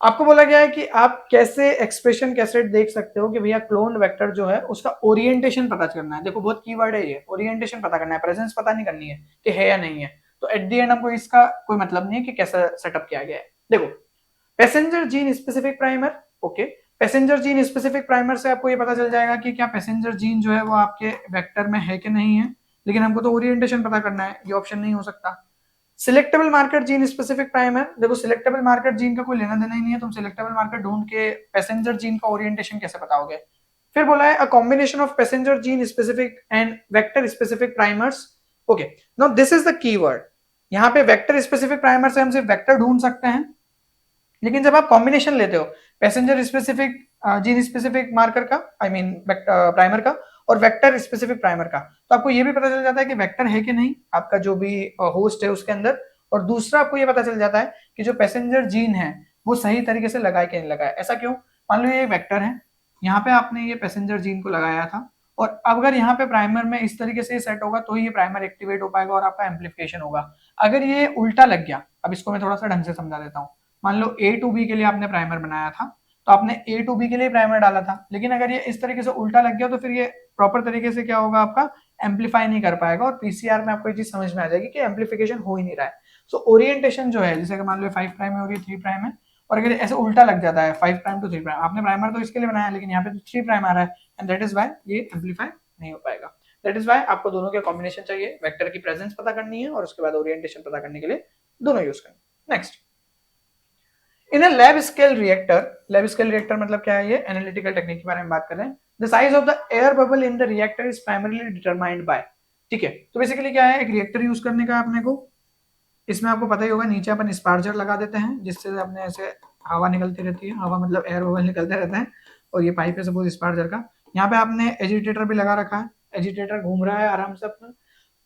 आपको बोला गया है कि आप कैसे एक्सप्रेशन कैसेट देख सकते हो कि भैया क्लोन वेक्टर जो है उसका ओरिएंटेशन पता करना है. देखो, बहुत कीवर्ड है ये, ओरिएंटेशन पता करना है, प्रेजेंस पता नहीं करनी है कि है या नहीं है. तो एट द एंड हमको इसका कोई मतलब नहीं है कि कैसा सेटअप किया गया है. देखो, passenger gene specific primer. Okay, passenger gene specific primer से आपको ये पता चल जाएगा कि क्या पैसेंजर जीन जो है वो आपके वेक्टर में है कि नहीं है, लेकिन हमको तो ओरिएंटेशन पता करना है, ये ऑप्शन नहीं हो सकता. Selectable marker gene specific primer. देखो, सिलेक्टेबल मार्कर जीन का कोई लेना देना ही नहीं है, तुम सिलेक्टेबल मार्कर ढूंढ के पैसेंजर जीन का ओरिएंटेशन कैसे बताओगे. फिर बोला है a combination of passenger gene specific and vector specific primers. Okay, now this is the keyword. यहाँ पे वेक्टर स्पेसिफिक प्राइमर से हम सिर्फ वेक्टर ढूंढ सकते हैं, लेकिन जब आप कॉम्बिनेशन लेते हो passenger specific gene specific marker का, आई मीन प्राइमर का, और वेक्टर स्पेसिफिक प्राइमर का, तो आपको ये भी पता चल जाता है कि वेक्टर है कि नहीं आपका जो भी होस्ट है उसके अंदर. और दूसरा आपको ये पता चल जाता है कि जो पैसेंजर जीन है वो सही तरीके से लगाए कि नहीं लगाया. ऐसा क्यों, मान लो ये वेक्टर है, यहाँ पे आपने ये पैसेंजर जीन को लगाया था, और अगर यहाँ पे प्राइमर में इस तरीके से सेट होगा तो ही ये प्राइमर एक्टिवेट हो पाएगा और आपका एम्पलीफिकेशन होगा. अगर ये उल्टा लग गया, अब इसको मैं थोड़ा सा ढंग से समझा देता हूँ. मान लो A to B के लिए आपने प्राइमर बनाया था, तो आपने A to B के लिए प्राइमर डाला था, लेकिन अगर ये इस तरीके से उल्टा लग गया तो फिर ये प्रॉपर तरीके से क्या होगा, आपका एम्पलीफाई नहीं कर पाएगा. और पीसीआर में आपको ये चीज समझ में आ जाएगी कि एम्पलीफिकेशन हो ही नहीं रहा है. सो ओरिएंटेशन जो है, जैसे कि मान लो 5 प्राइम है और ये 3 प्राइम है, और अगर ऐसे उल्टा लग जाता है 5 प्राइम टू 3 प्राइम, आपने प्राइमर तो इसके लिए बनाया लेकिन यहाँ पे तो 3 प्राइम आ रहा है, एंड दैट इज व्हाई ये एम्पलीफाई नहीं हो पाएगा. दैट इज व्हाई आपको दोनों के कॉम्बिनेशन चाहिए, वेक्टर की प्रेजेंस पता करनी है और उसके बाद ओरिएंटेशन पता करने के लिए दोनों यूज करना. Next, in a lab scale reactor मतलब क्या है, ये एनालिटिकल टेक्निक के बारे में बात कर रहे हैं. The size of the air bubble in the reactor is primarily determined by. ठीक है। तो बेसिकली क्या है, एक रिएक्टर यूज करने का अपने को, इसमें आपको पता ही होगा नीचे अपन स्पार्जर लगा देते हैं जिससे अपने ऐसे हवा निकलती रहती है, हवा मतलब एयर बबल निकलते रहते हैं, और ये पाइप है सपोज स्पार्जर का। यहाँ पे आपने एजिटेटर भी लगा रखा है, एजिटेटर घूम रहा है आराम से अपना।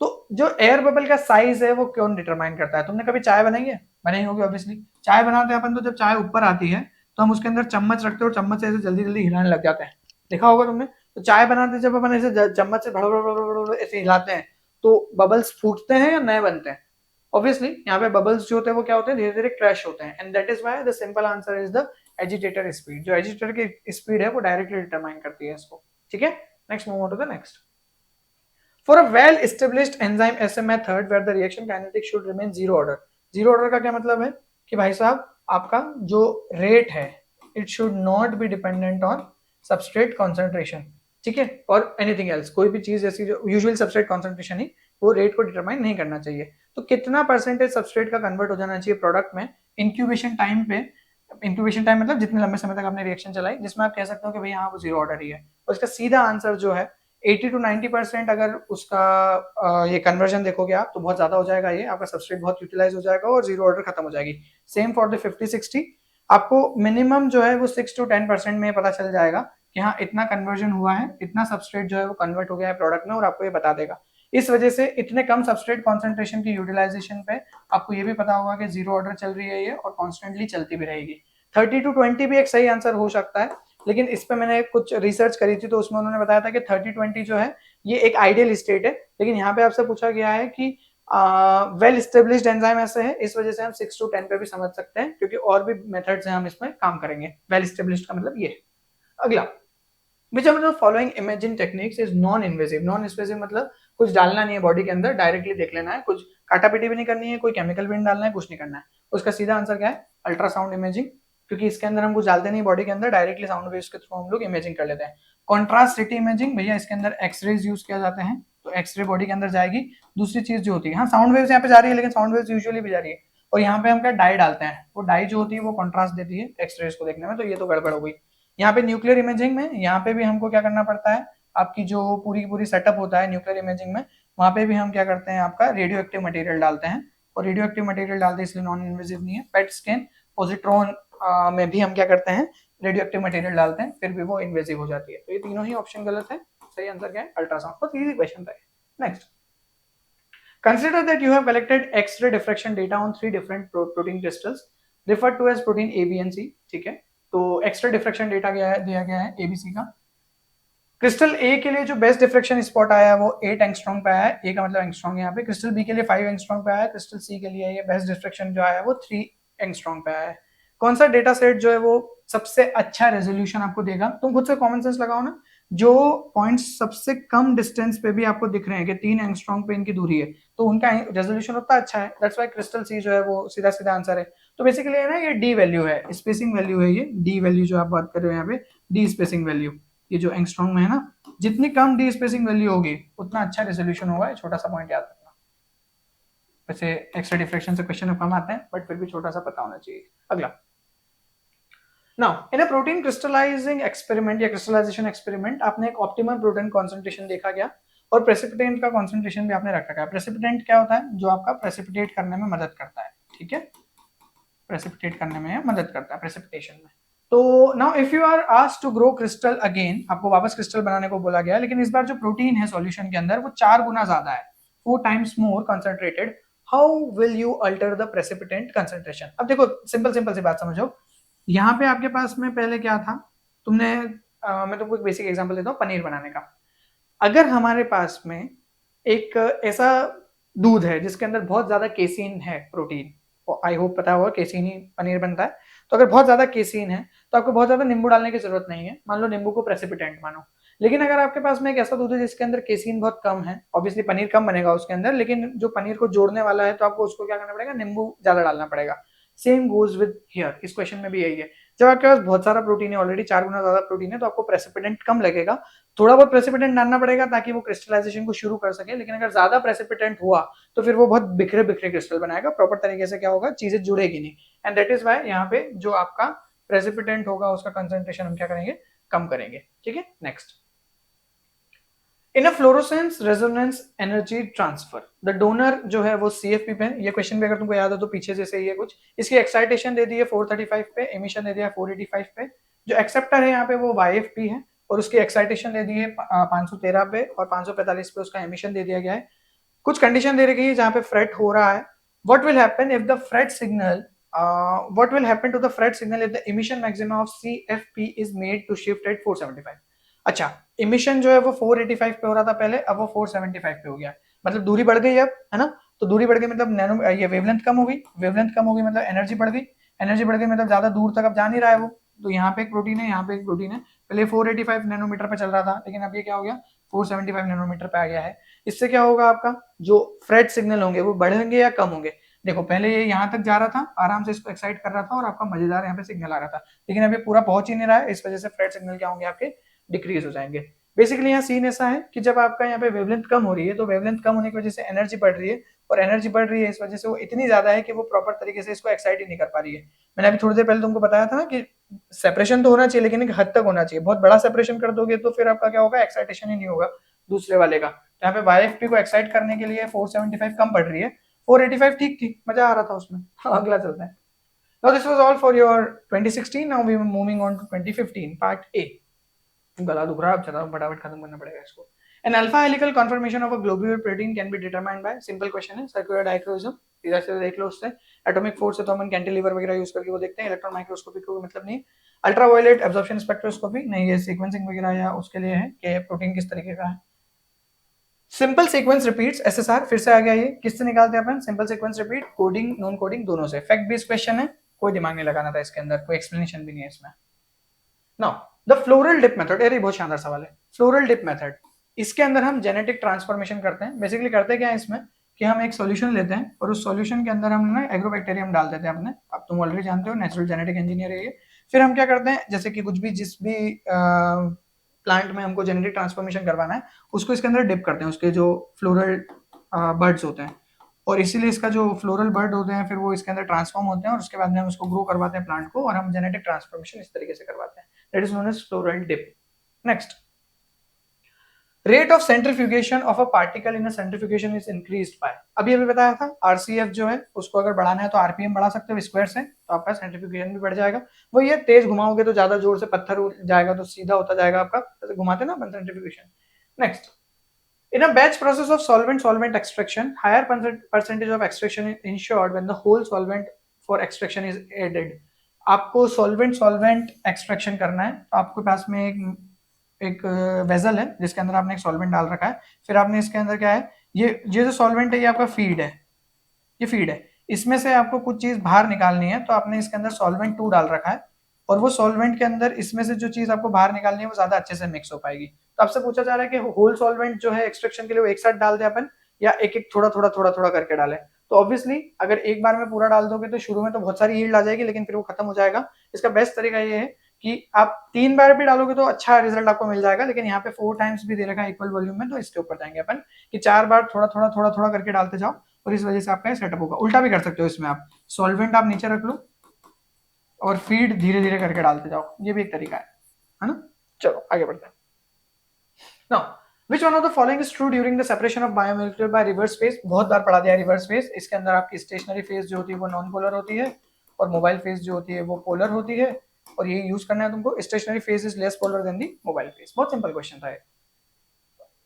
तो जो एयर बबल का साइज है वो कौन डिटरमाइन करता है? तुमने कभी चाय बनाई है? बनाई होगी ऑब्वियसली। चाय बनाते हैं अपन तो जब चाय ऊपर आती है तो हम उसके अंदर चम्मच रखते हैं और चम्मच से ऐसे जल्दी जल्दी हिलाने लग जाते हैं, देखा होगा तुमने। तो चाय बनाते जब अपन ऐसे चम्मच से भड़ भड़ भड़ भड़ भड़ ऐसे हिलाते हैं तो बबल्स फूटते हैं या नए बनते हैं? ऑब्वियसली यहाँ पे बबल्स जो होते हैं वो क्या होते हैं, धीरे धीरे क्रैश होते हैं, and that is why the simple answer is the agitator speed. जो एजिटेटर की स्पीड है वो डायरेक्टली डिटरमाइन करती है इसको, ठीक है। Next move on to the next. For a well-established enzyme assay method where the reaction kinetics should remain zero order. Zero order का क्या मतलब है कि भाई साहब आपका जो रेट है it should not be dependent on substrate concentration, ठीक है, और एनीथिंग एल्स, कोई भी चीज ऐसी जो यूजुअल सबस्ट्रेट कॉन्सेंट्रेशन ही वो रेट को डिटरमाइन नहीं करना चाहिए। तो कितना परसेंटेज सबस्ट्रेट का कन्वर्ट हो जाना चाहिए प्रोडक्ट में इंक्यूबेशन टाइम पे, इंक्यूबेशन टाइम मतलब जितने लंबे समय तक आपने रिएक्शन चलाई जिसमें आप कह सकते हो कि भाई हाँ वो जीरो ऑर्डर ही है, और इसका सीधा आंसर जो है 80 to 90% अगर उसका ये कन्वर्जन देखोगे आप तो बहुत ज्यादा हो जाएगा, ये आपका सबस्ट्रेट बहुत यूटिलाइज हो जाएगा और जीरो ऑर्डर खत्म हो जाएगी। सेम फॉर द 50-60, आपको मिनिमम जो है वो 6 to 10% में पता चल जाएगा कि हाँ इतना कन्वर्जन हुआ है, इतना सबस्ट्रेट जो है वो कन्वर्ट हो गया है प्रोडक्ट में, और आपको ये बता देगा। इस वजह से इतने कम सबस्ट्रेट कॉन्सेंट्रेशन की यूटिलाइजेशन पे आपको ये भी पता होगा कि जीरो ऑर्डर चल रही है ये और कॉन्स्टेंटली चलती भी रहेगी। 30 to 20 भी एक सही आंसर हो सकता है, लेकिन इस पे मैंने कुछ रिसर्च करी थी तो उसमें उन्होंने बताया था कि 30-20 जो है ये एक आइडियल स्टेट है, लेकिन यहाँ पे आपसे पूछा गया है कि वेल स्टेब्लिश्ड एंजाइम ऐसे है, इस वजह से हम 6 to 10 पे भी समझ सकते हैं क्योंकि और भी मेथड्स हैं हम इसमें काम करेंगे। वेल स्टेब्लिश्ड का मतलब ये है। अगला, which of the following imaging techniques is non invasive? Non invasive मतलब कुछ डालना नहीं है बॉडी के अंदर, डायरेक्टली देख लेना है, कुछ काटापीटी भी नहीं करनी है, कोई केमिकल भी नहीं डालना है, कुछ नहीं करना है। उसका सीधा आंसर क्या है? अल्ट्रासाउंड इमेजिंग, क्योंकि इसके अंदर हम कुछ डालते नहीं बॉडी के अंदर, डायरेक्टली साउंड वेव्स के थ्रू हम लोग इमेजिंग कर लेते हैं। कॉन्ट्रास्ट सिटी इमेजिंग, भैया इसके अंदर एक्सरेज यूज किया जाते हैं, तो एक्सरे बॉडी के अंदर जाएगी। दूसरी चीज जो होती है, हाँ साउंड वेव्स यहाँ पे जा रही है लेकिन साउंड वेव्स यूजुअली भी जा रही है, और यहाँ पे हम क्या डाई डालते हैं, वो डाई जो होती है वो कॉन्ट्रास्ट देती है एक्सरेज को देखने में, तो ये तो गड़बड़ हो गई। यहाँ पे न्यूक्लियर इमेजिंग में यहाँ पे भी हमको क्या करना पड़ता है, आपकी जो पूरी की पूरी सेटअप होता है न्यूक्लियर इमेजिंग में, वहां पे भी हम क्या करते हैं आपका रेडियो एक्टिव मटेरियल डालते हैं, और रेडियो एक्टिव मटेरियल डालते हैं इसलिए नॉन इन्वेजिव नहीं है। पेट स्कैन पॉजिट्रॉन में भी हम क्या करते हैं रेडियो एक्टिव मटेरियल डालते हैं, फिर भी वो इन्वेजिव हो जाती है। तो ये तीनों ही ऑप्शन गलत है, सही आंसर क्या है? अल्ट्रासाउंड। बहुत इजी क्वेश्चन था। Next, consider that you have collected x-ray diffraction data on 3 different protein crystals referred to as protein A, B and C, ठीक है। तो एक्सरे डिफ्रेक्शन डेटा दिया गया है एबीसी का। क्रिस्टल ए के लिए जो बेस्ट डिफ्रेक्शन स्पॉट आया है वो 8 एंगस्ट्रॉम पे आया है, ए का मतलब एंगस्ट्रॉम यहाँ पे। क्रिस्टल बी के लिए 5 एंगस्ट्रॉम पे आया है, क्रिस्टल सी के लिए ये बेस्ट डिफ्रेक्शन जो आया है वो 3 एंगस्ट्रॉम पे आया है। कौन सा डेटा सेट जो है वो सबसे अच्छा रेजोल्यूशन आपको देगा? तुम खुद से कॉमन सेंस लगाओ ना, जो पॉइंट्स सबसे कम डिस्टेंस पे भी आपको दिख रहे हैं कि 3 एंगस्ट्रॉम पे इनकी दूरी है, तो उनका रेजोल्यूशन उतना अच्छा है, दैट्स व्हाई क्रिस्टल सी जो है वो सीधा सीधा आंसर है। तो बेसिकली है ना, ये डी वैल्यू है, स्पेसिंग वैल्यू है, ये डी वैल्यू जो आप बात कर रहे हो यहाँ पे, डी स्पेसिंग वैल्यू, ये जो एंगस्ट्रॉम में है ना, जितनी कम डी स्पेसिंग वैल्यू होगी उतना अच्छा रेजोल्यूशन होगा। ये छोटा सा पॉइंट याद रखना। वैसे एक्सरे डिफ्रेक्शन से क्वेश्चन कम आते हैं बट फिर भी छोटा सा पता होना चाहिए। अगला, now in a protein crystallizing experiment या क्रिस्टलाइजेशन एक्सपेरिमेंट आपने एक ऑप्टिमम प्रोटीन कॉन्सेंट्रेशन देखा गया और प्रेसिपिटेंट का कॉन्सेंट्रेशन भी आपने रखा गया। प्रेसिपिटेंट क्या होता है? जो आपका प्रेसिपिटेट करने में मदद करता है, ठीक है, प्रेसिपिटेट करने में मदद करता है प्रेसिपिटेशन में। तो now if you are asked to grow crystal again, आपको वापस क्रिस्टल बनाने को बोला गया, लेकिन इस बार जो प्रोटीन है सॉल्यूशन के अंदर वो 4 गुना ज्यादा है, 4 times more concentrated. How will you alter the precipitant concentration? अब देखो सिंपल सिंपल सी बात समझो, यहाँ पे आपके पास में पहले क्या था, तुमने मैं तुमको एक बेसिक एग्जांपल देता हूँ पनीर बनाने का। अगर हमारे पास में एक ऐसा दूध है जिसके अंदर बहुत ज्यादा केसीन है, प्रोटीन, आई होप पता होगा केसीन ही पनीर बनता है, तो अगर बहुत ज्यादा केसीन है तो आपको बहुत ज्यादा नींबू डालने की जरूरत नहीं है, मान लो नींबू को प्रेसिपिटेंट मानो। लेकिन अगर आपके पास में एक ऐसा दूध है जिसके अंदर केसीन बहुत कम है, ऑब्वियसली पनीर कम बनेगा उसके अंदर, लेकिन जो पनीर को जोड़ने वाला है तो आपको उसको क्या करना पड़ेगा, नींबू ज्यादा डालना पड़ेगा। सेम गोज विद हियर, इस क्वेश्चन में भी यही है। जब आपके पास बहुत सारा प्रोटीन है, ऑलरेडी 4 गुना ज्यादा प्रोटीन है, तो आपको प्रेसिपिटेंट कम लगेगा, थोड़ा बहुत प्रेसिपिटेंट डालना पड़ेगा ताकि वो क्रिस्टलाइजेशन को शुरू कर सके। लेकिन अगर ज्यादा प्रेसिपिटेंट हुआ तो फिर वो बहुत बिखरे बिखरे क्रिस्टल बनाएगा, प्रॉपर तरीके से क्या होगा, चीजें जुड़ेगी नहीं, एंड दैट इज वाई यहाँ पे जो आपका प्रेसिपिटेंट होगा उसका कंसंट्रेशन हम क्या करेंगे, कम करेंगे, ठीक है। Next, in a fluorescence resonance energy transfer the donor जो है वो CFP पे है। ये क्वेश्चन भी अगर तुमको याद हो तो पीछे जैसे ही है कुछ। इसकी एक्साइटेशन दे दी है 435 पे, एमिशन दे दिया 485 पे। जो एक्सेप्टर है यहाँ पे वो YFP है और उसकी एक्साइटेशन दे दी है 513 पे और 545 पे उसका एमिशन दे दिया गया है। कुछ कंडीशन दे रखी है जहाँ पे फ्रेट हो रहा है। What will happen if the FRET signal what will happen to the FRET signal if the emission maxima of CFP is made to shift at 475। अच्छा, इमिशन जो है वो 485 पे हो रहा था पहले, अब वो 475 पे हो गया, मतलब दूरी बढ़ गई अब, है ना। तो दूरी बढ़ गई मतलब नैनो ये वेवलेंथ कम हो गई, वेवलेंथ कम हो गई मतलब एनर्जी बढ़ गई, एनर्जी बढ़ गई मतलब ज्यादा दूर तक अब जा नहीं रहा है वो। तो यहाँ पे एक प्रोटीन है, यहाँ पे एक प्रोटीन है। पहले 485 नैनोमीटर पे चल रहा था, लेकिन अब ये क्या हो गया, 475 नैनोमीटर पे आ गया है। इससे क्या होगा, आपका जो फ्रेट सिग्नल होंगे वो बढ़ेंगे या कम होंगे। देखो पहले ये यहाँ तक जा रहा था, आराम से इसको एक्साइट कर रहा था और आपका मजेदार यहाँ पे सिग्नल आ रहा था, लेकिन अब ये पूरा पहुंच ही नहीं रहा है। इस वजह से फ्रेट सिग्नल क्या होंगे, आपके डिक्रीज हो जाएंगे। बेसिकली यहाँ सीन ऐसा है कि जब आपका यहाँ पे वेवलेंथ कम हो रही है, तो वेवलेंथ कम होने की वजह से एनर्जी बढ़ रही है, और एनर्जी बढ़ रही है इस वजह से वो इतनी ज्यादा है कि वो प्रॉपर तरीके से इसको एक्साइट ही नहीं कर पा रही है। मैंने अभी थोड़ी देर पहले तुमको बताया था ना कि सेपरेशन तो होना चाहिए, लेकिन एक हद तक होना चाहिए। बहुत बड़ा सेपरेशन कर दोगे तो फिर आपका क्या होगा, एक्साइटेशन ही नहीं होगा दूसरे वाले का। तो यहाँ पे YFP को एक्साइट करने के लिए 475 कम पड़ रही है, 485 ठीक थी, मजा आ रहा था उसमें। अगला चलते हैं। Now this was all for your 2016. Now we are moving on to 2015 part A. गला दुख रहा है, अब चलो फटाफट खत्म करना पड़ेगा इसको। An alpha helical conformation of a globular protein can be determined by simple question है, circular dichroism। सीधा सीधा देख लो उससे। एटॉमिक फोर्स से तो हम कैंटिलीवर वगैरह यूज करके वो देखते हैं। इलेक्ट्रॉन माइक्रोस्कोपी को मतलब नहीं। अल्ट्रावायलेट एब्जॉर्प्शन स्पेक्ट्रोस्कोपी नहीं, ये सीक्वेंसिंग वगैरह या उसके लिए है कि प्रोटीन किस तरीके का है। सिंपल सीक्वेंस रिपीट्स SSR फिर से आ गया, ये किससे निकालते हैं अपन, simple sequence repeat coding non coding दोनों से। फैक्ट बेस्ड क्वेश्चन है, कोई दिमाग नहीं लगाना था इसके अंदर, कोई एक्सप्लेनेशन भी नहीं है इसमें। Now the floral dip method, अरे बहुत शानदार सवाल है। फ्लोरल डिप मेथड, इसके अंदर हम जेनेटिक ट्रांसफॉर्मेशन करते हैं। बेसिकली करते क्या है इसमें कि हम एक सॉल्यूशन लेते हैं और उस सॉल्यूशन के अंदर हम ना एग्रोबैक्टीरियम डाल देते हैं अपने, अब तुम ऑलरेडी जानते हो नेचुरल जेनेटिक इंजीनियर है ये। फिर हम क्या करते हैं, जैसे कि कुछ भी जिस भी प्लांट में हमको जेनेटिक ट्रांसफॉर्मेशन करवाना है, उसको इसके अंदर डिप करते हैं, उसके जो फ्लोरल बर्ड्स होते हैं, और इसीलिए इसका जो फ्लोरल बर्ड होते हैं फिर वो इसके अंदर ट्रांसफॉर्म होते हैं और उसके बाद में हम उसको ग्रो करवाते हैं प्लांट को, और हम जेनेटिक ट्रांसफॉर्मेशन इस तरीके से करवाते हैं। That is known as floral dip. Next, rate of centrifugation of a particle in a centrifugation is increased by, अभी अभी बताया था RCF जो है उसको अगर बढ़ाना है तो RPM बढ़ा सकते हो स्क्वायर से, तो आपका सेंट्रीफ्यूगेशन भी बढ़ जाएगा। वो ये तेज घुमाओगे तो ज्यादा जोर से पत्थर जाएगा तो सीधा होता जाएगा आपका, जैसे घुमाते ना centrifugation. Next, in a batch process of solvent extraction, higher percentage of extraction is ensured when the whole solvent for extraction is added। आपको solvent extraction करना है, तो आपके पास में एक वेजल है जिसके अंदर आपने एक सॉल्वेंट डाल रखा है। फिर आपने इसके अंदर क्या है, ये जो सॉल्वेंट है ये आपका फीड है, ये फीड है। इसमें से आपको कुछ चीज बाहर निकालनी है, तो आपने इसके अंदर सॉल्वेंट 2 डाल रखा है, और वो सॉल्वेंट के अंदर इसमें से जो चीज आपको बाहर निकालनी है वो ज्यादा अच्छे से मिक्स हो पाएगी। तो आपसे पूछा जा रहा है कि होल सॉल्वेंट जो है एक्सट्रैक्शन के लिए वो एक साथ डाल दे अपन, या एक एक थोड़ा थोड़ा थोड़ा थोड़ा करके डालें। तो ऑब्वियसली अगर एक बार में पूरा डाल दोगे तो शुरू में तो बहुत सारी यील्ड आ जाएगी, लेकिन फिर वो खत्म हो जाएगा। इसका बेस्ट तरीका ये है कि आप 3 बार भी डालोगे तो अच्छा रिजल्ट आपको मिल जाएगा, लेकिन यहाँ पे 4 टाइम्स भी दे रखा है इक्वल वॉल्यूम में, तो इसके ऊपर जाएंगे अपन कि 4 बार थोड़ा थोड़ा थोड़ा थोड़ा करके डालते जाओ, और इस वजह से आपका सेटअप होगा। उल्टा भी कर सकते हो इसमें, आप सॉल्वेंट आप नीचे रख लो और फीड धीरे धीरे करके डालते जाओ, ये भी एक तरीका है ना। चलो आगे बढ़ते हैं। Now which one of the following is true during the separation of biomolecule by reverse phase, बहुत बार पढ़ा दिया रिवर्स फेज। इसके अंदर आपकी स्टेशनरी फेज जो होती है वो नॉन पोलर होती है, और मोबाइल फेज जो होती है वो पोलर होती है, और ये यूज करना है तुमको। Stationary phase is less polar than the mobile phase. बहुत सिंपल क्वेश्चन था ये।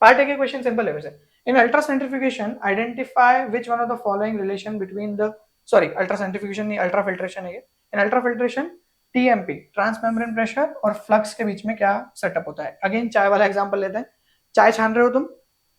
पार्ट ए के क्वेश्चन सिंपल है वैसे। In ultra centrifugation identify which one of the following relation between the, sorry ultra centrifugation नहीं, अल्ट्रा फिल्ट्रेशन है ये। In ultra filtration TMP trans membrane pressure और फ्लक्स के बीच में क्या सेटअप होता है। अगेन चाय वाला एग्जांपल लेते हैं। चाय छान रहे हो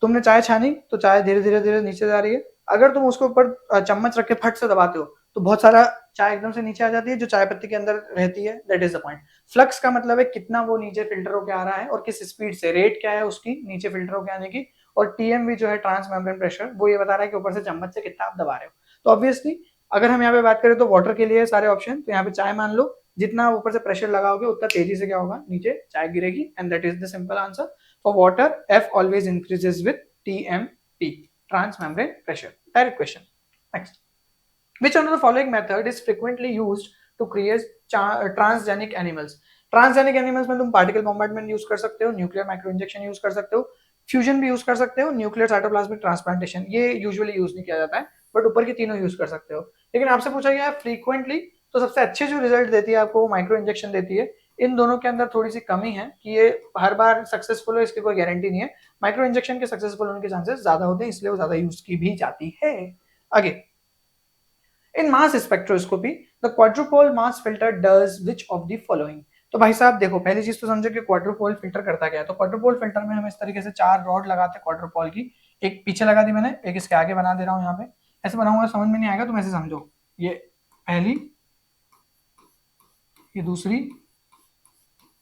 तुमने चाय छानी तो चाय धीरे धीरे धीरे नीचे जा रही है। अगर तुम उसके ऊपर चम्मच रख के फट से दबाते हो तो बहुत सारा चाय एकदम से नीचे आ जाती है जो चाय पत्ती के अंदर रहती है। That is the point. Flux का मतलब है कितना वो नीचे फिल्टर होकर आ रहा है और किस स्पीड से, रेट क्या है उसकी नीचे फिल्टर होकर आने की। और TMV जो है ट्रांस मेम्ब्रेन प्रेशर, वो ये बता रहा है कि ऊपर से चम्मच से कितना आप दबा रहे हो। तो ऑब्वियसली अगर हम यहाँ पे बात करें तो वाटर के लिए सारे ऑप्शन, तो यहाँ पे चाय मान लो, जितना ऊपर से प्रेशर लगाओगे उतना तेजी से क्या होगा, नीचे चाय गिरेगी। And that is the simple answer for water. F always increases with TMP, transmembrane pressure. Direct question. Next, which one of the following method is frequently used to create transgenic animals? Transgenic animals में तुम particle bombardment use कर सकते हो, nuclear micro injection use कर सकते हो, fusion भी use कर सकते हो, न्यूक्लियर साइटोप्लाज्मिक ट्रांसप्लांटेशन ये यूजुअली यूज नहीं किया जाता है, बट ऊपर की तीनों यूज कर सकते हो। लेकिन आपसे पूछा गया है फ्रीक्वेंटली, तो सबसे अच्छे जो रिजल्ट देती है आपको माइक्रो इंजेक्शन देती है। इन दोनों के अंदर थोड़ी सी कमी है कि ये हर बार सक्सेसफुल हो इसकी कोई गारंटी नहीं है। माइक्रो इंजेक्शन के सक्सेसफुल होने के चांसेस ज्यादा होते हैं, इसलिए वो ज्यादा यूज की भी जाती है। आगे, in mass spectroscopy the quadrupole mass filter does which of the following. तो भाई साहब देखो, पहली चीज तो समझो कि क्वाड्रुपोल फिल्टर करता क्या है। तो क्वाड्रुपोल फिल्टर में हम इस तरीके से 4 रॉड लगाते हैं क्वाड्रुपोल की, एक पीछे लगा दी मैंने, एक इसके आगे बना दे रहा हूँ यहाँ पे। ऐसे बनाऊंगा समझ में नहीं आएगा, तुम ऐसे समझो, ये पहली, ये दूसरी,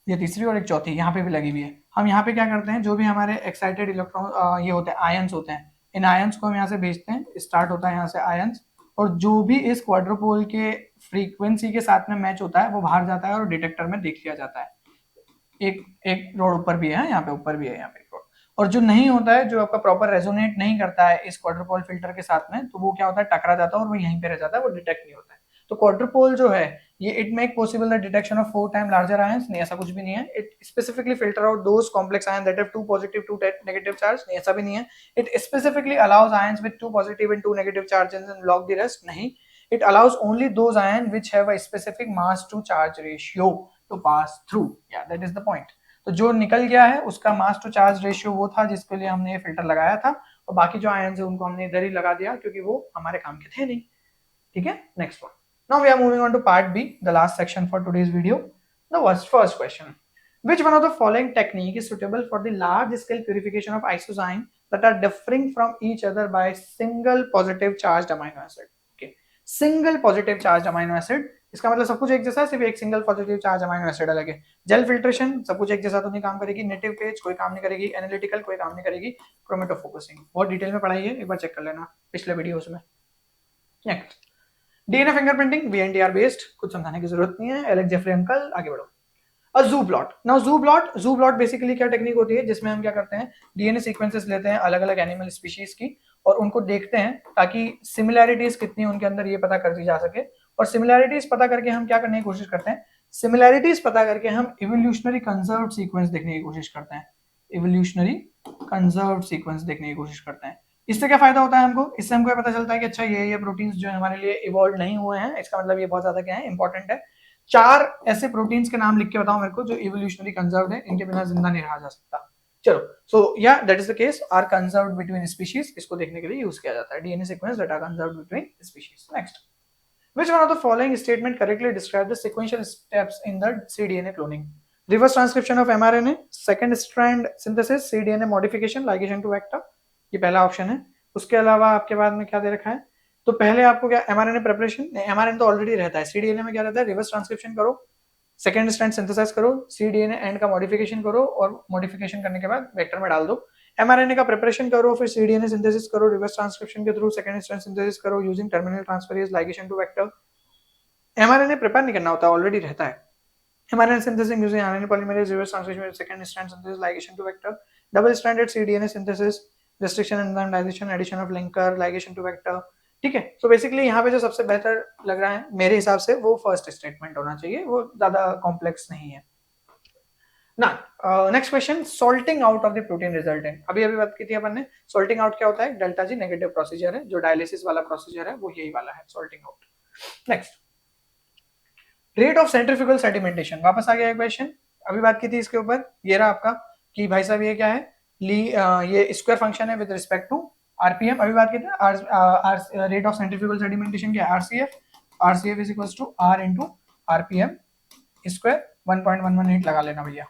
ये तीसरी और एक चौथी यहाँ पे भी लगी हुई है। हम यहाँ पे क्या करते हैं, जो भी हमारे एक्साइटेड इलेक्ट्रॉन ये होते हैं, आयंस होते हैं, इन आयंस को हम यहाँ से भेजते हैं, स्टार्ट होता है यहाँ से आयंस, और जो भी इस क्वाड्रुपोल के फ्रीक्वेंसी के साथ में मैच होता है वो बाहर जाता है और डिटेक्टर में देख लिया जाता है। एक एक रोड ऊपर भी है, यहाँ पे ऊपर भी है, यहाँ पे एक रोड। और जो नहीं होता है, जो आपका प्रॉपर रेजोनेट नहीं करता है इस क्वाड्रुपोल फिल्टर के साथ में, तो वो क्या होता है, टकरा जाता है और वो यहीं पे रह जाता है, वो डिटेक्ट नहीं होता है। तो क्वाड्रुपोल जो है ये it make possible the detection of 4 time larger ions, नहीं ऐसा कुछ भी नहीं है। It specifically filter out those complex ion that have 2 positive 2 negative charge, नहीं ऐसा भी नहीं है। It specifically allows ions with 2 positive and 2 negative charges and block the rest, नहीं। It allows only those ion which have a specific mass to charge ratio to pass through, या that is the point. तो जो निकल गया है उसका मास to charge ratio वो था जिसके लिए हमने ये फिल्टर लगाया था, और बाकी जो आयंस है उनको हमने इधर ही लगा दिया क्योंकि वो हमारे काम के थे नहीं। ठीक है, next one. Now we are moving on to part B, the last section for today's video. The first question. Which one of the following technique is suitable for the large scale purification of isozyme that are differing from each other by single positive charged amino acid? Okay. Single positive charged amino acid, इसका मतलब सब कुछ एक जैसा, सिर्फ एक single positive charge amino acid अलग है। जेल फिल्ट्रेशन सब कुछ एक जैसा तो नहीं काम करेगी, नेटिव पेज कोई काम नहीं करेगी, एनालिटिकल कोई काम नहीं करेगी, क्रोमेटोफोकसिंग बहुत डिटेल में पढ़ाई है, एक बार चेक कर लेना पिछले वीडियोस में। नेक्स्ट, डीएनए फिंगरप्रिंटिंग वीएनडीआर बेस्ड, कुछ समझाने की जरूरत नहीं है, एलेक्स जेफरी अंकल, आगे बढ़ो। जू ब्लॉट, नाउ जू ब्लॉट बेसिकली क्या टेक्निक होती है, जिसमें हम क्या करते हैं, डीएनए सीक्वेंसेस लेते हैं अलग अलग एनिमल स्पीशीज की और उनको देखते हैं ताकि सिमिलैरिटीज कितनी उनके अंदर ये पता कर दी जा सके, और सिमिलैरिटीज पता करके हम क्या करने की कोशिश करते हैं, सिमिलैरिटीज पता करके हम इवोल्यूशनरी कंजर्व्ड सीक्वेंस देखने की कोशिश करते हैं, इवोल्यूशनरी कंजर्व्ड सीक्वेंस देखने की कोशिश करते हैं। इससे क्या फायदा होता है हमको, इससे हमको पता चलता है कि अच्छा ये प्रोटीन्स जो हमारे लिए इवॉल्व नहीं हुए हैं, इसका मतलब ये बहुत ज्यादा क्या है, इंपॉर्टेंट है। 4 ऐसे प्रोटीन्स के नाम लिख के बताओ मेरे को जो इवोल्यूशनरी कंजर्व्ड है, इनके बिना जिंदा नहीं रहा जा सकता। चलो, सो या that is the case, are conserved between species, इसको देखने के लिए यूज किया जाता है, DNA sequence that are conserved between species. Next, which one of the following statement correctly describe the sequential steps in the cDNA cloning? Reverse transcription of mRNA, second strand synthesis, cDNA modification, ligation to vector, ये पहला option है। उसके अलावा आपके बाद में क्या दे रखा है, तो पहले आपको क्या, एमआरएनए प्रिपरेशन, एमआरएनए तो ऑलरेडी रहता है, सीडीएनए में क्या रहता है, रिवर्स ट्रांसक्रिप्शन करो, सेकंड स्ट्रैंड सिंथेसाइज करो, सीडीएनए एंड का मॉडिफिकेशन करो, और मॉडिफिकेशन करने के बाद वेक्टर में डाल दो। एमआरएनए का प्रिपरेशन करो, फिर सीडीएनए सिंथेसिस करो, रिवर्स ट्रांसक्रिप्शन के थ्रू सेकंड स्ट्रैंड सिंथेसिस करो using terminal transferase, ligation to vector. MRNA prepare नहीं करना होता, ऑलरेडी रहता है। mRNA synthesis using RNA polymerase, reverse transcription, second strand synthesis, ligation to vector, double stranded cDNA synthesis, restriction enzyme digestion, addition of linker, ligation to vector। ठीक है, so basically यहाँ पे जो सबसे बेहतर लग रहा है मेरे हिसाब से वो फर्स्ट स्टेटमेंट होना चाहिए, वो ज्यादा कॉम्प्लेक्स नहीं है ना। Next question, salting out of the protein resultant, अभी अभी बात की थी अपन ने, सॉल्टिंग आउट क्या होता है, डेल्टा जी नेगेटिव प्रोसीजर है, जो डायलिसिस वाला प्रोसीजर है वो यही वाला है, salting out. Next, rate of centrifugal sedimentation, वापस आ गया क्वेश्चन, अभी बात की थी इसके ऊपर, ये रहा आपका कि भाई साहब ये क्या है, ये स्क्वायर फंक्शन है विद रिस्पेक्ट टू आरपीएम, अभी बात की थी रेट ऑफ सेंट्रीफ्यूगल सेडिमेंटेशन क्या है, RCF is equals to R into RPM square, 1.118 लगा लेना भैया,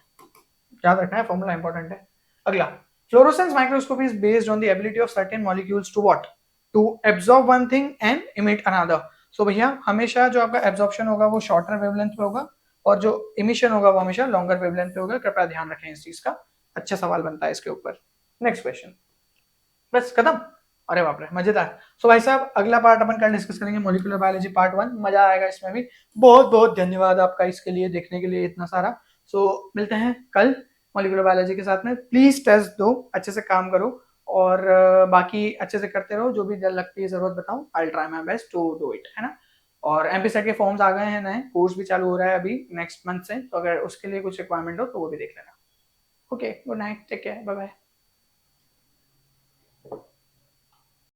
याद रखना है, फॉर्मूला इंपॉर्टेंट है। अगला, fluorescence microscopy is based on the ability of certain molecules to what, to absorb one thing and emit another. So भैया हमेशा जो आपका एब्जॉर्प्शन होगा वो शॉर्टर वेवलेंथ पे होगा, और जो इमिशन होगा वो हमेशा लॉन्गर वेवलेंथ पे होगा, कृपया ध्यान रखें इस चीज का, अच्छा सवाल बनता है इसके ऊपर। नेक्स्ट क्वेश्चन, बस खत्म, अरे बाप रे मजेदार। सो भाई साहब अगला पार्ट अपन कल डिस्कस करेंगे, मॉलिक्यूलर बायोलॉजी पार्ट 1, मजा आएगा इसमें भी। बहुत बहुत धन्यवाद आपका इसके लिए, देखने के लिए इतना सारा। सो मिलते हैं कल मॉलिक्यूलर बायोलॉजी के साथ में, प्लीज टेस्ट दो, अच्छे से काम करो, और बाकी अच्छे से करते रहो, जो भी लगती है जरूरत बताओ, I try my best to do it, है ना। और एमपीसेट के फॉर्म्स आ गए हैं नए, कोर्स भी चालू हो रहा है अभी नेक्स्ट मंथ से, तो अगर उसके लिए कुछ रिक्वायरमेंट हो तो वो भी देख लेना। Okay, good night, take care, bye bye.